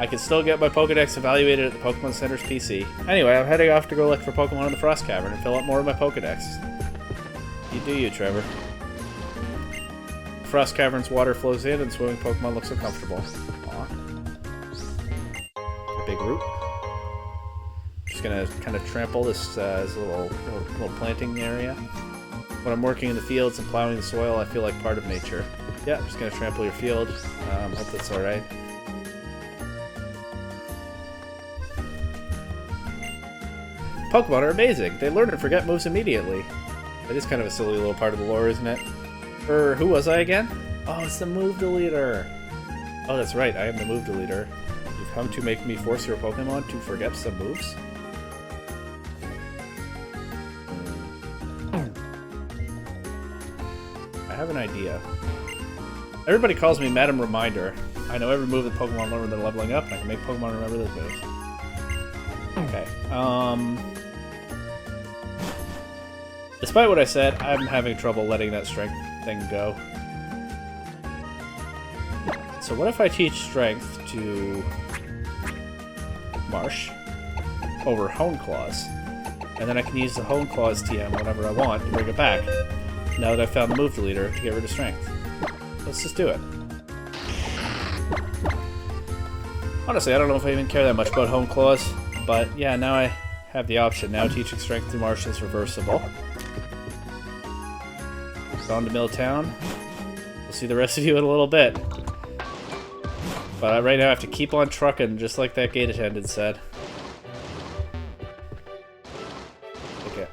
I can still get my Pokedex evaluated at the Pokemon Center's PC. Anyway, I'm heading off to go look for Pokemon in the Frost Cavern and fill out more of my Pokedex. You do you, Trevor. Frost Cavern's water flows in and swimming Pokemon look so comfortable. Aw. A big root. Just gonna kind of trample this little planting area. When I'm working in the fields and plowing the soil, I feel like part of nature. Yeah, I'm just gonna trample your field. Hope that's alright. Pokemon are amazing. They learn and forget moves immediately. That is kind of a silly little part of the lore, isn't it? Who was I again? Oh, it's the move deleter. Oh, that's right, I am the move deleter. You've come to make me force your Pokemon to forget some moves? I have an idea. Everybody calls me Madam Reminder. I know every move that Pokemon learn when they're leveling up, and I can make Pokemon remember those moves. Okay, despite what I said, I'm having trouble letting that strength thing go. So what if I teach strength to Marsh over Hone Claws? And then I can use the Hone Claws TM whenever I want to bring it back. Now that I've found the move deleter to get rid of strength. Let's just do it. Honestly, I don't know if I even care that much about Hone Claws, but yeah, now I have the option. Now teaching strength to Marsh is reversible. On to Milltown. We'll see the rest of you in a little bit. But right now I have to keep on trucking, just like that gate attendant said. Okay.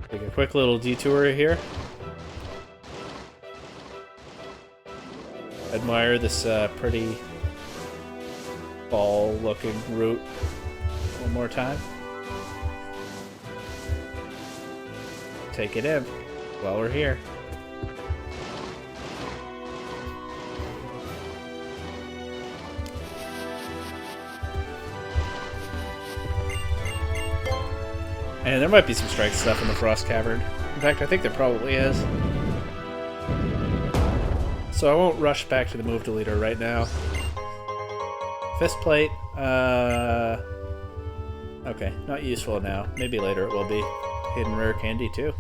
Take a quick little detour here. Admire this pretty ball-looking route one more time. Take it in while we're here. And there might be some strength stuff in the Frost Cavern. In fact, I think there probably is. So I won't rush back to the move deleter right now. Fist plate. Okay, not useful now. Maybe later it will be. Hidden rare candy too.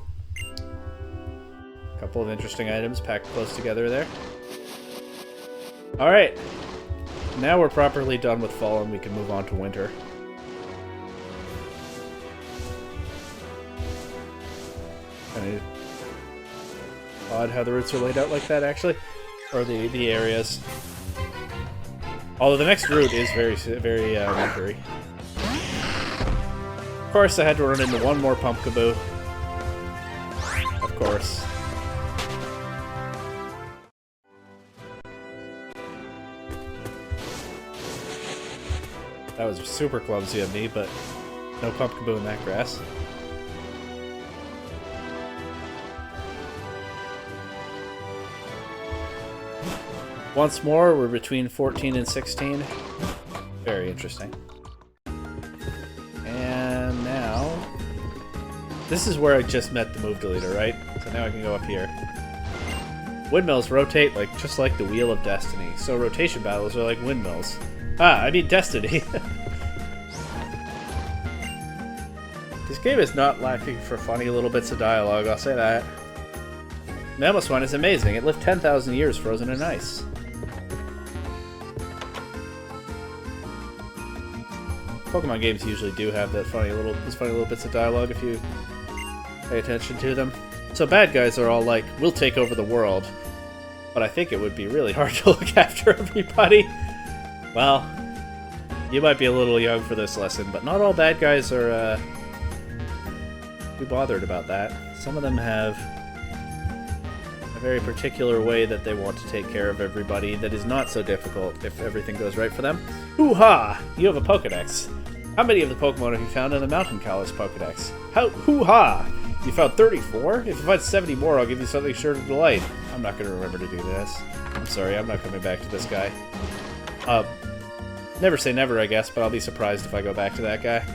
A couple of interesting items packed close together there. Alright. Now we're properly done with fall and we can move on to winter. Kind of odd how the routes are laid out like that, actually. Or the areas. Although the next route is very wintery. Of course, I had to run into one more Pumpkaboo. Of course. That was super clumsy of me, but no Pumpkaboo in that grass. Once more, we're between 14 and 16. Very interesting. And now... This is where I just met the move deleter, right? So now I can go up here. Windmills rotate just like the Wheel of Destiny. So rotation battles are like windmills. Ah, I mean Destiny. This game is not lacking for funny little bits of dialogue, I'll say that. Mammoth one is amazing. It lived 10,000 years frozen in ice. Pokemon games usually do have these funny little bits of dialogue if you pay attention to them. So bad guys are all like, we'll take over the world. But I think it would be really hard to look after everybody. Well, you might be a little young for this lesson, but not all bad guys are too bothered about that. Some of them have a very particular way that they want to take care of everybody that is not so difficult if everything goes right for them. Hoo-ha! You have a Pokedex. How many of the Pokemon have you found in the Mountain Kalos Pokedex? Hoo-ha! You found 34? If you find 70 more, I'll give you something sure to delight. I'm not going to remember to do this. I'm sorry, I'm not coming back to this guy. Never say never, I guess, but I'll be surprised if I go back to that guy.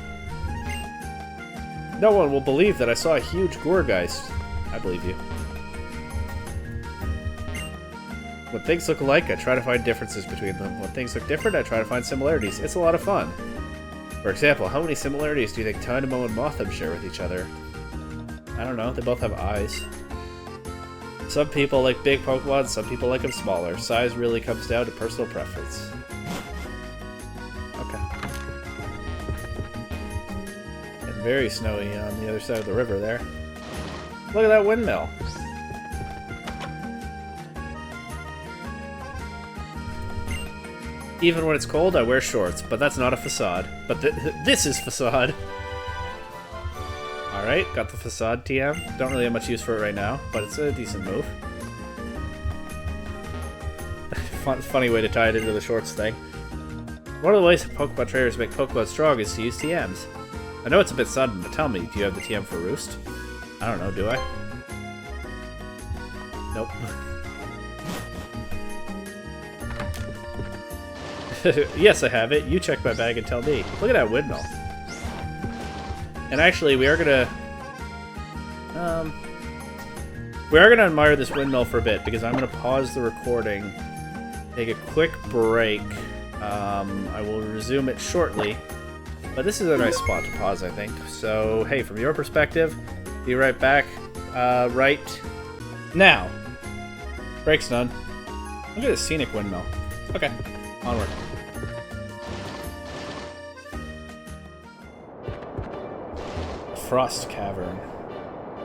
No one will believe that I saw a huge Gourgeist. I believe you. When things look alike, I try to find differences between them. When things look different, I try to find similarities. It's a lot of fun. For example, how many similarities do you think Tynamo and Mothim share with each other? I don't know, they both have eyes. Some people like big Pokemon, some people like them smaller. Size really comes down to personal preference. Okay. And very snowy on the other side of the river there. Look at that windmill. Even when it's cold, I wear shorts, but that's not a facade. But this is facade. Alright, got the facade TM. Don't really have much use for it right now, but it's a decent move. Funny way to tie it into the shorts thing. One of the ways Pokemon trainers make Pokemon strong is to use TMs. I know it's a bit sudden, but tell me, do you have the TM for Roost? I don't know, do I? Nope. Yes, I have it. You check my bag and tell me. Look at that windmill. And actually, we are gonna admire this windmill for a bit, because I'm gonna pause the recording, take a quick break. I will resume it shortly, but this is a nice spot to pause, I think. So, hey, from your perspective, be right back. Right now. Break's done. Look at this scenic windmill. Okay, onward. Frost Cavern.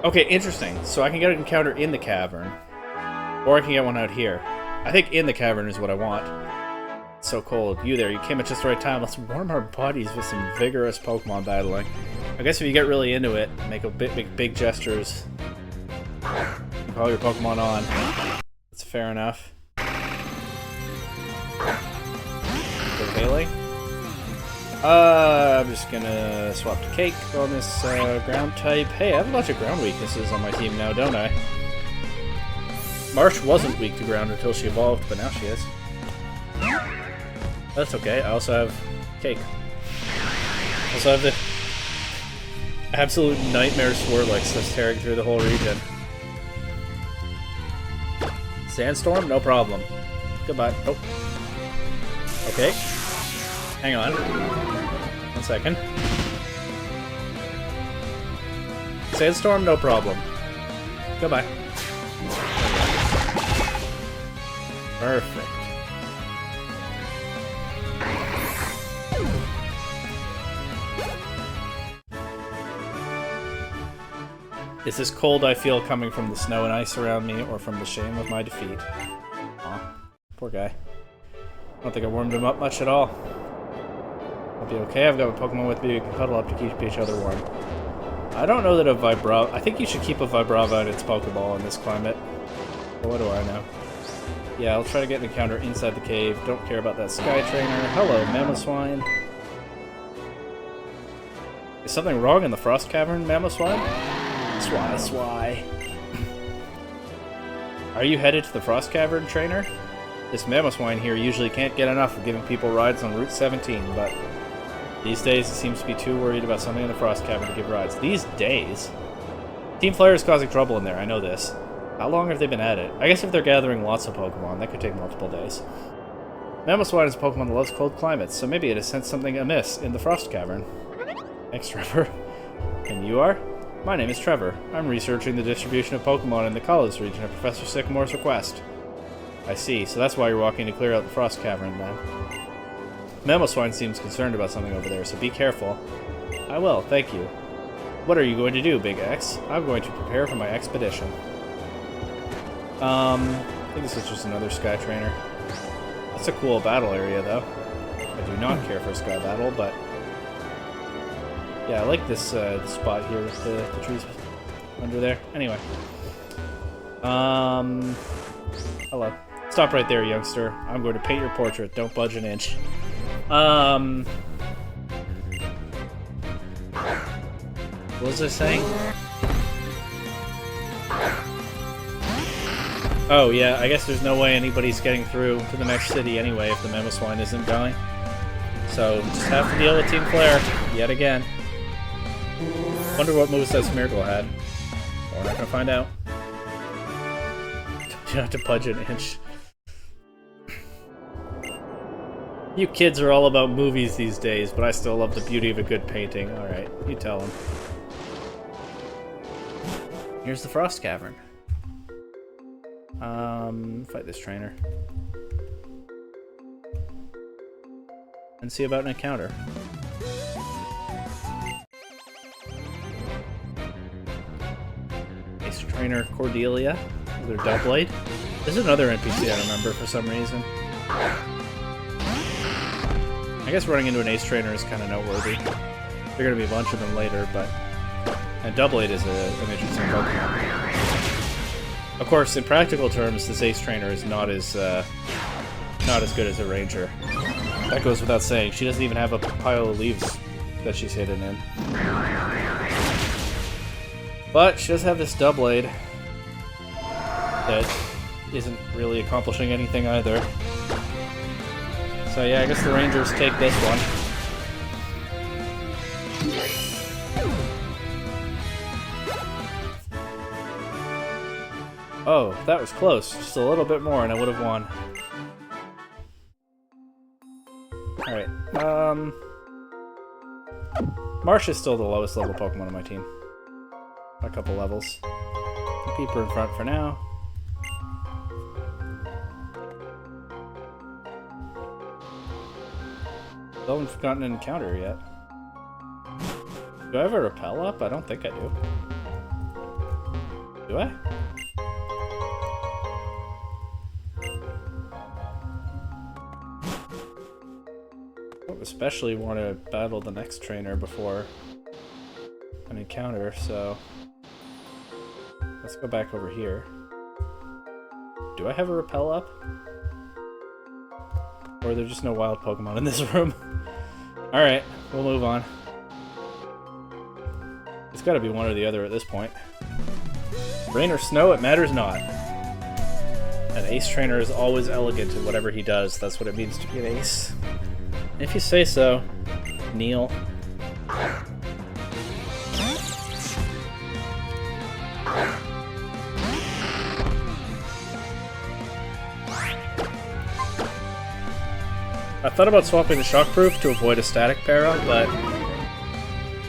Okay, interesting. So I can get an encounter in the cavern, or I can get one out here. I think in the cavern is what I want. It's so cold. You there, you came at just the right time. Let's warm our bodies with some vigorous Pokemon battling. I guess if you get really into it, make a big gestures, and call your Pokemon on. That's fair enough. Good hailing. I'm just gonna swap to Cake on this ground type. Hey, I have a bunch of ground weaknesses on my team now, don't I? Marsh wasn't weak to ground until she evolved, but now she is. That's okay. I also have Cake. I also have the absolute nightmare Swirlix that's tearing through the whole region. Sandstorm? No problem. Goodbye. Oh. Okay. Hang on. 1 second. Sandstorm, no problem. Goodbye. Perfect. Is this cold I feel coming from the snow and ice around me, or from the shame of my defeat? Aw, poor guy. I don't think I warmed him up much at all. I'll be okay, I've got my Pokemon with me, we can cuddle up to keep each other warm. I don't know that a Vibrava... I think you should keep a Vibrava in its Pokeball in this climate. But what do I know? Yeah, I'll try to get an encounter inside the cave. Don't care about that Sky Trainer. Hello, Mamoswine. Is something wrong in the Frost Cavern, Mamoswine? Swy. Are you headed to the Frost Cavern, Trainer? This Mamoswine here usually can't get enough of giving people rides on Route 17, but these days he seems to be too worried about something in the Frost Cavern to give rides. These days? Team Flare is causing trouble in there, I know this. How long have they been at it? I guess if they're gathering lots of Pokemon, that could take multiple days. Mamoswine is a Pokemon that loves cold climates, so maybe it has sensed something amiss in the Frost Cavern. Thanks, Trevor. And you are? My name is Trevor. I'm researching the distribution of Pokemon in the Kalos region at Professor Sycamore's request. I see, so that's why you're walking to clear out the Frost Cavern, then. Mamoswine seems concerned about something over there, so be careful. I will, thank you. What are you going to do, Big X? I'm going to prepare for my expedition. I think this is just another Sky Trainer. That's a cool battle area, though. I do not care for Sky Battle, but... yeah, I like this spot here with the trees under there. Anyway. Hello. Stop right there, youngster. I'm going to paint your portrait. Don't budge an inch. What was I saying? Oh, yeah, I guess there's no way anybody's getting through to the next city anyway if the Mamoswine isn't going. So, just have to deal with Team Flare yet again. Wonder what moves that Smeargle had. We're not gonna find out. You have to budge an inch. You kids are all about movies these days, but I still love the beauty of a good painting. Alright, you tell them. Here's the Frost Cavern. Fight this trainer. And see about an encounter. Ace Trainer Cordelia with her Doublade. This is another NPC I remember for some reason. I guess running into an Ace Trainer is kind of noteworthy. There are going to be a bunch of them later, but... and Doublade is an interesting Pokemon. Of course, in practical terms, this Ace Trainer is not as good as a Ranger. That goes without saying. She doesn't even have a pile of leaves that she's hidden in. But she does have this Doublade that isn't really accomplishing anything either. So yeah, I guess the Rangers take this one. Oh, that was close. Just a little bit more and I would have won. Alright, Marsh is still the lowest level Pokemon on my team. A couple levels. I'll keep her in front for now. Still haven't gotten an encounter yet. Do I have a Repel up? I don't think I do. Do I? Especially want to battle the next trainer before an encounter, so let's go back over here. Do I have a Repel up? Or are there just no wild Pokemon in this room? Alright, we'll move on. It's gotta be one or the other at this point. Rain or snow, it matters not. An Ace Trainer is always elegant in whatever he does. That's what it means to be an ace. If you say so, Neil. I thought about swapping the Shockproof to avoid a static para, but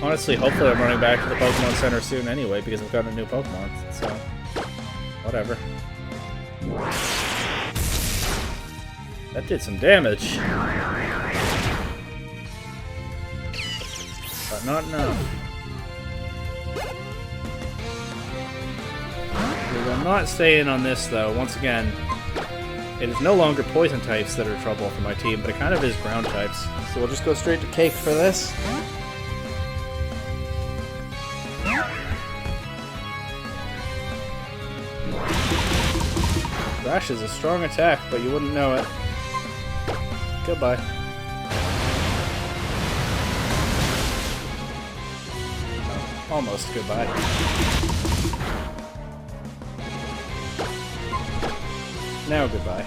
honestly, hopefully I'm running back to the Pokemon Center soon anyway because I've got a new Pokemon, so whatever. That did some damage. But not enough. We will not stay in on this, though. Once again, it is no longer poison types that are trouble for my team, but it kind of is ground types. So we'll just go straight to Cake for this. Thrash is a strong attack, but you wouldn't know it. Goodbye. Oh, almost goodbye. Now goodbye.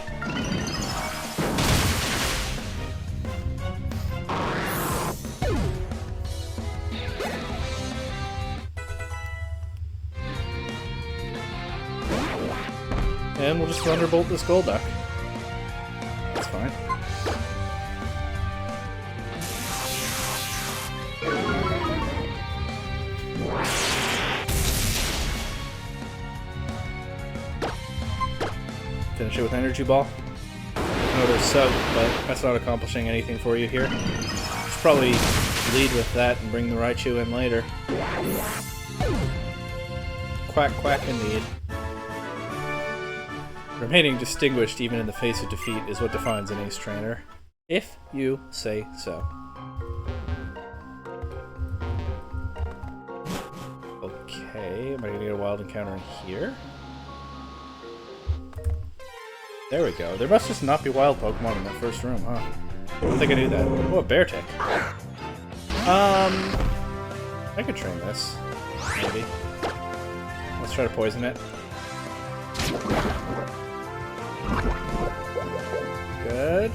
And we'll just Thunderbolt this Golduck. That's fine. Finish it with Energy Ball. No, there's Sub, but that's not accomplishing anything for you here. Should probably lead with that and bring the Raichu in later. Quack, quack indeed. Remaining distinguished even in the face of defeat is what defines an ace trainer. If you say so. Okay, am I gonna get a wild encounter in here? There we go. There must just not be wild Pokemon in that first room, huh? I don't think I knew that. Oh, a Beartick. I could train this. Maybe. Let's try to poison it. Good.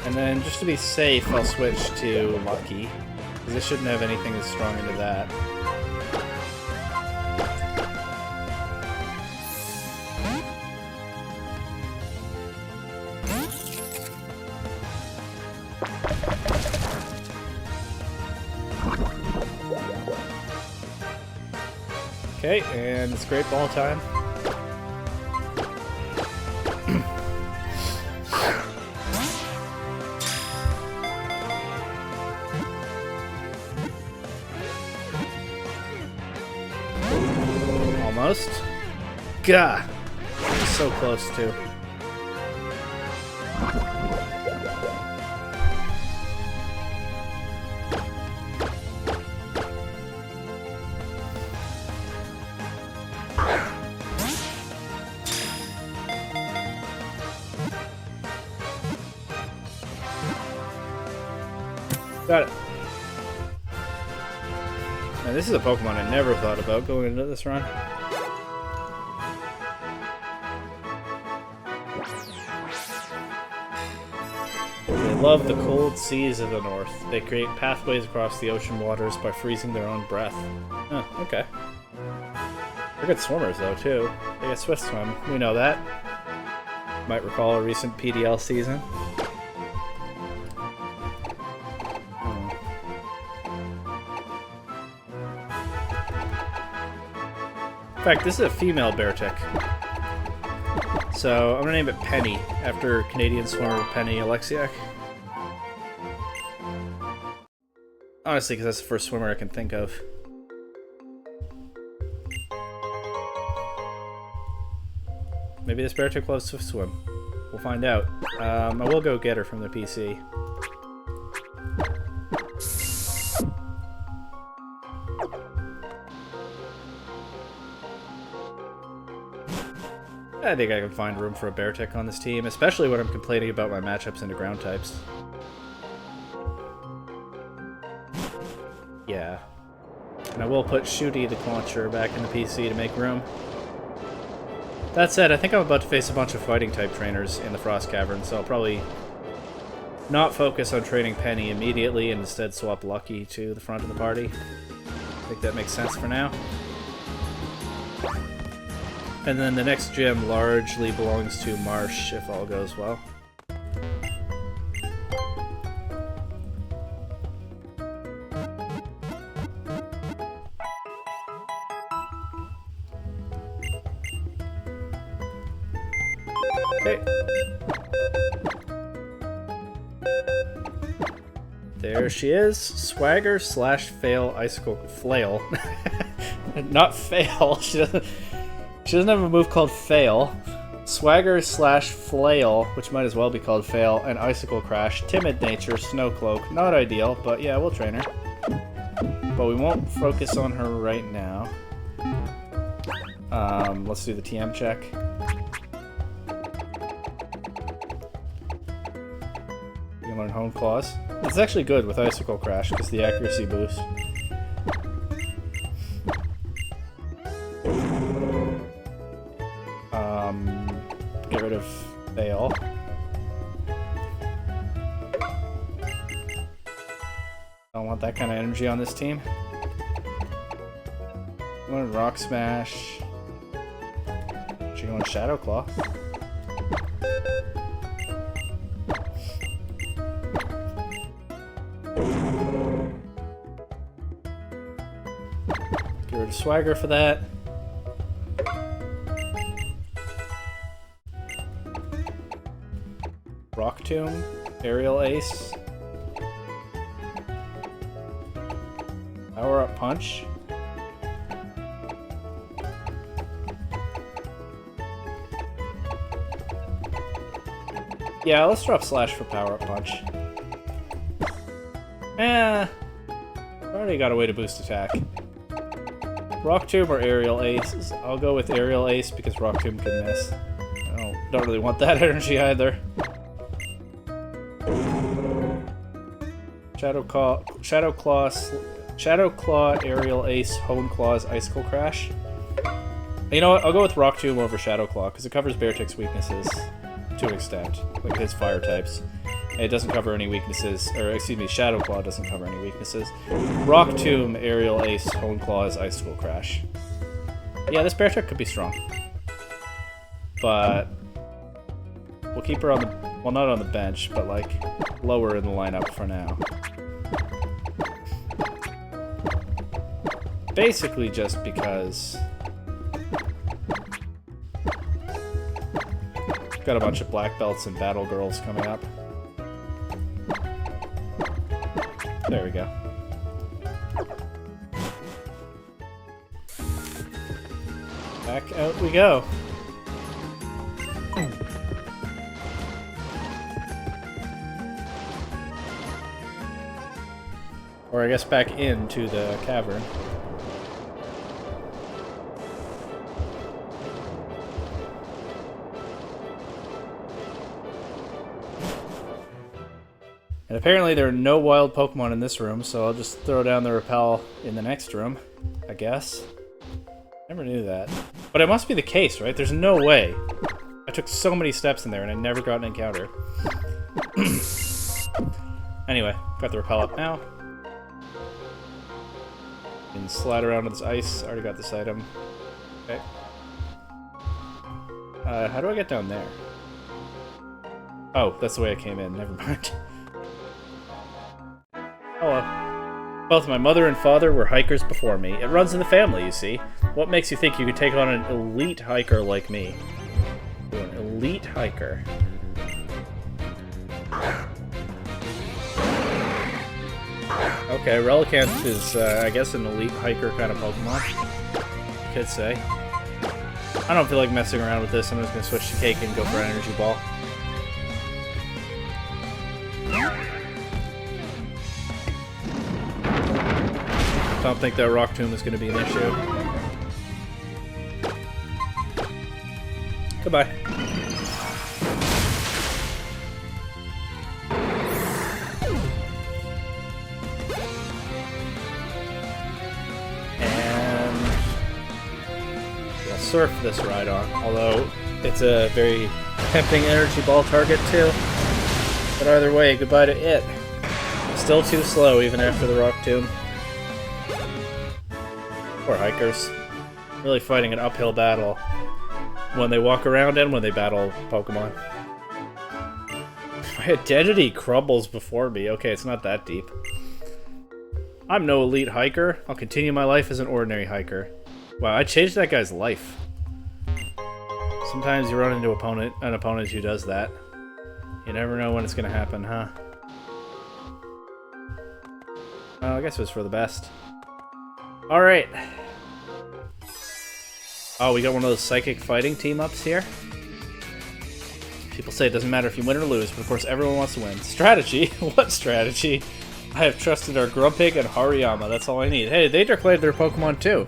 And then, just to be safe, I'll switch to Lucky. Because this shouldn't have anything as strong into that. Okay, and it's Great Ball time. Almost. Gah! So close, too. Got it. Now, this is a Pokemon I never thought about going into this run. They love the cold seas of the north. They create pathways across the ocean waters by freezing their own breath. Oh, okay. They're good swimmers, though, too. They get Swift Swim. We know that. Might recall a recent PDL season. In fact, this is a female Beartick. So, I'm gonna name it Penny, after Canadian swimmer Penny Alexiak. Honestly, because that's the first swimmer I can think of. Maybe this Beartick loves Swift Swim. We'll find out. I will go get her from the PC. I think I can find room for a Beartick on this team, especially when I'm complaining about my matchups into ground types. Yeah. And I will put Shooty the Clauncher back in the PC to make room. That said, I think I'm about to face a bunch of fighting type trainers in the Frost Cavern, so I'll probably not focus on training Penny immediately and instead swap Lucky to the front of the party. I think that makes sense for now. And then the next gym largely belongs to Marsh, if all goes well. Okay. There she is. Swagger slash fail icicle flail. Not fail. She doesn't have a move called fail. Swagger slash flail, which might as well be called fail, and icicle crash. Timid nature, snow cloak. Not ideal, but yeah, we'll train her. But we won't focus on her right now. Let's do the TM check. You can learn Hone Claws. It's actually good with icicle crash because the accuracy boost. Get rid of fail. Don't want that kind of energy on this team. I'm going Rock Smash. She going Shadow Claw. Get rid of Swagger for that. Rock Tomb, Aerial Ace, Power Up Punch. Yeah, let's drop Slash for Power Up Punch. Already got a way to boost attack. Rock Tomb or Aerial Ace? I'll go with Aerial Ace because Rock Tomb can miss. I don't really want that energy either. Shadow Claw, Aerial Ace, Hone Claws, Icicle Crash. You know what? I'll go with Rock Tomb over Shadow Claw because it covers Beartic's weaknesses to an extent, like his fire types. And it doesn't cover any weaknesses, or excuse me, Shadow Claw doesn't cover any weaknesses. Rock Tomb, Aerial Ace, Hone Claws, Icicle Crash. Yeah, this Beartic could be strong, but we'll keep her on the, well, not on the bench, but like lower in the lineup for now. Basically just because got a bunch of black belts and battle girls coming up. There we go. Back out we go. Or I guess back into the cavern. And apparently there are no wild Pokemon in this room, so I'll just throw down the Repel in the next room, I guess. Never knew that. But it must be the case, right? There's no way. I took so many steps in there and I never got an encounter. Anyway, got the Repel up now. And slide around with this ice. Already got this item. Okay. How do I get down there? Oh, that's the way I came in. Never mind. Hello. Both my mother and father were hikers before me. It runs in the family, you see. What makes you think you could take on an elite hiker like me? An elite hiker. Okay, Relicanth is, I guess, an elite hiker kind of Pokemon. You could say. I don't feel like messing around with this. I'm just going to switch to Cake and go for an Energy Ball. Don't think that Rock Tomb is going to be an issue. Goodbye. And we'll surf this Rhydon, although it's a very tempting Energy Ball target too. But either way, goodbye to it. Still too slow even after the Rock Tomb. Poor hikers. Really fighting an uphill battle when they walk around and when they battle Pokemon. My identity crumbles before me. Okay, it's not that deep. I'm no elite hiker. I'll continue my life as an ordinary hiker. Wow, I changed that guy's life. Sometimes you run into an opponent who does that. You never know when it's gonna happen, huh? Well, I guess it was for the best. Alright. Oh, we got one of those psychic fighting team-ups here. People say it doesn't matter if you win or lose, but of course everyone wants to win. Strategy? What strategy? I have trusted our Grumpig and Hariyama, that's all I need. Hey, they declared their Pokemon too.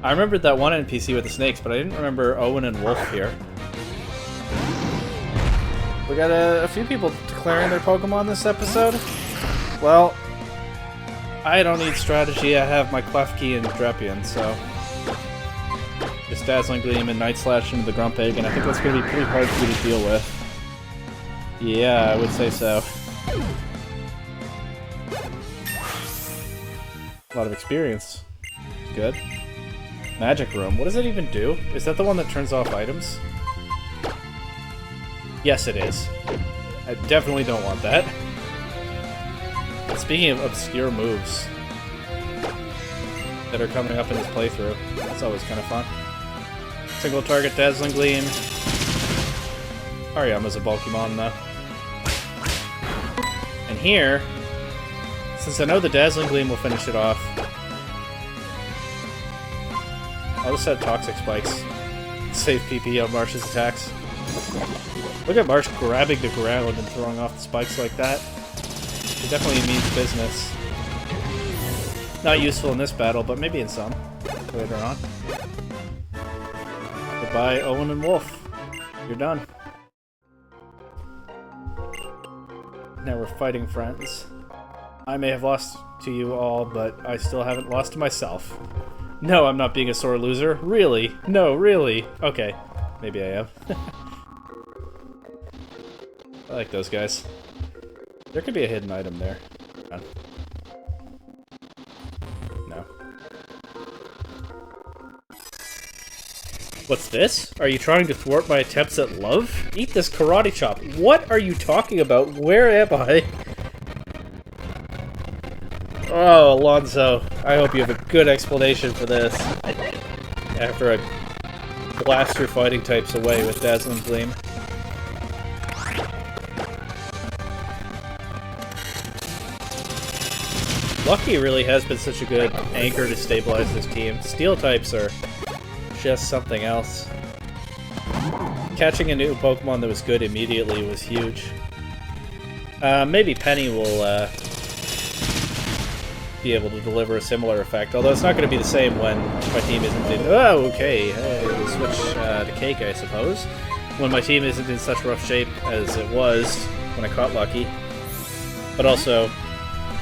I remembered that one NPC with the snakes, but I didn't remember Owen and Wolf here. We got a few people declaring their Pokemon this episode. Well, I don't need strategy, I have my Klefki and Drepian, so... Just Dazzling Gleam and Night Slash into the Grumpig, and I think that's going to be pretty hard for you to deal with. Yeah, I would say so. A lot of experience. Good. Magic Room. What does it even do? Is that the one that turns off items? Yes, it is. I definitely don't want that. But speaking of obscure moves that are coming up in this playthrough, that's always kind of fun. Single target Dazzling Gleam. Hariyama's a Bulkymon, though. And here, since I know the Dazzling Gleam will finish it off, I'll just set Toxic Spikes. Save PP on Marsh's attacks. Look at Marsh grabbing the ground and throwing off the spikes like that. It definitely means business. Not useful in this battle, but maybe in some later on. Goodbye, Owen and Wolf. You're done. Now we're fighting friends. I may have lost to you all, but I still haven't lost to myself. No, I'm not being a sore loser. Really? No, really? Okay. Maybe I am. I like those guys. There could be a hidden item there. No. What's this? Are you trying to thwart my attempts at love? Eat this karate chop. What are you talking about? Where am I? Oh, Alonzo. I hope you have a good explanation for this. After I blast your fighting types away with Dazzling Gleam. Lucky really has been such a good anchor to stabilize this team. Steel types are just something else. Catching a new Pokemon that was good immediately was huge. Maybe Penny will be able to deliver a similar effect, although it's not going to be the same when my team isn't in... Oh, okay. We'll switch to Cake, I suppose. When my team isn't in such rough shape as it was when I caught Lucky. But also,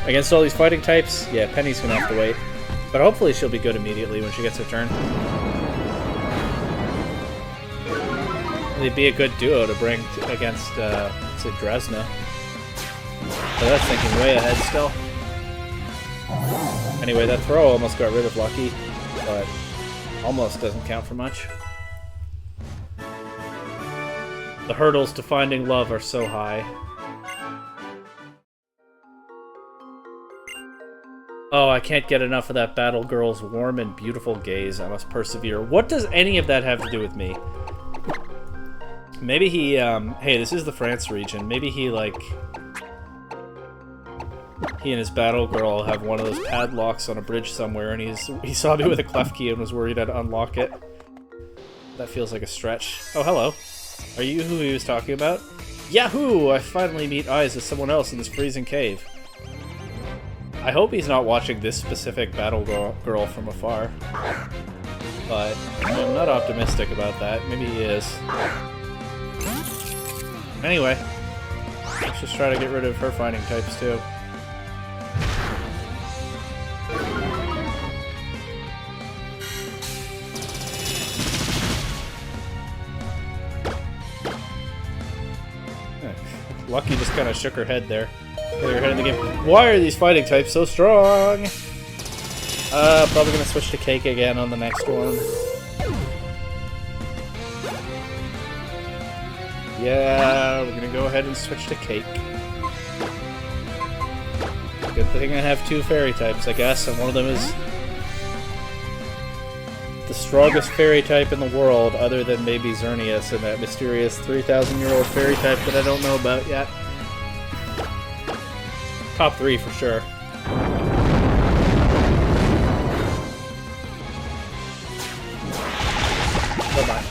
against all these fighting types, yeah, Penny's going to have to wait. But hopefully she'll be good immediately when she gets her turn. They'd be a good duo to bring against, say, Dresna. But that's thinking way ahead still. Anyway, that throw almost got rid of Lucky, but almost doesn't count for much. The hurdles to finding love are so high. Oh, I can't get enough of that battle girl's warm and beautiful gaze. I must persevere. What does any of that have to do with me? Maybe he, hey, this is the France region. Maybe he, like... He and his battle girl have one of those padlocks on a bridge somewhere, and he saw me with a Klefki and was worried I'd unlock it. That feels like a stretch. Oh, hello. Are you who he was talking about? Yahoo! I finally meet eyes with someone else in this freezing cave. I hope he's not watching this specific battle girl from afar. But I'm not optimistic about that. Maybe he is. Anyway, let's just try to get rid of her fighting types too. Lucky just kind of shook her head there. Put her head in the game. Why are these fighting types so strong? Probably gonna switch to Cake again on the next one. Yeah, we're gonna go ahead and switch to Cake. Good thing I have two fairy types, I guess, and one of them is the strongest fairy type in the world, other than maybe Xerneas and that mysterious 3,000-year-old fairy type that I don't know about yet. Top 3 for sure. Bye-bye.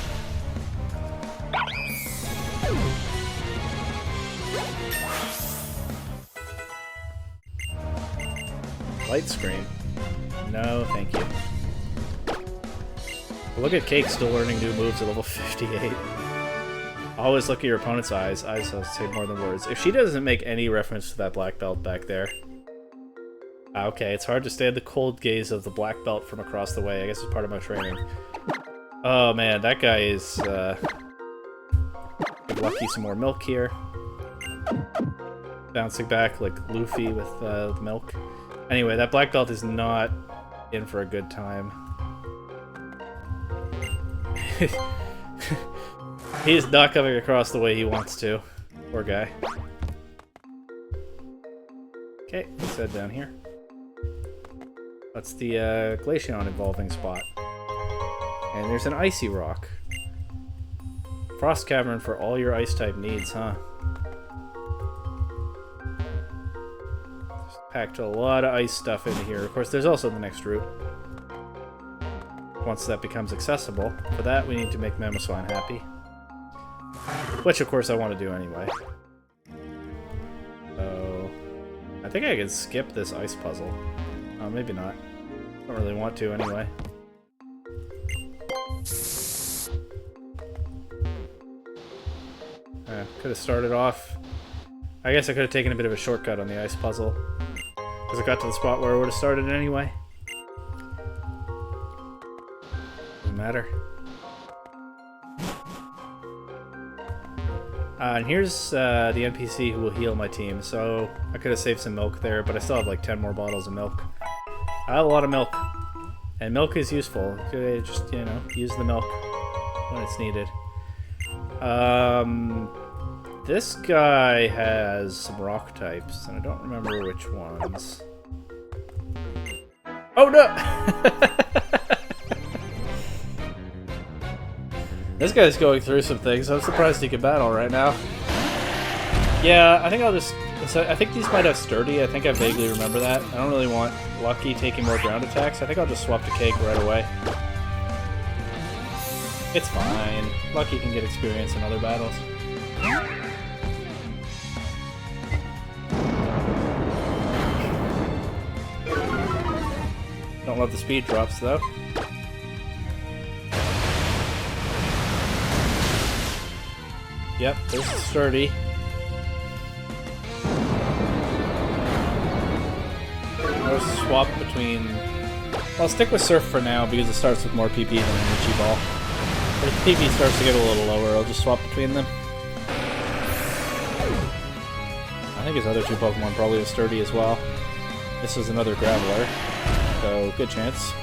Light screen. No, thank you. Look at Cake still learning new moves at level 58. Always look at your opponent's eyes. Eyes say more than words. If she doesn't make any reference to that black belt back there. Okay, it's hard to stand the cold gaze of the black belt from across the way. I guess it's part of my training. Oh man, that guy is lucky some more milk here. Bouncing back like Luffy with the milk. Anyway, that black belt is not in for a good time. He's not coming across the way he wants to. Poor guy. Okay, let's head down here. That's the Glaceon evolving spot. And there's an icy rock. Frost Cavern for all your ice type needs, huh? Just packed a lot of ice stuff into here. Of course, there's also the next route. Once that becomes accessible. For that, we need to make Mamoswine happy. Which, of course, I want to do anyway. So, I think I could skip this ice puzzle. Oh, maybe not. Don't really want to anyway. Could have started off... I guess I could have taken a bit of a shortcut on the ice puzzle. Because I got to the spot where I would have started anyway. Doesn't matter. And here's the NPC who will heal my team. So I could have saved some milk there, but I still have like 10 more bottles of milk. I have a lot of milk. And milk is useful. Just, you know, use the milk when it's needed. This guy has some rock types, and I don't remember which ones. Oh no! This guy's going through some things. I'm surprised he can battle right now. Yeah, I think I'll just... I think these might have Sturdy. I think I vaguely remember that. I don't really want Lucky taking more ground attacks. I think I'll just swap to Cake right away. It's fine. Lucky can get experience in other battles. Don't love the speed drops, though. Yep, there's Sturdy. I'll swap between... I'll stick with Surf for now because it starts with more PP than Energy Ball. But if PP starts to get a little lower, I'll just swap between them. I think his other two Pokemon probably have Sturdy as well. This is another Graveler, so good chance.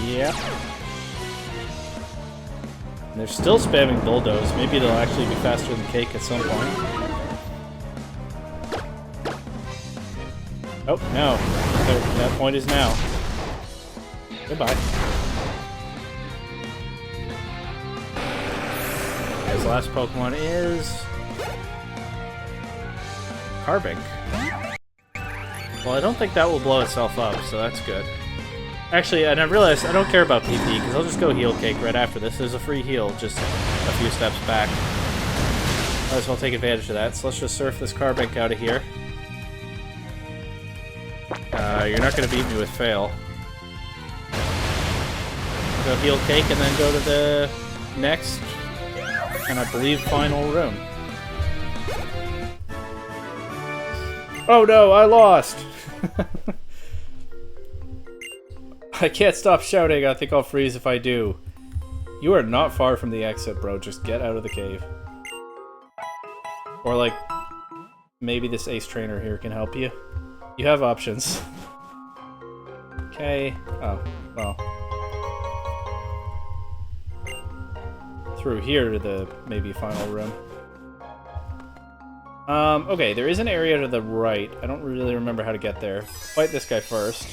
Yeah. And they're still spamming Bulldoze. Maybe they'll actually be faster than Cake at some point. Oh, no. That point is now. Goodbye. His last Pokemon is... Carbink. Well, I don't think that will blow itself up, so that's good. Actually, and I realized I don't care about PP, because I'll just go heal Cake right after this. There's a free heal just a few steps back. Might as well take advantage of that, so let's just surf this Carbink out of here. You're not going to beat me with Fail. I'll go heal Cake and then go to the next, and I believe final room. Oh no, I lost! I can't stop shouting, I think I'll freeze if I do. You are not far from the exit, bro. Just get out of the cave. Or like, maybe this Ace Trainer here can help you. You have options. Okay. Oh, well. Through here to the maybe final room. Okay, there is an area to the right. I don't really remember how to get there. Fight this guy first.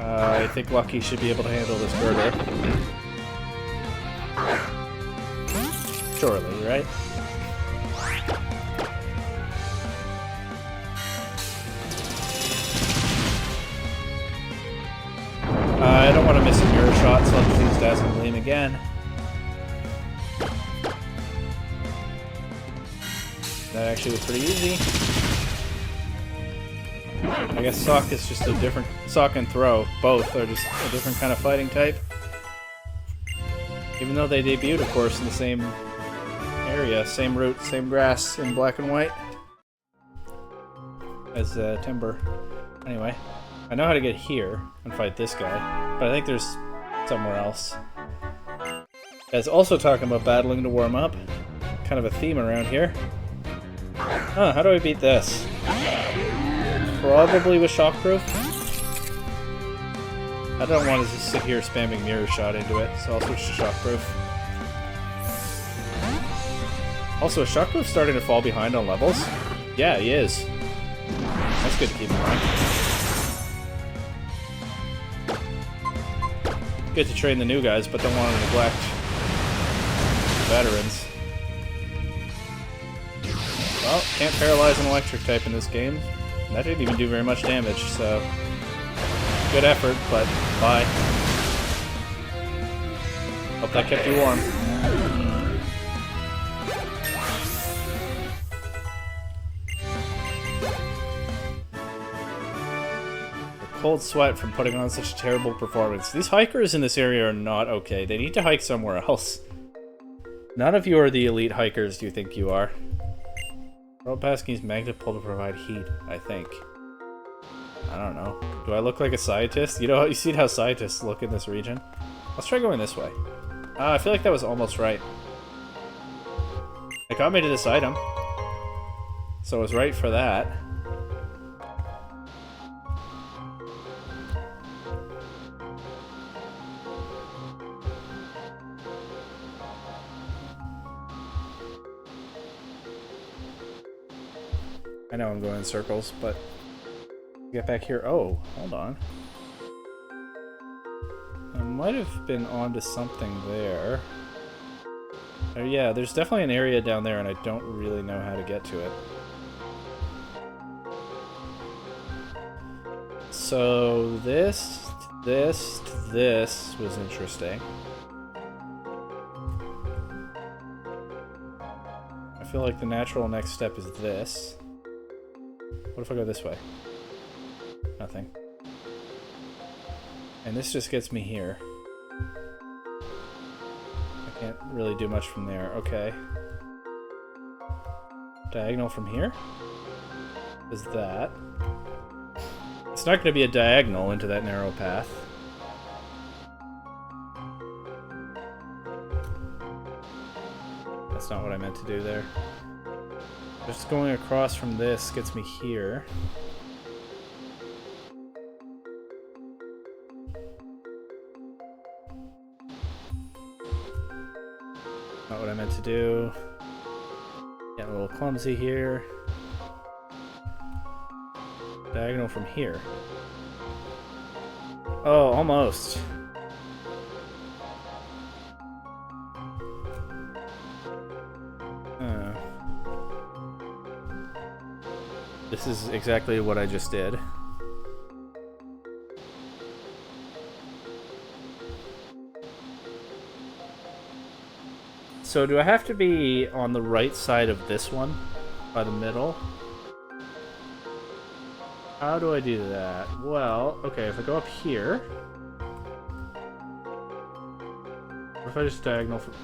I think Lucky should be able to handle this birder. Surely, right? I don't want to miss a mirror shot, so I'll just use Dazzling Gleam again. That actually was pretty easy. I guess Sock is just a different... Sock and Throw, both, are just a different kind of fighting type. Even though they debuted, of course, in the same area, same route, same grass in black and white. As Timber. Anyway, I know how to get here and fight this guy, but I think there's somewhere else. Guys, also talking about battling to warm up. Kind of a theme around here. Huh, how do I beat this? Probably with Shockproof. I don't want to just sit here spamming Mirror Shot into it, so I'll switch to Shockproof. Also, is Shockproof starting to fall behind on levels? Yeah, he is. That's good to keep in mind. Good to train the new guys, but don't want to neglect the veterans. Well, can't paralyze an electric type in this game. And that didn't even do very much damage, so... Good effort, but bye. Hope that kept you warm. A cold sweat from putting on such a terrible performance. These hikers in this area are not okay. They need to hike somewhere else. None of you are the elite hikers you think you are. World Pass needs magnet pull to provide heat, I think. I don't know. Do I look like a scientist? You know, you see how scientists look in this region? Let's try going this way. I feel like that was almost right. It got me to this item. So it was right for that. I know I'm going in circles, but... Get back here. Oh, hold on. I might have been onto something there. Oh, yeah, there's definitely an area down there, and I don't really know how to get to it. So this was interesting. I feel like the natural next step is this. What if I go this way? Nothing. And this just gets me here. I can't really do much from there. Okay. Diagonal from here? Is that? It's not going to be a diagonal into that narrow path. That's not what I meant to do there. Just going across from this gets me here. Not what I meant to do. Getting a little clumsy here. Diagonal from here. Oh, almost. This is exactly what I just did. So do I have to be on the right side of this one? By the middle? How do I do that? Well, okay, if I go up here... What if I just diagonal from...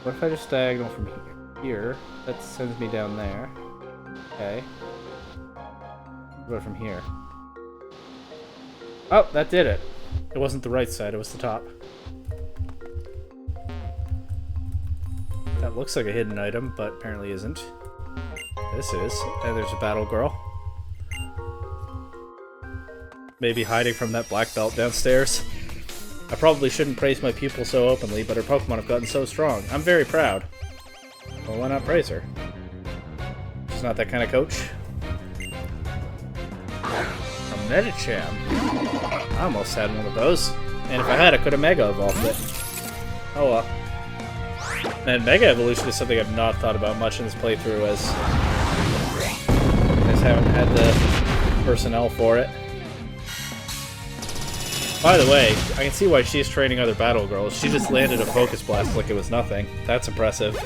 What if I just diagonal from here? That sends me down there. Okay. What about from here? Oh, that did it. It wasn't the right side, it was the top. That looks like a hidden item, but apparently isn't. This is. And there's a battle girl. Maybe hiding from that black belt downstairs. I probably shouldn't praise my pupil so openly, but her Pokemon have gotten so strong. I'm very proud. Well, why not praise her? She's not that kind of coach. A Medicham. I almost had one of those. And if I had, I could have Mega Evolved it. Oh well. And Mega Evolution is something I've not thought about much in this playthrough, as I just haven't had the personnel for it. By the way, I can see why she's training other battle girls. She just landed a Focus Blast like it was nothing. That's impressive.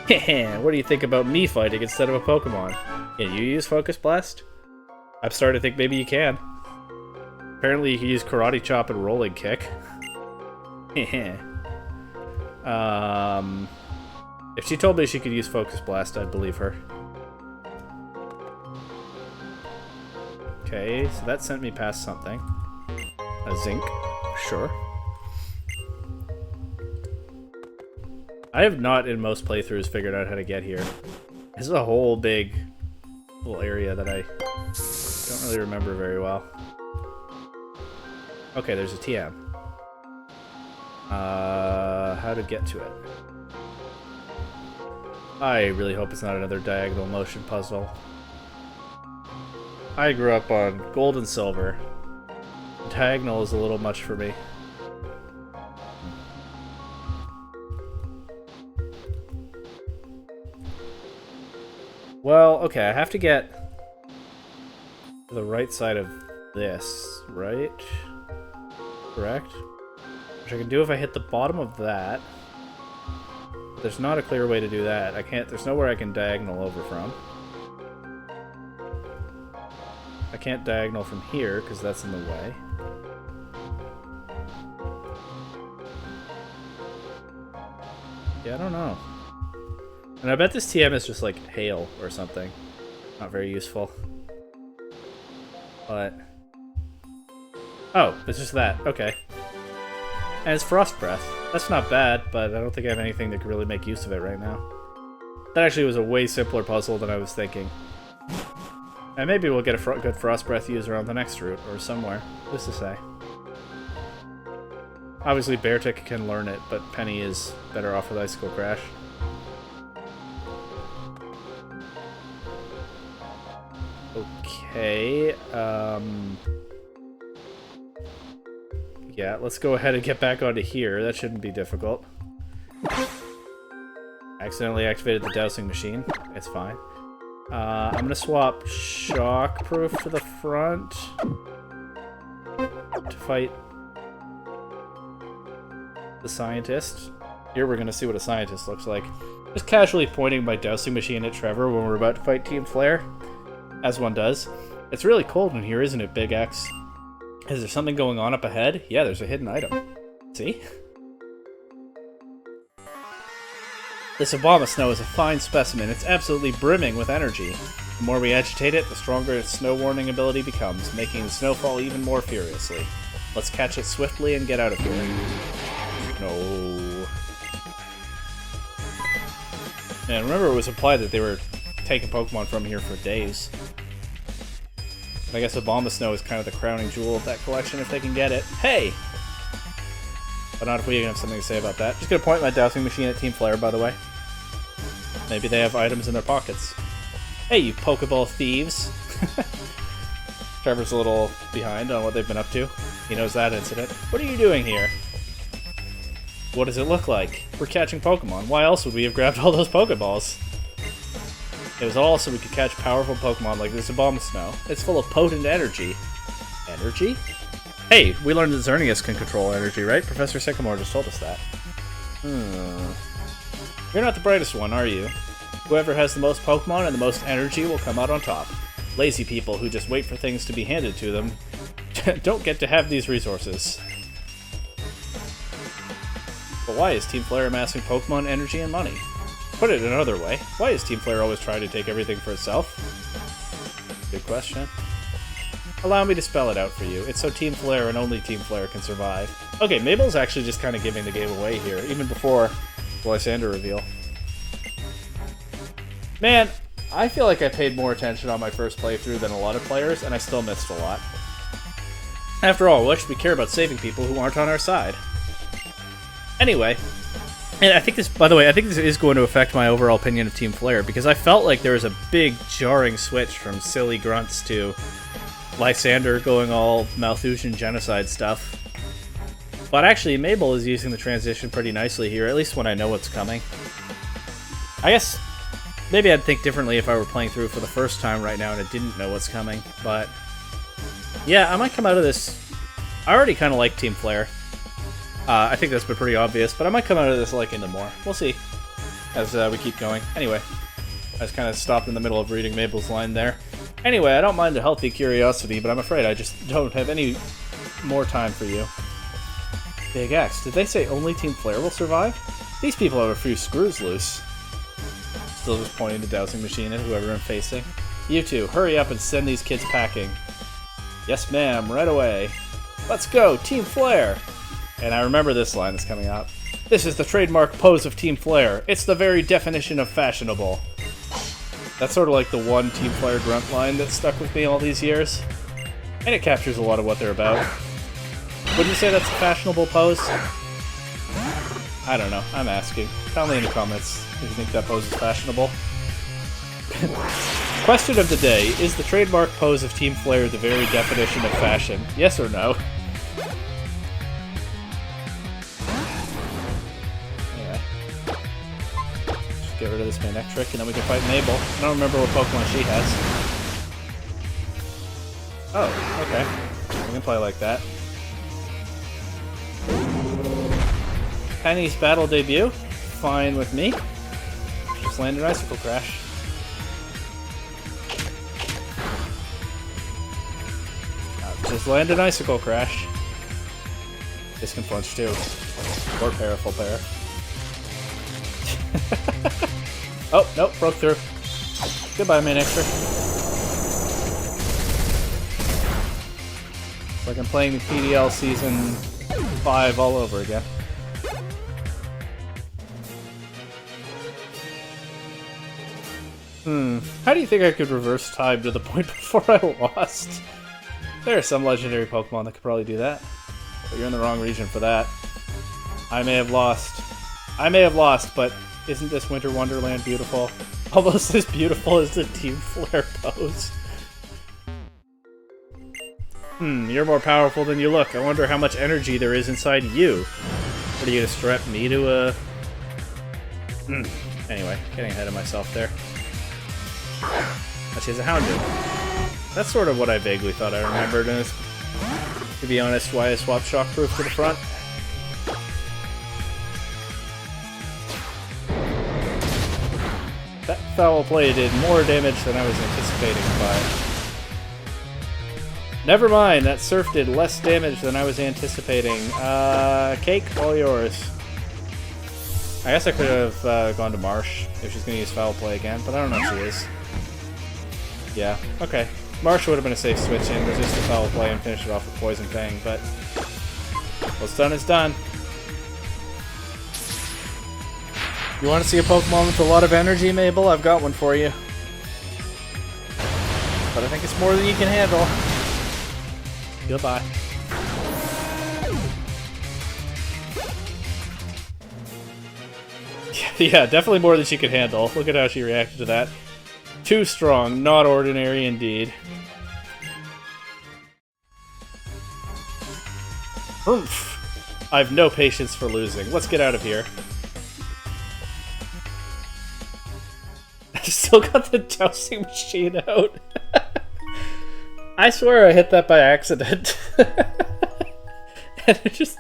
What do you think about me fighting instead of a Pokemon? Can you use Focus Blast? I'm starting to think maybe you can. Apparently you can use Karate Chop and Rolling Kick. If she told me she could use Focus Blast, I'd believe her. Okay, so that sent me past something. A Zinc, sure. I have not, in most playthroughs, figured out how to get here. This is a whole big little area that I don't really remember very well. Okay, there's a TM. How to get to it? I really hope it's not another diagonal motion puzzle. I grew up on Gold and Silver. Diagonal is a little much for me. Well, okay, I have to get to the right side of this, right? Correct? Which I can do if I hit the bottom of that. But there's not a clear way to do that. I can't, there's nowhere I can diagonal over from. I can't diagonal from here, because that's in the way. Yeah, I don't know. And I bet this TM is just like hail or something. Not very useful. But... oh, it's just that. Okay. And it's Frost Breath. That's not bad, but I don't think I have anything that could really make use of it right now. That actually was a way simpler puzzle than I was thinking. And maybe we'll get a good Frost Breath user on the next route, or somewhere. Who's to say? Obviously, Beartic can learn it, but Penny is better off with Icicle Crash. Okay, yeah, let's go ahead and get back onto here. That shouldn't be difficult. Accidentally activated the dowsing machine. It's fine. I'm gonna swap Shockproof to the front to fight the scientist. Here we're gonna see what a scientist looks like. Just casually pointing my dowsing machine at Trevor when we're about to fight Team Flare, as one does. It's really cold in here, isn't it, Big X? Is there something going on up ahead? Yeah, there's a hidden item. See? This Abomasnow is a fine specimen. It's absolutely brimming with energy. The more we agitate it, the stronger its snow warning ability becomes, making the snow fall even more furiously. Let's catch it swiftly and get out of here. No. And remember, it was implied that they were taking Pokemon from here for days. I guess Abomasnow is kind of the crowning jewel of that collection if they can get it. Hey! But not if we have something to say about that. Just gonna point my dowsing machine at Team Flare, by the way. Maybe they have items in their pockets. Hey, you Pokeball thieves! Trevor's a little behind on what they've been up to. He knows that incident. What are you doing here? What does it look like? We're catching Pokemon. Why else would we have grabbed all those Pokeballs? It was all so we could catch powerful Pokemon like this Abomasnow. It's full of potent energy. Energy? Hey, we learned that Xerneas can control energy, right? Professor Sycamore just told us that. You're not the brightest one, are you? Whoever has the most Pokemon and the most energy will come out on top. Lazy people who just wait for things to be handed to them don't get to have these resources. But why is Team Flare amassing Pokemon, energy, and money? Put it another way, why is Team Flare always trying to take everything for itself? Good question. Allow me to spell it out for you. It's so Team Flare and only Team Flare can survive. Okay, Mabel's actually just kind of giving the game away here, even before Lysander reveal. Man, I feel like I paid more attention on my first playthrough than a lot of players, and I still missed a lot. After all, why should we care about saving people who aren't on our side? Anyway, and I think this, by the way, I think this is going to affect my overall opinion of Team Flare, because I felt like there was a big jarring switch from silly grunts to Lysander going all Malthusian genocide stuff. But actually, Mabel is using the transition pretty nicely here, at least when I know what's coming. I guess maybe I'd think differently if I were playing through for the first time right now and I didn't know what's coming, but yeah, I might come out of this... I already kind of like Team Flare. I think that's been pretty obvious, but I might come out of this liking them more. We'll see as we keep going. Anyway, I just kind of stopped in the middle of reading Mabel's line there. Anyway, I don't mind a healthy curiosity, but I'm afraid I just don't have any more time for you. Big X, did they say only Team Flare will survive? These people have a few screws loose. Still just pointing the dowsing machine at whoever I'm facing. You two, hurry up and send these kids packing. Yes, ma'am, right away. Let's go, Team Flare! And I remember this line that's coming up. This is the trademark pose of Team Flare. It's the very definition of fashionable. That's sort of like the one Team Flare grunt line that stuck with me all these years. And it captures a lot of what they're about. Would you say that's a fashionable pose? I don't know. I'm asking. Tell me in the comments if you think that pose is fashionable. Question of the day. Is the trademark pose of Team Flare the very definition of fashion? Yes or no? Get rid of this Maniac trick, and then we can fight Mabel. I don't remember what Pokemon she has. Oh, okay. We can play like that. Penny's battle debut. Fine with me. Just land an Icicle Crash. Just land an Icicle Crash. This can punch too. Or Para, full Para. Oh, nope, broke through. Goodbye, main extra. It's like I'm playing the PDL Season 5 all over again. How do you think I could reverse time to the point before I lost? There are some legendary Pokemon that could probably do that. But you're in the wrong region for that. I may have lost. I may have lost, but isn't this Winter Wonderland beautiful? Almost as beautiful as the Team Flare pose. You're more powerful than you look. I wonder how much energy there is inside you. What are you gonna strap me to a... Anyway, getting ahead of myself there. She has a Houndoom. That's sort of what I vaguely thought I remembered, and to be honest, why I swapped Shockproof to the front. That foul play did more damage than I was anticipating by. Never mind, that Surf did less damage than I was anticipating. Cake, all yours. I guess I could have gone to Marsh if she's going to use foul play again, but I don't know if she is. Yeah, okay. Marsh would have been a safe switch in, resist the foul play, and finish it off with Poison Fang, but what's done is done. You want to see a Pokemon with a lot of energy, Mabel? I've got one for you. But I think it's more than you can handle. Goodbye. Yeah, definitely more than she could handle. Look at how she reacted to that. Too strong, not ordinary indeed. Oomph. I have no patience for losing. Let's get out of here. I still got the dowsing machine out. I swear I hit that by accident. And it just...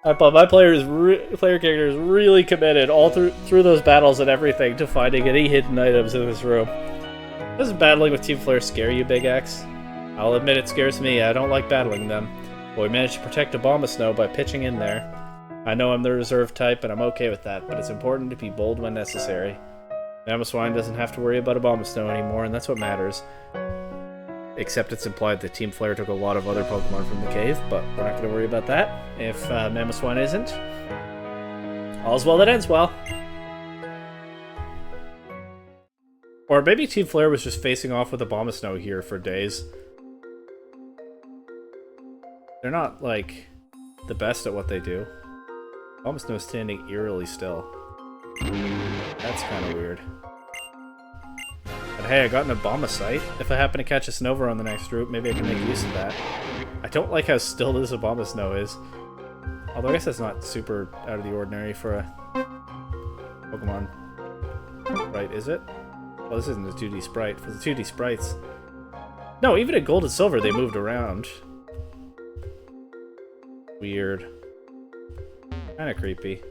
my player character is really committed all through those battles and everything to finding any hidden items in this room. Does battling with Team Flare scare you, Big X? I'll admit it scares me. I don't like battling them. But we managed to protect Abomasnow by pitching in there. I know I'm the reserve type, and I'm okay with that, but it's important to be bold when necessary. Mamoswine doesn't have to worry about Abomasnow anymore, and that's what matters. Except it's implied that Team Flare took a lot of other Pokemon from the cave, but we're not going to worry about that if Mamoswine isn't. All's well that ends well. Or maybe Team Flare was just facing off with Abomasnow here for days. They're not, like, the best at what they do. Almost no standing eerily still. That's kind of weird. But hey, I got an Obama site. If I happen to catch a Snover on the next route, maybe I can make use of that. I don't like how still this Obama snow is. Although I guess that's not super out of the ordinary for a Pokemon. Right, is it? Well, this isn't a 2D sprite. For the 2D sprites... No, even in Gold and Silver they moved around. Weird. Kinda creepy.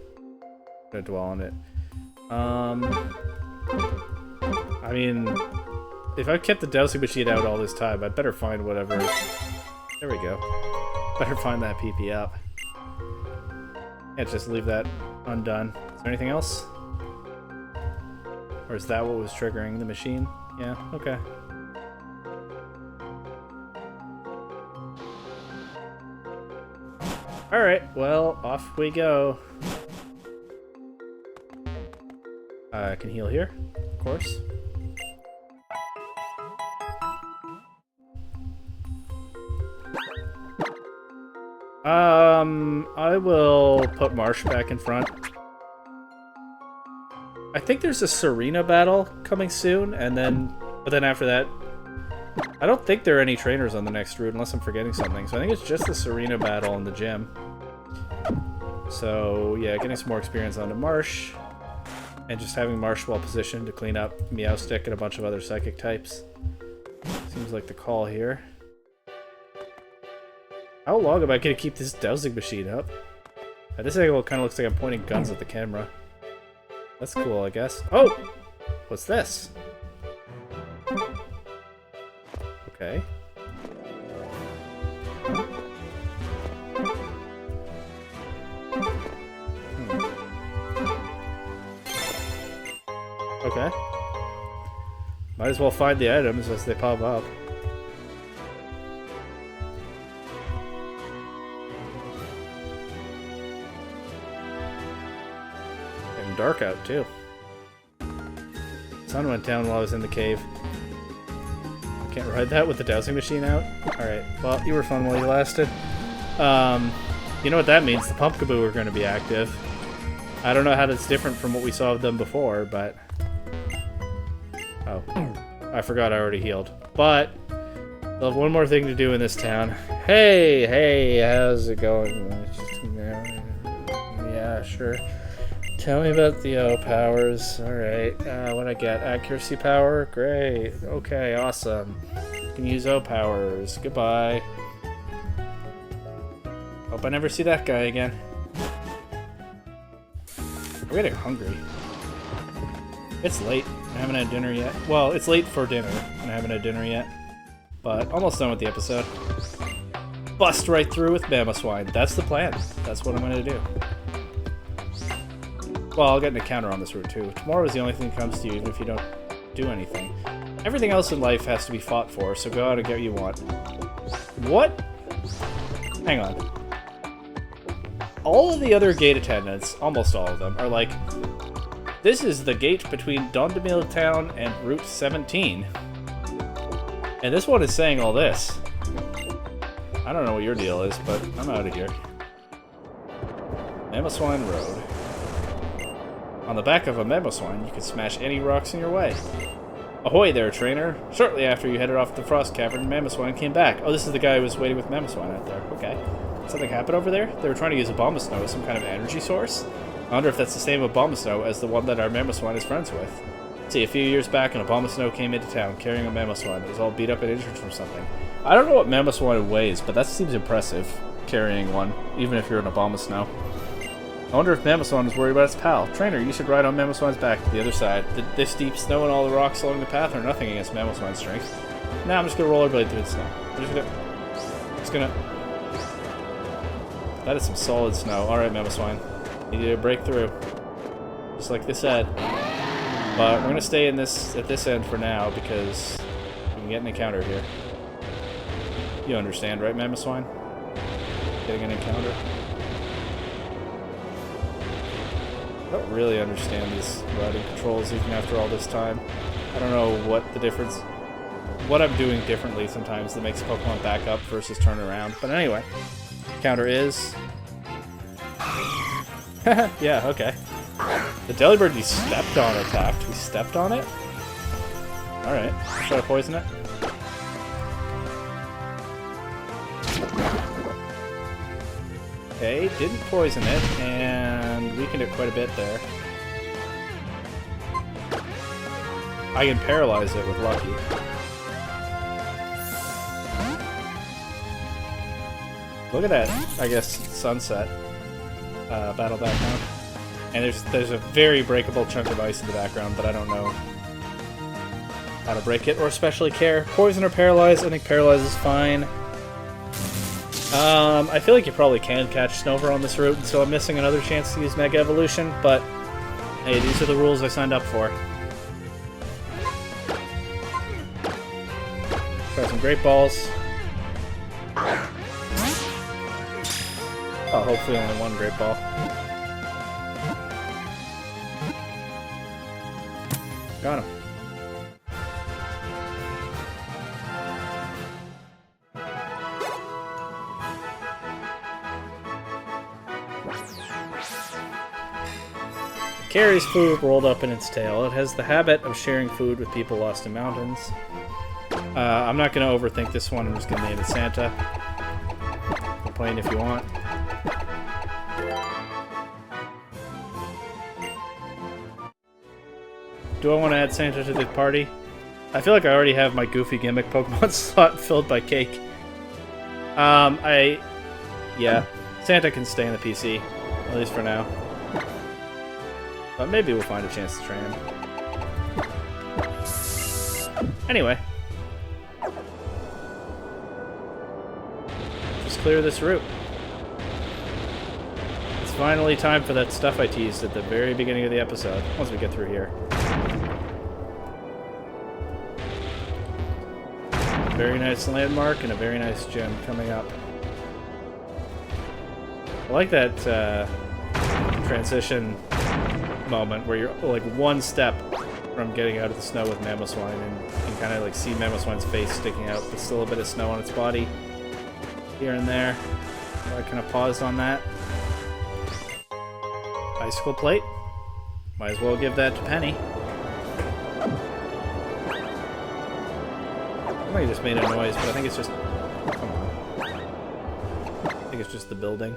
Gonna dwell on it. I mean... If I've kept the dowsing machine out all this time, I'd better find whatever... There we go. Better find that PP up. Can't just leave that undone. Is there anything else? Or is that what was triggering the machine? Yeah, okay. Alright, well, off we go. I can heal here, of course. I will put Marsh back in front. I think there's a Serena battle coming soon, and then, but then after that, I don't think there are any trainers on the next route unless I'm forgetting something. So I think it's just the Serena battle in the gym. So yeah, getting some more experience onto Marsh, and just having Marsh well positioned to clean up Meowstic and a bunch of other psychic types. Seems like the call here. How long am I going to keep this dowsing machine up? At this angle, it kind of looks like I'm pointing guns at the camera. That's cool, I guess. Oh! What's this? Okay. Okay. Might as well find the items as they pop up. Dark out too. Sun went down while I was in the cave. Can't ride that with the dowsing machine out? Alright, well, you were fun while you lasted. You know what that means? The Pumpkaboo are going to be active. I don't know how that's different from what we saw of them before, but... Oh. I forgot I already healed. But, they'll have one more thing to do in this town. Hey, hey, how's it going? Yeah, sure. Tell me about the O powers. Alright, what I get? Accuracy power? Great. Okay, awesome. You can use O powers. Goodbye. Hope I never see that guy again. I'm getting hungry. It's late. I haven't had dinner yet. Well, it's late for dinner, and I haven't had dinner yet. But almost done with the episode. Bust right through with Mamoswine. That's the plan. That's what I'm going to do. Well, I'll get an encounter on this route too. Tomorrow is the only thing that comes to you, even if you don't do anything. Everything else in life has to be fought for, so go out and get what you want. What? Hang on. All of the other gate attendants, almost all of them, are like, this is the gate between Dondemil Town and Route 17. And this one is saying all this. I don't know what your deal is, but I'm out of here. Mamoswine Road. On the back of a Mamoswine, you can smash any rocks in your way. Ahoy there, trainer! Shortly after you headed off the Frost Cavern, Mamoswine came back. Oh, this is the guy who was waiting with Mamoswine out there. Okay. Something happened over there? They were trying to use Abomasnow as some kind of energy source? I wonder if that's the same Abomasnow as the one that our Mamoswine is friends with. See, a few years back, an Abomasnow came into town carrying a Mamoswine. It was all beat up and injured from something. I don't know what Mamoswine weighs, but that seems impressive, carrying one, even if you're an Abomasnow. I wonder if Mamoswine is worried about its pal. Trainer, you should ride on Mamoswine's back to the other side. This deep snow and all the rocks along the path are nothing against Mamoswine's strength. Now I'm just gonna rollerblade through the snow. That is some solid snow. Alright, Mamoswine. You need to break through. Just like they said. But we're gonna stay in this at this end for now because we can get an encounter here. You understand, right, Mamoswine? Getting an encounter. I don't really understand these routing controls even after all this time. I don't know what the difference... what I'm doing differently sometimes that makes Pokemon back up versus turn around. But anyway, counter is... yeah, okay. The Delibird you stepped on attacked. We stepped on it? Alright, let's try to poison it. Okay, didn't poison it, and weakened it quite a bit there. I can paralyze it with Lucky. Look at that, I guess, sunset battle background. And there's a very breakable chunk of ice in the background, but I don't know how to break it or especially care. Poison or paralyze, I think paralyze is fine. I feel like you probably can catch Snover on this route, and so I'm missing another chance to use Mega Evolution, but hey, these are the rules I signed up for. Try some Great Balls. Oh, hopefully only one Great Ball. Got him. Carries food rolled up in its tail. It has the habit of sharing food with people lost in mountains. I'm not going to overthink this one. I'm just going to name it Santa. Complain if you want. Do I want to add Santa to the party? I feel like I already have my goofy gimmick Pokemon slot filled by cake. Yeah. Santa can stay in the PC. At least for now. But maybe we'll find a chance to train him. Anyway. Just clear this route. It's finally time for that stuff I teased at the very beginning of the episode, once we get through here. Very nice landmark and a very nice gym coming up. I like that transition moment where you're like one step from getting out of the snow with Mamoswine, and you can kind of like see Mamoswine's face sticking out, but still a bit of snow on its body here and there. So I kind of paused on that. Icicle plate. Might as well give that to Penny. I might have just made a noise, but I think it's just... Come on. I think it's just the building.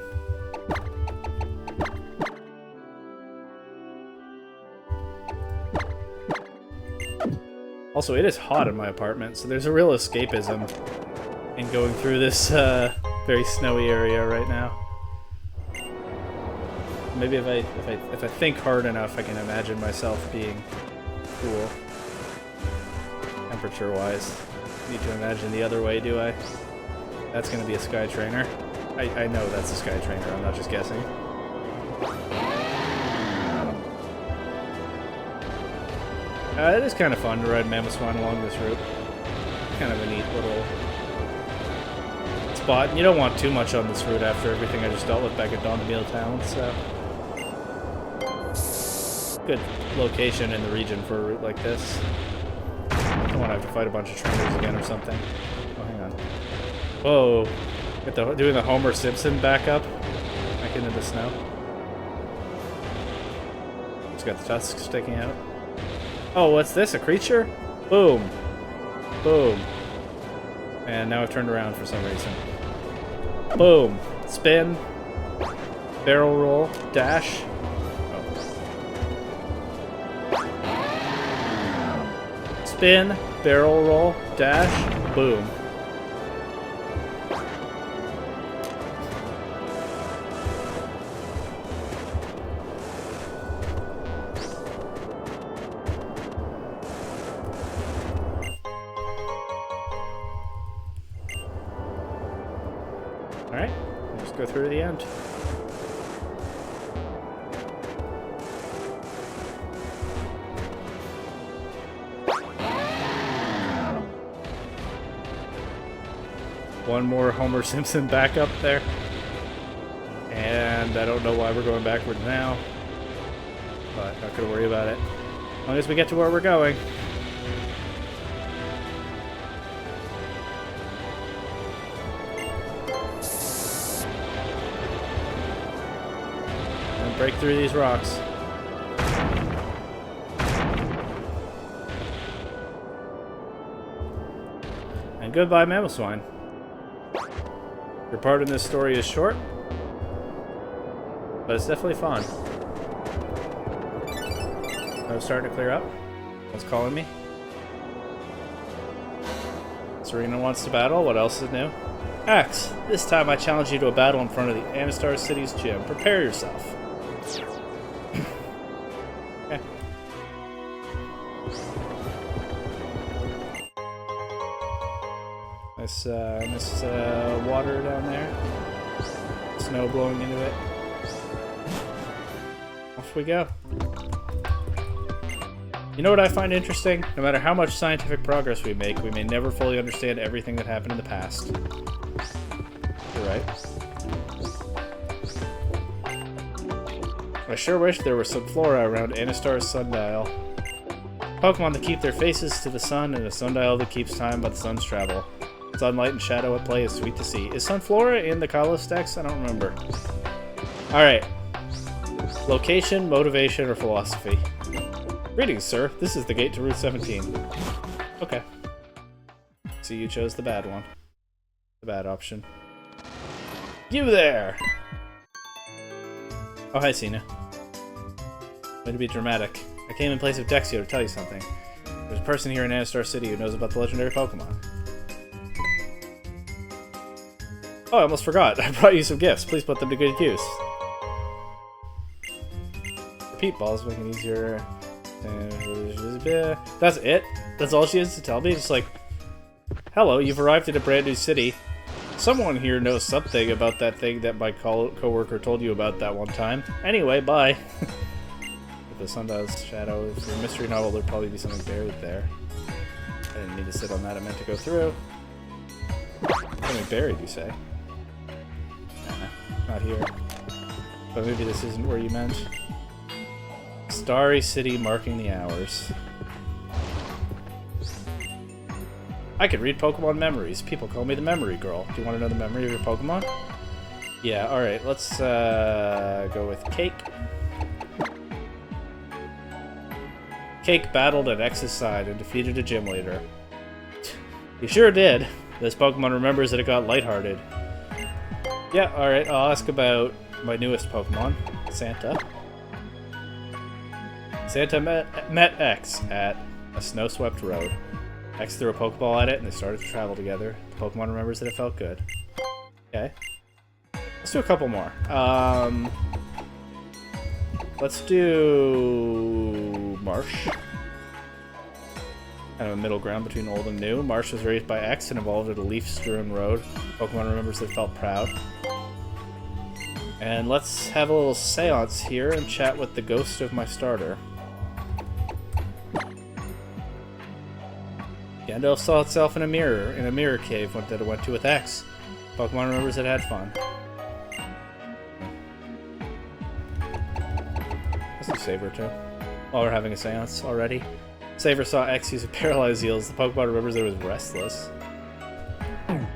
Also, it is hot in my apartment, so there's a real escapism in going through this very snowy area right now. Maybe if I think hard enough, I can imagine myself being cool, temperature-wise. Need to imagine the other way, do I? That's going to be a Sky Trainer. I know that's a Sky Trainer. I'm not just guessing. It is kind of fun to ride Mamoswine along this route. Kind of a neat little spot. And you don't want too much on this route after everything I just dealt with back at Dawnmeal Town, so... Good location in the region for a route like this. I don't want to have to fight a bunch of trainers again or something. Oh, hang on. Whoa. Doing the Homer Simpson backup. Back into the snow. It's got the tusks sticking out. Oh, what's this? A creature? Boom. Boom. And now I've turned around for some reason. Boom. Spin. Barrel roll. Dash. Spin, barrel roll, dash, boom. Alright, let's go through to the end. One more Homer Simpson backup there. And I don't know why we're going backwards now. But not going to worry about it. As long as we get to where we're going. break through these rocks. And goodbye, Mamoswine. Your part in this story is short, but it's definitely fun. I'm starting to clear up. What's calling me? Serena wants to battle. What else is new? Axe, this time I challenge you to a battle in front of the Anistar City's gym. Prepare yourself. Okay. Nice water down there. Snow blowing into it. Off we go. You know what I find interesting? No matter how much scientific progress we make, we may never fully understand everything that happened in the past. You're right. I sure wish there was some flora around Anistar's sundial. Pokemon that keep their faces to the sun, and a sundial that keeps time by the sun's travel. Sunlight and shadow at play is sweet to see. Is Sunflora in the Kalos decks? I don't remember. Alright. Location, motivation, or philosophy? Greetings, sir. This is the gate to Route 17. Okay. So you chose the bad one. The bad option. You there! Oh, hi, Cena. Way to be dramatic. I came in place of Dexio to tell you something. There's a person here in Anistar City who knows about the legendary Pokemon. Oh, I almost forgot. I brought you some gifts. Please put them to good use. Repeat balls make it easier. That's it? That's all she has to tell me? Just like, hello, you've arrived at a brand new city. Someone here knows something about that thing that my co-worker told you about that one time. Anyway, bye. If the Sundial's shadow is a mystery novel, there'd probably be something buried there. I didn't mean to sit on that, I meant to go through. Something buried, you say? Nah, not here. But maybe this isn't where you meant. Starry City marking the hours. I could read Pokemon memories. People call me the memory girl. Do you want to know the memory of your Pokemon? Yeah, alright. Let's go with Cake. Cake battled at X's side and defeated a gym leader. He sure did. This Pokemon remembers that it got lighthearted. Yeah, alright. I'll ask about my newest Pokemon, Santa. Santa met X at a snow-swept road. X threw a Pokeball at it, and they started to travel together. The Pokemon remembers that it felt good. Okay. Let's do a couple more. Let's do Marsh. Kind of a middle ground between old and new. Marsh was raised by X and evolved at a leaf-strewn road. Pokemon remembers that it felt proud. And let's have a little seance here and chat with the ghost of my starter. Gandalf saw itself in a mirror cave that it went to with X. Pokemon remembers it had fun. Let's do Saber too. While we're having a seance already. Saber saw X use a paralyzed eels. The Pokemon remembers that it was restless.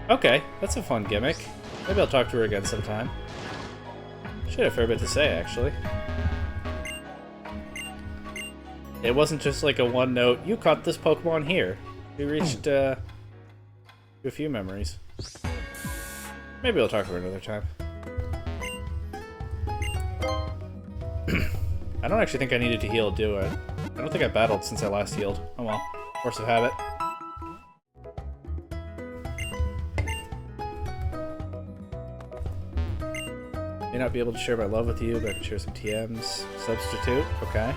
Okay, that's a fun gimmick. Maybe I'll talk to her again sometime. She had a fair bit to say, actually. It wasn't just like a one-note, you caught this Pokemon here. We reached a few memories. Maybe I'll talk to her another time. I don't actually think I needed to heal, do I? I don't think I battled since I last healed. Oh well. Force of habit. May not be able to share my love with you, but I can share some TMs. Substitute. Okay.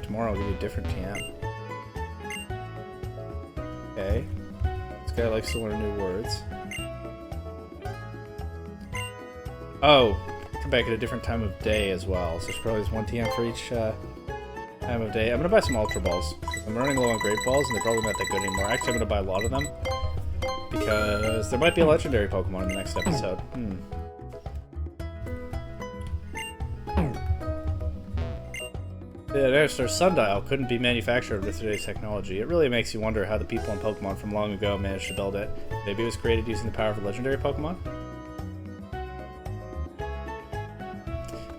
Tomorrow I'll give you a different TM. Okay. This guy likes to learn new words. Oh, come back at a different time of day as well. So there's probably one TM for each time of day. I'm gonna buy some Ultra Balls. I'm running low on Great Balls and they're probably not that good anymore. Actually, I'm gonna buy a lot of them. Because there might be a legendary Pokemon in the next episode. The Anistar Sundial couldn't be manufactured with today's technology. It really makes you wonder how the people in Pokemon from long ago managed to build it. Maybe it was created using the power of a legendary Pokemon?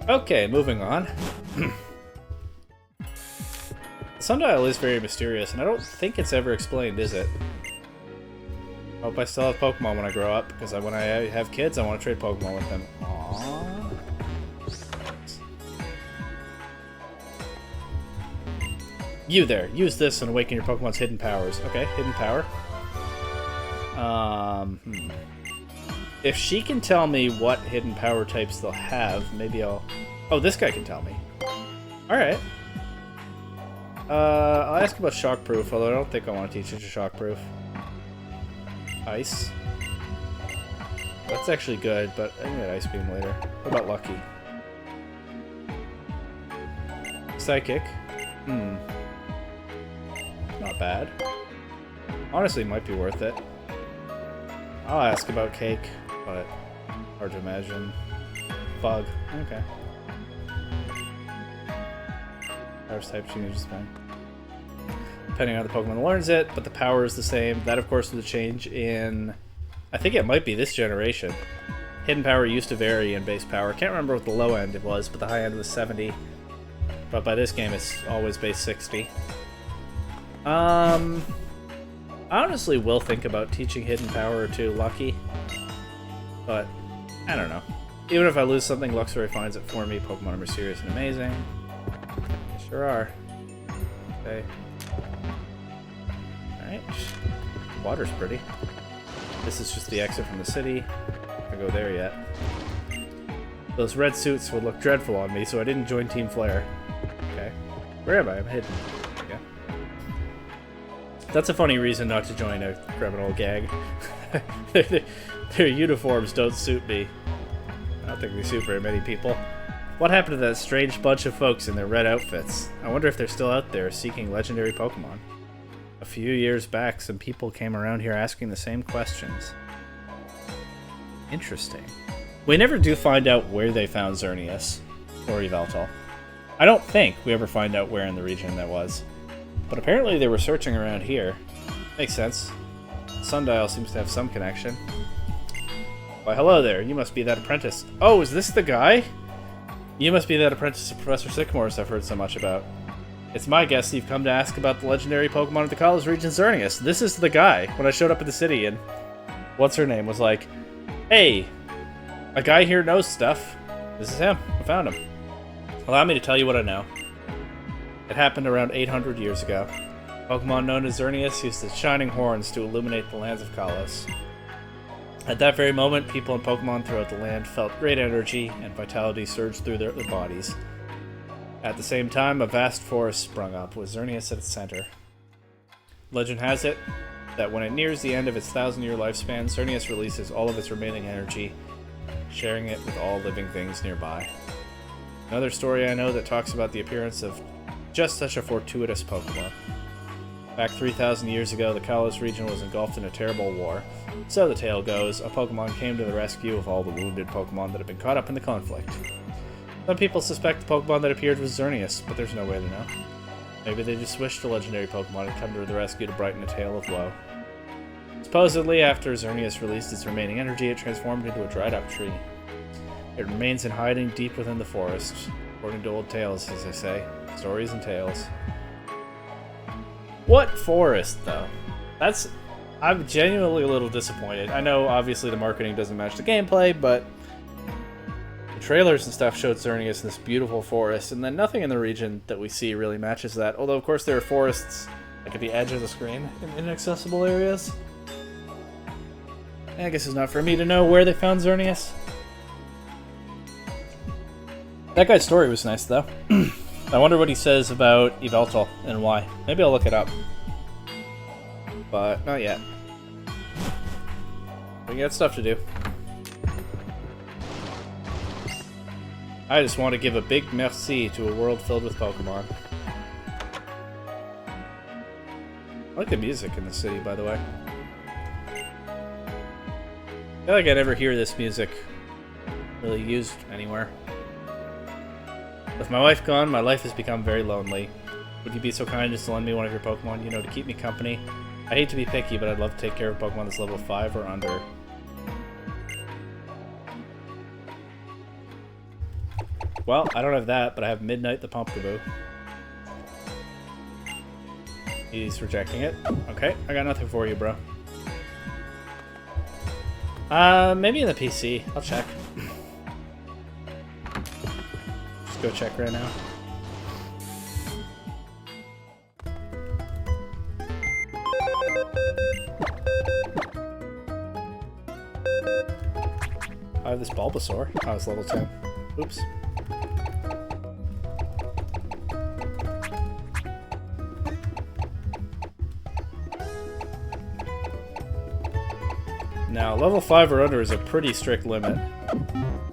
Okay, moving on. Sundial is very mysterious, and I don't think it's ever explained, is it? Hope I still have Pokemon when I grow up, because when I have kids, I want to trade Pokemon with them. Aww. You there, use this and awaken your Pokemon's hidden powers. Okay, hidden power. If she can tell me what hidden power types they'll have, maybe I'll... Oh, this guy can tell me. Alright. I'll ask about Shockproof, although I don't think I want to teach it to Shockproof. Ice. That's actually good, but I can get Ice Beam later. What about Lucky? Psychic. Not bad. Honestly, might be worth it. I'll ask about Cake, but hard to imagine. Bug. Okay. Powers type changes fine. Depending on how the Pokemon learns it, but the power is the same. That, of course, was a change in... I think it might be this generation. Hidden power used to vary in base power. Can't remember what the low end it was, but the high end was 70. But by this game, it's always base 60. I honestly will think about teaching hidden power to Lucky, but I don't know. Even if I lose something, Luxray finds it for me. Pokemon are mysterious and amazing. They sure are. Okay. Alright. Water's pretty. This is just the exit from the city. I go there yet. Those red suits would look dreadful on me, so I didn't join Team Flare. Okay. Where am I? I'm hidden. Okay. That's a funny reason not to join a criminal gang. Their uniforms don't suit me. I don't think they suit very many people. What happened to that strange bunch of folks in their red outfits? I wonder if they're still out there seeking legendary Pokemon. A few years back, some people came around here asking the same questions. Interesting. We never do find out where they found Xerneas or Yveltal. I don't think we ever find out where in the region that was. But apparently they were searching around here. Makes sense. Sundial seems to have some connection. Why, hello there. You must be that apprentice. Oh, is this the guy? You must be that apprentice of Professor Sycamore's I've heard so much about. It's my guess you've come to ask about the legendary Pokemon of the Kalos region, Xerneas. This is the guy when I showed up at the city and... What's her name? Was like, hey, a guy here knows stuff. This is him. I found him. Allow me to tell you what I know. It happened around 800 years ago. Pokemon known as Xerneas used its shining horns to illuminate the lands of Kalos. At that very moment, people and Pokemon throughout the land felt great energy and vitality surge through their bodies. At the same time, a vast forest sprung up, with Xerneas at its center. Legend has it that when it nears the end of its 1,000-year lifespan, Xerneas releases all of its remaining energy, sharing it with all living things nearby. Another story I know that talks about the appearance of just such a fortuitous Pokemon. Back 3,000 years ago, the Kalos region was engulfed in a terrible war. So the tale goes, a Pokemon came to the rescue of all the wounded Pokemon that had been caught up in the conflict. Some people suspect the Pokemon that appeared was Xerneas, but there's no way to know. Maybe they just wished a legendary Pokemon had come to the rescue to brighten a tale of woe. Supposedly, after Xerneas released its remaining energy, it transformed into a dried-up tree. It remains in hiding deep within the forest, according to old tales, as they say. Stories and tales. What forest, though? I'm genuinely a little disappointed. I know, obviously, the marketing doesn't match the gameplay, but the trailers and stuff showed Xerneas in this beautiful forest, and then nothing in the region that we see really matches that. Although, of course, there are forests like at the edge of the screen in inaccessible areas. I guess it's not for me to know where they found Xerneas. That guy's story was nice, though. I wonder what he says about Yveltal and why. Maybe I'll look it up. But not yet. We got stuff to do. I just want to give a big merci to a world filled with Pokemon. I like the music in the city, by the way. I feel like I never hear this music really used anywhere. With my wife gone, my life has become very lonely. Would you be so kind as to lend me one of your Pokemon, to keep me company? I hate to be picky, but I'd love to take care of a Pokemon that's level 5 or under. Well, I don't have that, but I have Midnight the Pumpkaboo. He's rejecting it. Okay, I got nothing for you, bro. Maybe in the PC. I'll check. Just go check right now. I have this Bulbasaur. Oh, it's level 10. Oops. Now, level 5 or under is a pretty strict limit.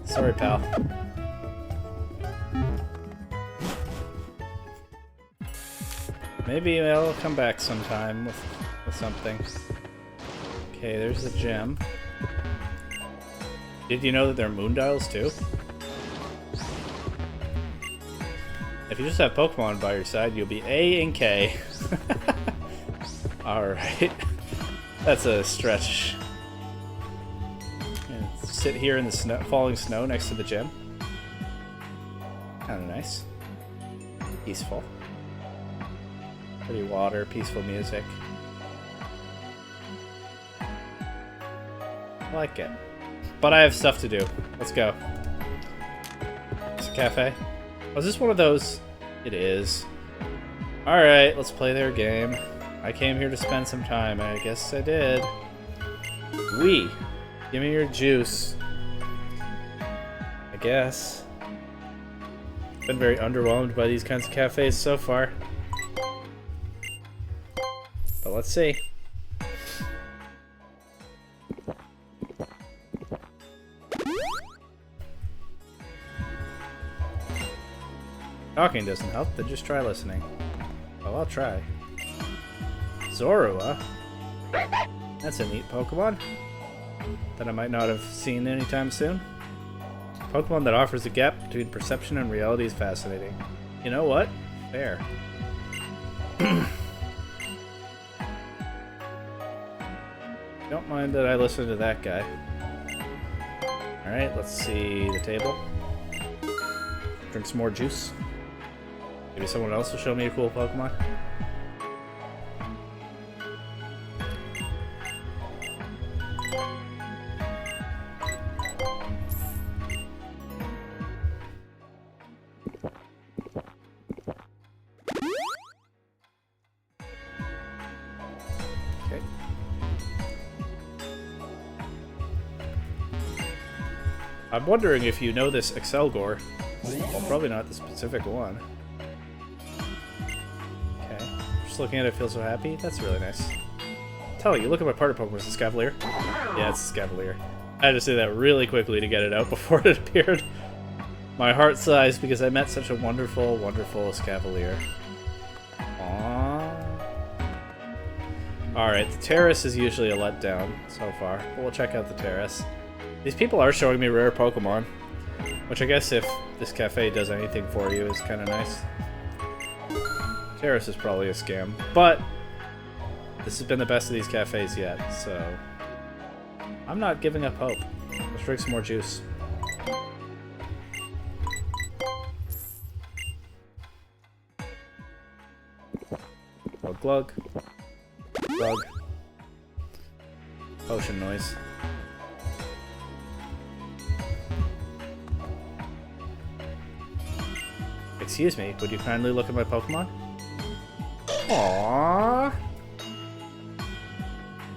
Sorry, pal. Maybe I'll come back sometime with something. Okay, there's the gem. Did you know that there are moon dials too? If you just have Pokemon by your side, you'll be A and K. Alright. That's a stretch. Sit here in the snow, falling snow next to the gym. Kinda nice. Peaceful. Pretty water, peaceful music. I like it. But I have stuff to do. Let's go. It's a cafe. Oh, is this one of those? It is. Alright, let's play their game. I came here to spend some time, and I guess I did. Wee! Give me your juice. I guess. Been very underwhelmed by these kinds of cafes so far. But let's see. Talking doesn't help, then just try listening. Well, I'll try. Zorua? That's a neat Pokemon that I might not have seen anytime soon. Pokemon that offers a gap between perception and reality is fascinating. You know what? Fair. Don't mind that I listen to that guy. Alright, let's see the table. Drink some more juice. Maybe someone else will show me a cool Pokemon. Okay. I'm wondering if you know this Excelgor. Well, probably not the specific one. Just looking at it, feel so happy. That's really nice. Tell you, look at my partner Pokemon. Is it Scavalier? Yeah, it's Scavalier. I had to say that really quickly to get it out before it appeared. My heart sighs because I met such a wonderful, wonderful Scavalier. Aww. Alright, the terrace is usually a letdown so far, but we'll check out the terrace. These people are showing me rare Pokemon, which I guess if this cafe does anything for you is kind of nice. Terrace is probably a scam, but this has been the best of these cafes yet, so I'm not giving up hope. Let's drink some more juice. Glug glug. Glug. Potion noise. Excuse me, would you kindly look at my Pokemon? Aww.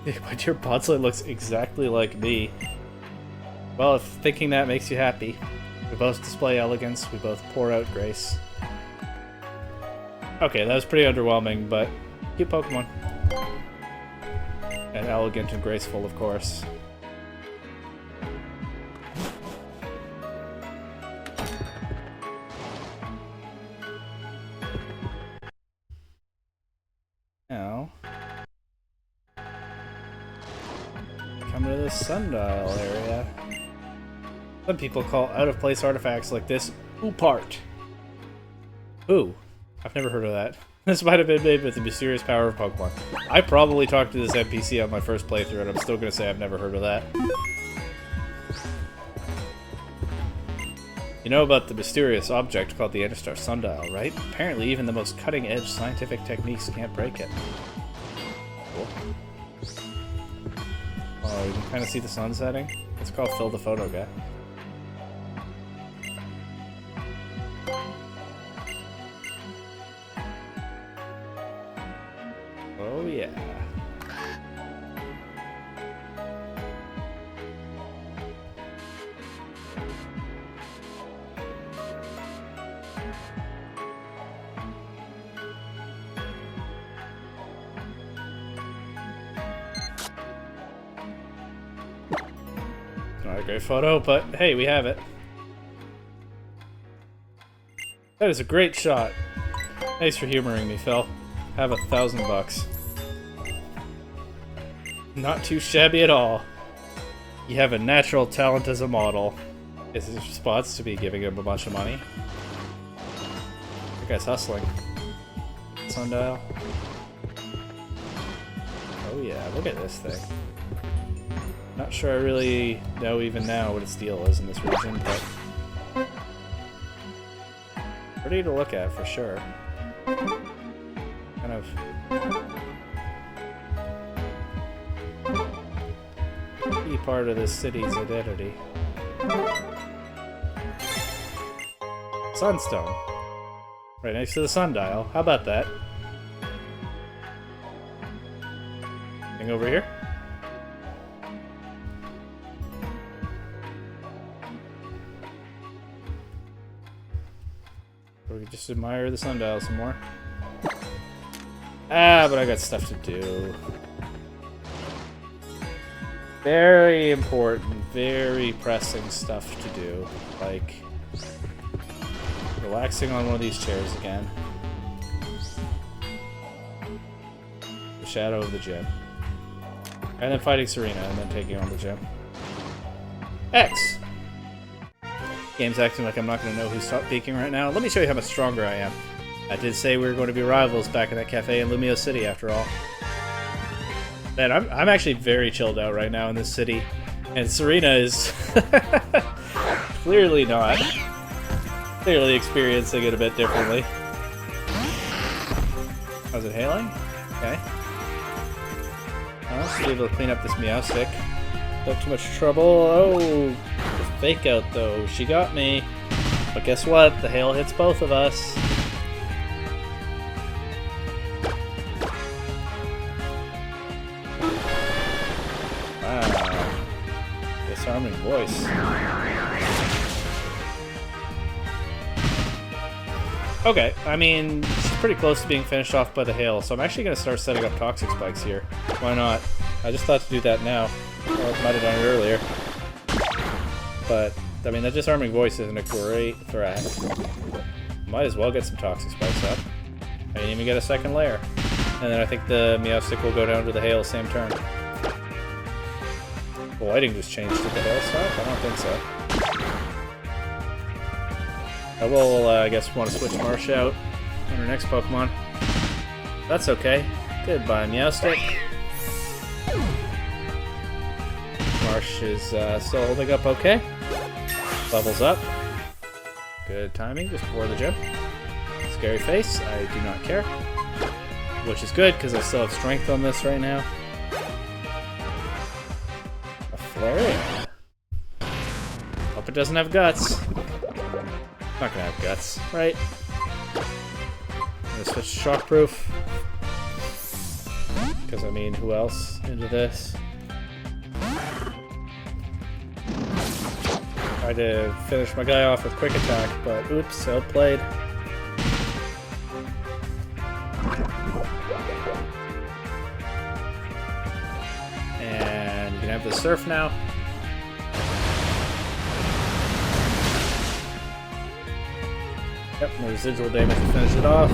My dear Bonsly looks exactly like me. Well, if thinking that makes you happy. We both display elegance, we both pour out grace. Okay, that was pretty underwhelming, but cute Pokemon. And elegant and graceful, of course. Now, come to the sundial area. Some people call out-of-place artifacts like this Oopart. Ooh, I've never heard of that. This might have been made with the mysterious power of Pokemon. I probably talked to this NPC on my first playthrough, and I'm still gonna say I've never heard of that. You know about the mysterious object called the Anistar sundial, right? Apparently even the most cutting-edge scientific techniques can't break it. Cool. Oh, you can kind of see the sun setting? It's called Fill the Photo Guy. Oh yeah. Not a great photo, but hey, we have it. That is a great shot. Thanks for humoring me, Phil. Have $1,000. Not too shabby at all. You have a natural talent as a model. Is his response to be giving him a bunch of money? That guy's hustling. Sundial. Oh yeah, look at this thing. Not sure I really know even now what its deal is in this region, but pretty to look at for sure. Kind of key part of this city's identity. Sunstone. Right next to the sundial. How about that? Thing over here? Or we could just admire the sundial some more. Ah, but I got stuff to do. Very important, very pressing stuff to do. Like relaxing on one of these chairs again. The shadow of the gym. And then fighting Serena and then taking on the gym. X! Game's acting like I'm not going to know who's top peeking right now. Let me show you how much stronger I am. I did say we were going to be rivals back in that cafe in Lumio City, after all. Man, I'm actually very chilled out right now in this city. And Serena is clearly not. Clearly experiencing it a bit differently. How's it hailing? Okay. Well, should be able to clean up this meow stick. Not too much trouble. Oh, the fake out though. She got me. But guess what? The hail hits both of us. Wow. Disarming voice. Okay, I mean, she's pretty close to being finished off by the hail, so I'm actually going to start setting up toxic spikes here. Why not? I just thought to do that now. Or I might have done it earlier. But, I mean, that disarming voice isn't a great threat. Might as well get some toxic spikes up. I didn't even get a second layer. And then I think the meow stick will go down to the hail same turn. The lighting just changed to the hail stuff? I don't think so. I will, I guess, want to switch Marsh out on her next Pokemon. That's okay. Goodbye, Meowstick. Marsh is still holding up okay. Levels up. Good timing, just before the gym. Scary face, I do not care. Which is good, because I still have strength on this right now. A Flareon. Hope it doesn't have guts. Not gonna have guts, right? I'm gonna switch to Shockproof. Because, I mean, who else into this? Tried to finish my guy off with Quick Attack, but oops, outplayed. And you can have the Surf now. Yep, no residual damage to finish it off.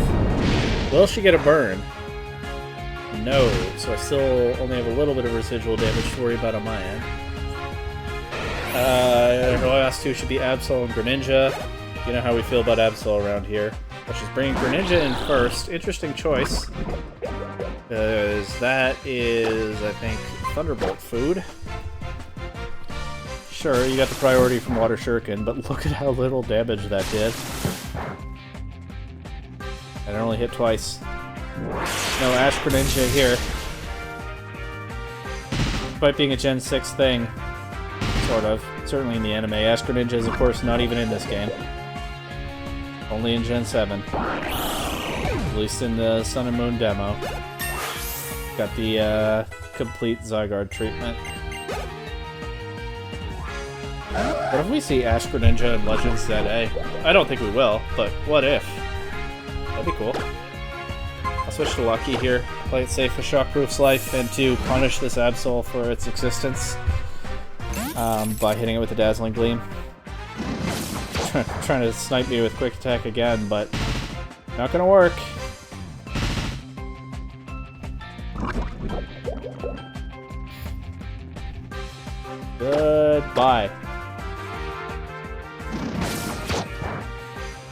Will she get a burn? No, so I still only have a little bit of residual damage to worry about on my end. Her last two should be Absol and Greninja. You know how we feel about Absol around here. But she's bringing Greninja in first. Interesting choice. Because that is, I think, Thunderbolt food. Sure, you got the priority from Water Shuriken, but look at how little damage that did. And it only hit twice. No Ash Greninja here. Despite being a Gen 6 thing, sort of. Certainly in the anime. Ash Greninja is, of course, not even in this game. Only in Gen 7. At least in the Sun and Moon demo. Got the complete Zygarde treatment. What if we see Ash Greninja in Legends ZA? I don't think we will, but what if? That'd be cool. I'll switch to Lucky here. Play it safe with Shockproof's life, and to punish this Absol for its existence by hitting it with a Dazzling Gleam. Trying to snipe me with Quick Attack again, but not gonna work. Goodbye.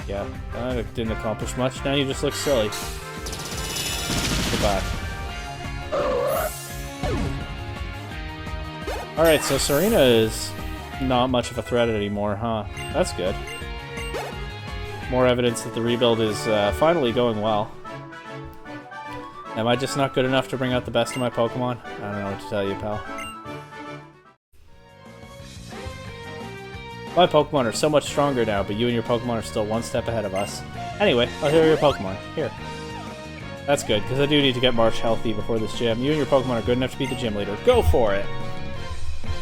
Yeah, that didn't accomplish much. Now you just look silly. Goodbye. Alright, so Serena is not much of a threat anymore, huh? That's good. More evidence that the rebuild is finally going well. Am I just not good enough to bring out the best of my Pokemon? I don't know what to tell you, pal. My Pokemon are so much stronger now, but you and your Pokemon are still one step ahead of us. Anyway, I'll heal your Pokemon. Here. That's good, because I do need to get March healthy before this gym. You and your Pokemon are good enough to beat the gym leader. Go for it!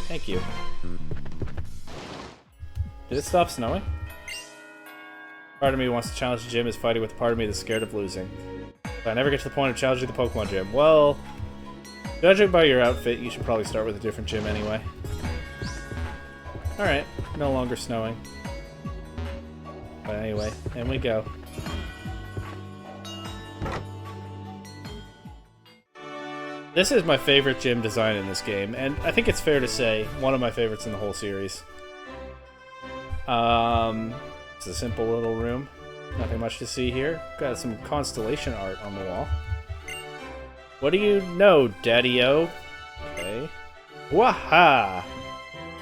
Thank you. Did it stop snowing? Part of me wants to challenge the gym is fighting with the part of me that's scared of losing. But I never get to the point of challenging the Pokemon gym. Well, judging by your outfit, you should probably start with a different gym anyway. Alright, no longer snowing. But anyway, in we go. This is my favorite gym design in this game, and I think it's fair to say one of my favorites in the whole series. It's a simple little room. Nothing much to see here. Got some constellation art on the wall. What do you know, Daddy-O? Okay. Waha!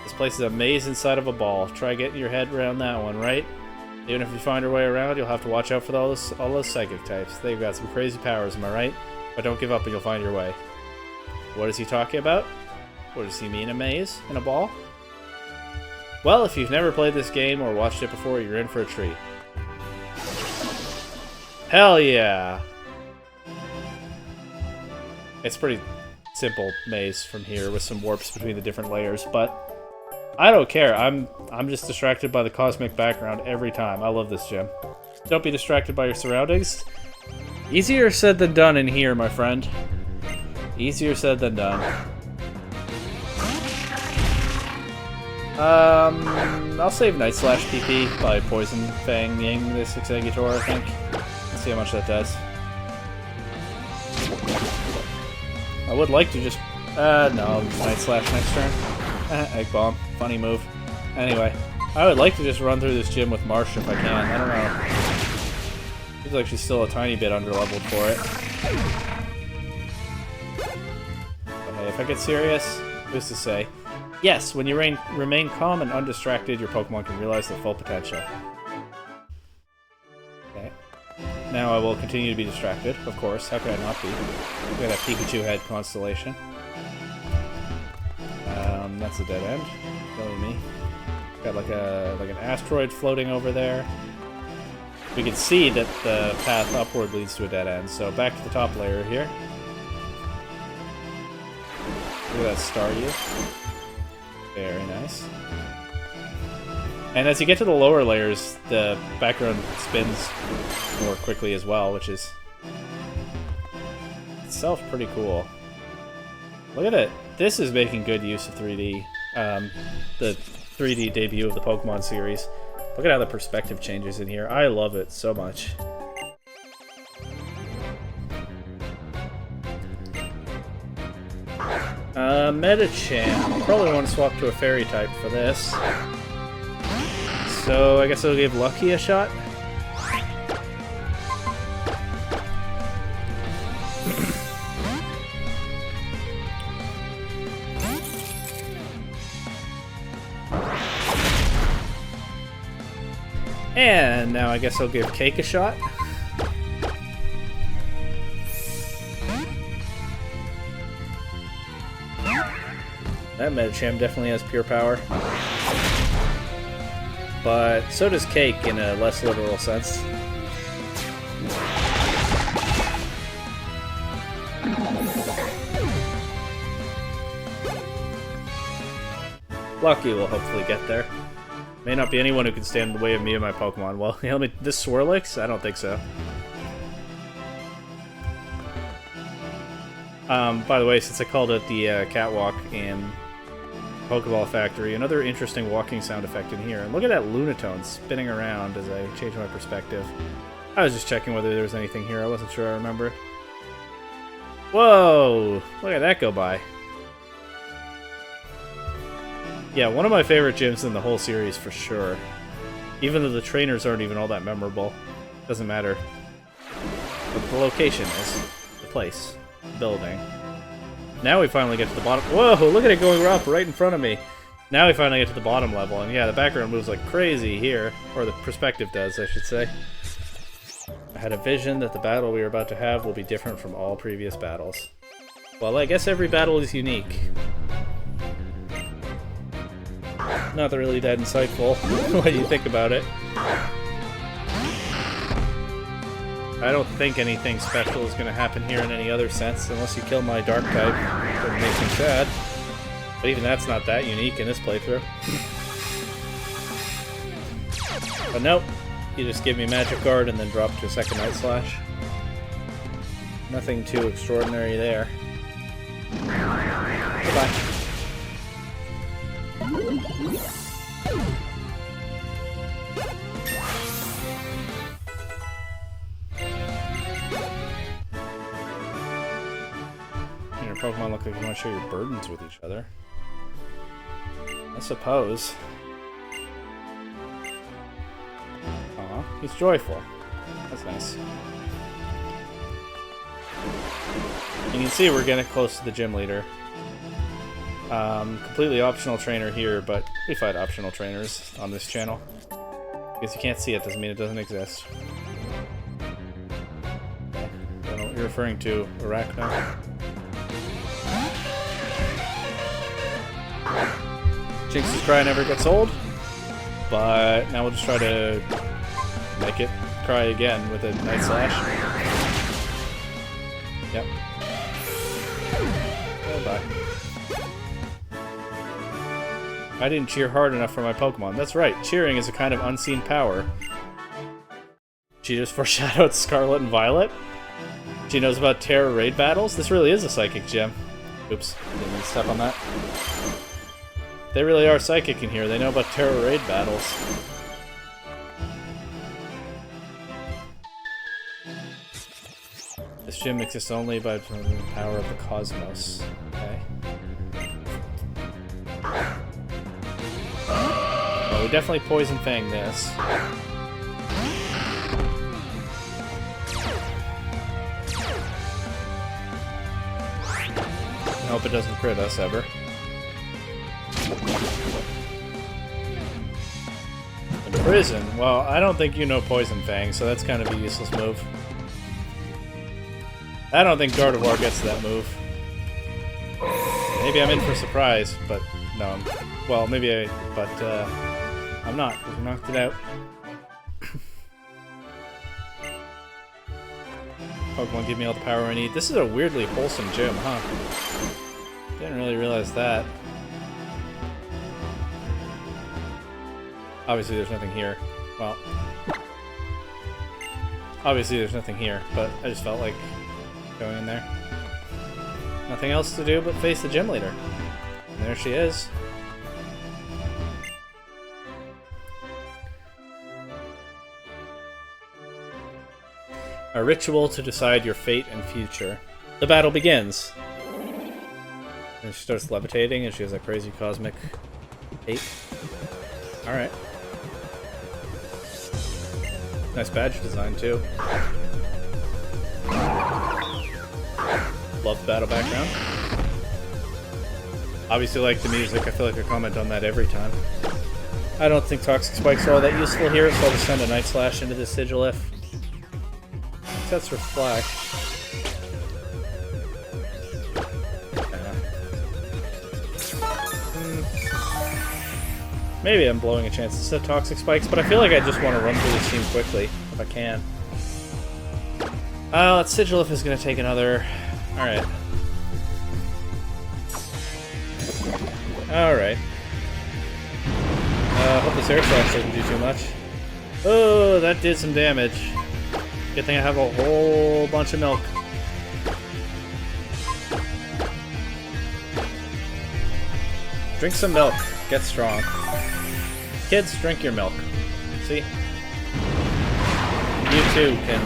This place is a maze inside of a ball. Try getting your head around that one, right? Even if you find your way around, you'll have to watch out for all those psychic types. They've got some crazy powers, am I right? But don't give up and you'll find your way. What is he talking about? What does he mean, a maze? In a ball? Well, if you've never played this game or watched it before, you're in for a treat. Hell yeah! It's pretty simple maze from here with some warps between the different layers, but I don't care. I'm just distracted by the cosmic background every time. I love this gym. Don't be distracted by your surroundings. Easier said than done in here, my friend. Easier said than done. I'll save Night Slash PP by Poison Fanging this Executor, I think. Let's see how much that does. I would like to just... no, Night Slash next turn. Egg Bomb. Funny move. Anyway, I would like to just run through this gym with Marsh if I can. I don't know. Seems like she's still a tiny bit underleveled for it. But hey, if I get serious, who's to say? Yes, when you remain calm and undistracted, your Pokemon can realize their full potential. Okay. Now I will continue to be distracted, of course. How could I not be? Look at that Pikachu head constellation. That's a dead end. Killing me. Got like an asteroid floating over there. We can see that the path upward leads to a dead end. So back to the top layer here. Look at that Staryu. Very nice. And as you get to the lower layers, the background spins more quickly as well, which is itself pretty cool. Look at it. This is making good use of 3D. The 3D debut of the Pokemon series. Look at how the perspective changes in here. I love it so much. Medicham. Probably want to swap to a fairy type for this. So I guess I'll give Lucky a shot. And now I guess I'll give Cake a shot. That Medicham definitely has pure power. But so does Cake in a less literal sense. Lucky will hopefully get there. May not be anyone who can stand in the way of me and my Pokemon. Well, this Swirlix? I don't think so. By the way, since I called it the catwalk in Pokeball Factory, another interesting walking sound effect in here. And look at that Lunatone spinning around as I change my perspective. I was just checking whether there was anything here. I wasn't sure I remembered. Whoa! Look at that go by. Yeah, one of my favorite gyms in the whole series for sure. Even though the trainers aren't even all that memorable. Doesn't matter. But the location is. The place. The building. Now we finally get to the bottom. Whoa, look at it going up right in front of me. Now we finally get to the bottom level. And yeah, the background moves like crazy here. Or the perspective does, I should say. I had a vision that the battle we are about to have will be different from all previous battles. Well, I guess every battle is unique. Not really that insightful when you think about it. I don't think anything special is going to happen here in any other sense, unless you kill my dark type. It would make me sad. But even that's not that unique in this playthrough. But nope, you just give me Magic Guard and then drop to a second Night Slash. Nothing too extraordinary there. Goodbye. Your Pokemon look like you want to share your burdens with each other. I suppose. Aw, he's joyful. That's nice. You can see we're getting close to the gym leader. Completely optional trainer here, but we fight optional trainers on this channel. Because you can't see it doesn't mean it doesn't exist. I don't know what you're referring to, Arachno. Jinx's Cry never gets old, but now we'll just try to make it cry again with a Night Slash. Yep. Bye. I didn't cheer hard enough for my Pokemon. That's right, cheering is a kind of unseen power. She just foreshadowed Scarlet and Violet? She knows about Terra raid battles? This really is a psychic gym. Oops, didn't mean to step on that. They really are psychic in here. They know about Terra raid battles. This gym exists only by the power of the cosmos. Okay. Well, we definitely Poison Fang this. I hope it doesn't crit us ever. Imprison? Well, I don't think you know Poison Fang, so that's kind of a useless move. I don't think Gardevoir gets that move. Maybe I'm in for a surprise, but no. Well, maybe I'm not. We knocked it out. Pokemon give me all the power I need. This is a weirdly wholesome gym, huh? Didn't really realize that. Obviously there's nothing here. Well, obviously there's nothing here, but I just felt like going in there. Nothing else to do but face the gym leader. And there she is. A ritual to decide your fate and future. The battle begins. And she starts levitating and she has a crazy cosmic hate. Alright. Nice badge design too. Love the battle background. Obviously like the music, I feel like I comment on that every time. I don't think Toxic Spikes are all that useful here, so I'll just send a Night Slash into this Sigilif. That's Reflect. Maybe I'm blowing a chance to set Toxic Spikes, but I feel like I just want to run through this team quickly, if I can. Oh, that Sigilif is going to take another... Alright. Alright. Hope this Air Slash doesn't do too much. Oh, that did some damage. Good thing I have a whole bunch of milk. Drink some milk. Get strong. Kids, drink your milk. See? You too can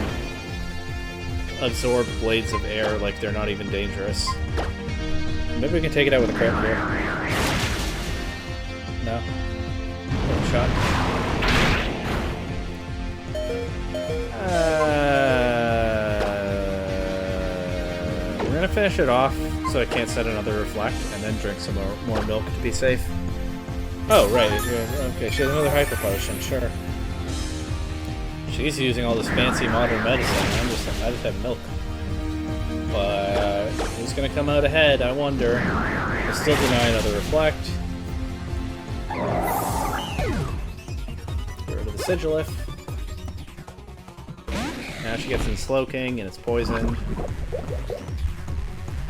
absorb blades of air like they're not even dangerous. Maybe we can take it out with a crit here. No. One shot. We're gonna finish it off so I can't set another Reflect and then drink some more milk to be safe. Oh, right. Okay, she has another Hyper Potion, sure. She's using all this fancy modern medicine. I just have milk. But who's gonna come out ahead? I wonder. I still deny another Reflect. Get rid of the Sigilif. Now she gets in Slowking and it's poisoned.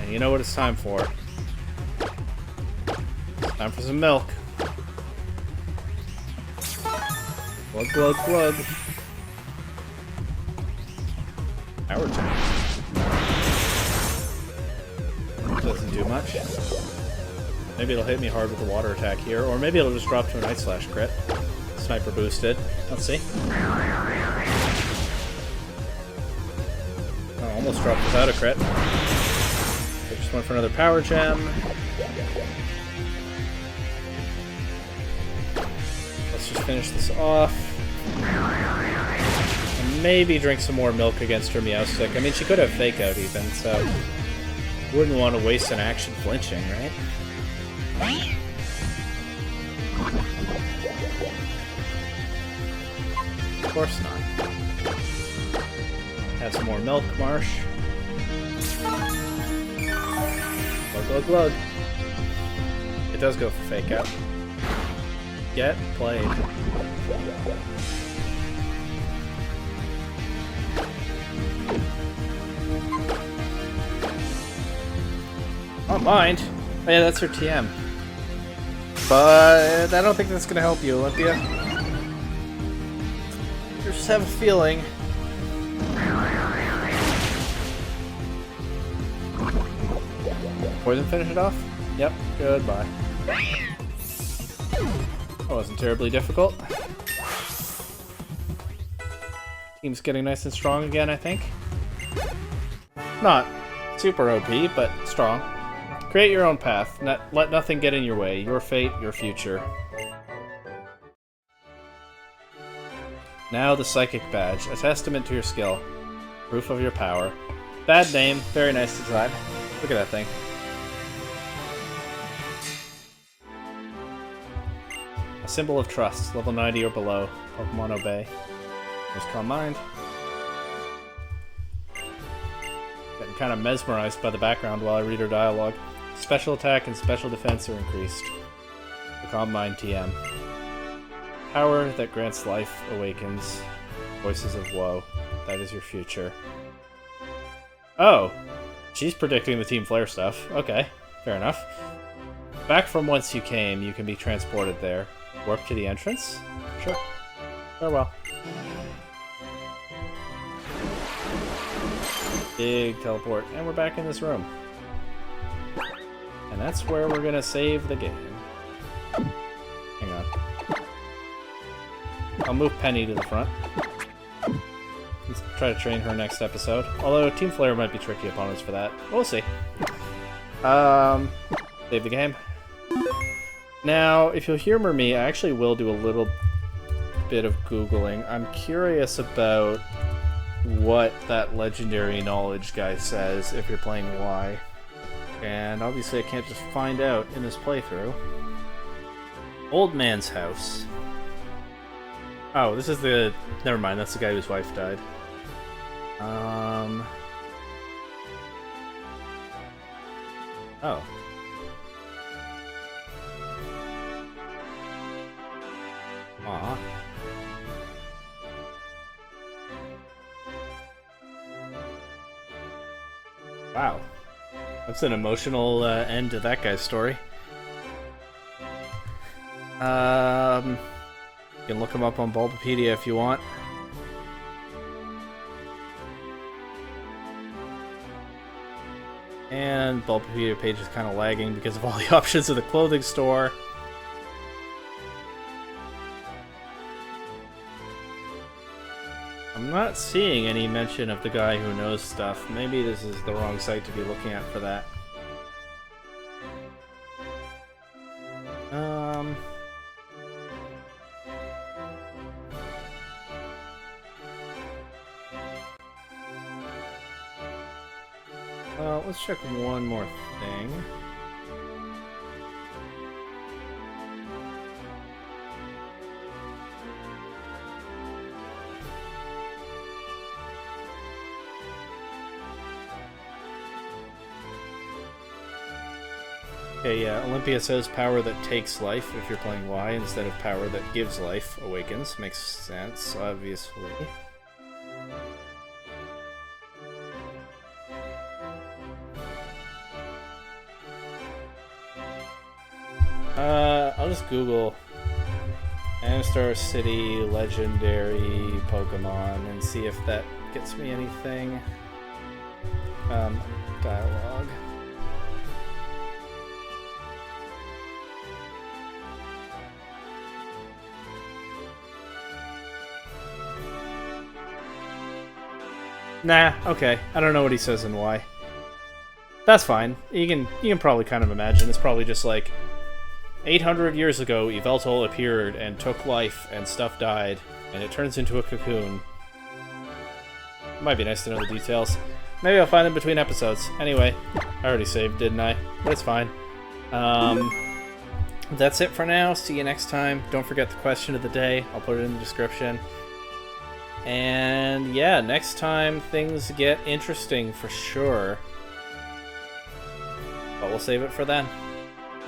And you know what it's time for. It's time for some milk. Glug, glug, glug. Power Tank. Doesn't do much. Maybe it'll hit me hard with the water attack here, or maybe it'll just drop to a Night Slash crit. Sniper boosted. Let's see. Oh, almost dropped without a crit. I just went for another Power Gem. Let's just finish this off. And maybe drink some more milk against her Meowstic. I mean, she could have Fake Out even, so... Wouldn't want to waste an action flinching, right? Of course not. Have some more milk, Marsh. Glug, glug, glug. It does go for Fake Out. Get played. Oh, mind. Oh, yeah, that's her TM. But I don't think that's gonna help you, Olympia. I just have a feeling. Poison finish it off? Yep, goodbye. That wasn't terribly difficult. Team's getting nice and strong again, I think. Not super OP, but strong. Create your own path. Let nothing get in your way. Your fate, your future. Now the Psychic Badge. A testament to your skill. Proof of your power. Bad name. Very nice design. Look at that thing. A symbol of trust. Level 90 or below. Pokemon obey. There's Calm Mind. Getting kind of mesmerized by the background while I read her dialogue. Special attack and special defense are increased. The Calm Mind TM. Power that grants life awakens. Voices of woe. That is your future. Oh! She's predicting the Team Flare stuff. Okay, fair enough. Back from whence you came, you can be transported there. Warp to the entrance? Sure. Farewell. Big teleport. And we're back in this room. And that's where we're gonna save the game. Hang on. I'll move Penny to the front. Let's try to train her next episode. Although Team Flare might be tricky opponents for that. We'll see. Save the game. Now, if you'll humor me, I actually will do a little bit of Googling. I'm curious about what that legendary knowledge guy says if you're playing Y. And obviously I can't just find out in this playthrough. Old Man's House. Oh, this is the... Never mind, that's the guy whose wife died. Oh. Aw. Wow. That's an emotional end to that guy's story. You can look him up on Bulbapedia if you want. And Bulbapedia page is kind of lagging because of all the options of the clothing store. I'm not seeing any mention of the guy who knows stuff. Maybe this is the wrong site to be looking at for that. Well, let's check one more thing. Okay, yeah, Olympia says power that takes life if you're playing Y instead of power that gives life awakens. Makes sense, obviously. I'll just Google Anistar City legendary Pokemon and see if that gets me anything. Dialogue. Nah, okay. I don't know what he says and why. That's fine. You can probably kind of imagine. It's probably just like 800 years ago, Yveltal appeared and took life, and stuff died, and it turns into a cocoon. Might be nice to know the details. Maybe I'll find them between episodes. Anyway, I already saved, didn't I? But it's fine. That's it for now. See you next time. Don't forget the question of the day. I'll put it in the description. And yeah, next time things get interesting for sure. But we'll save it for then.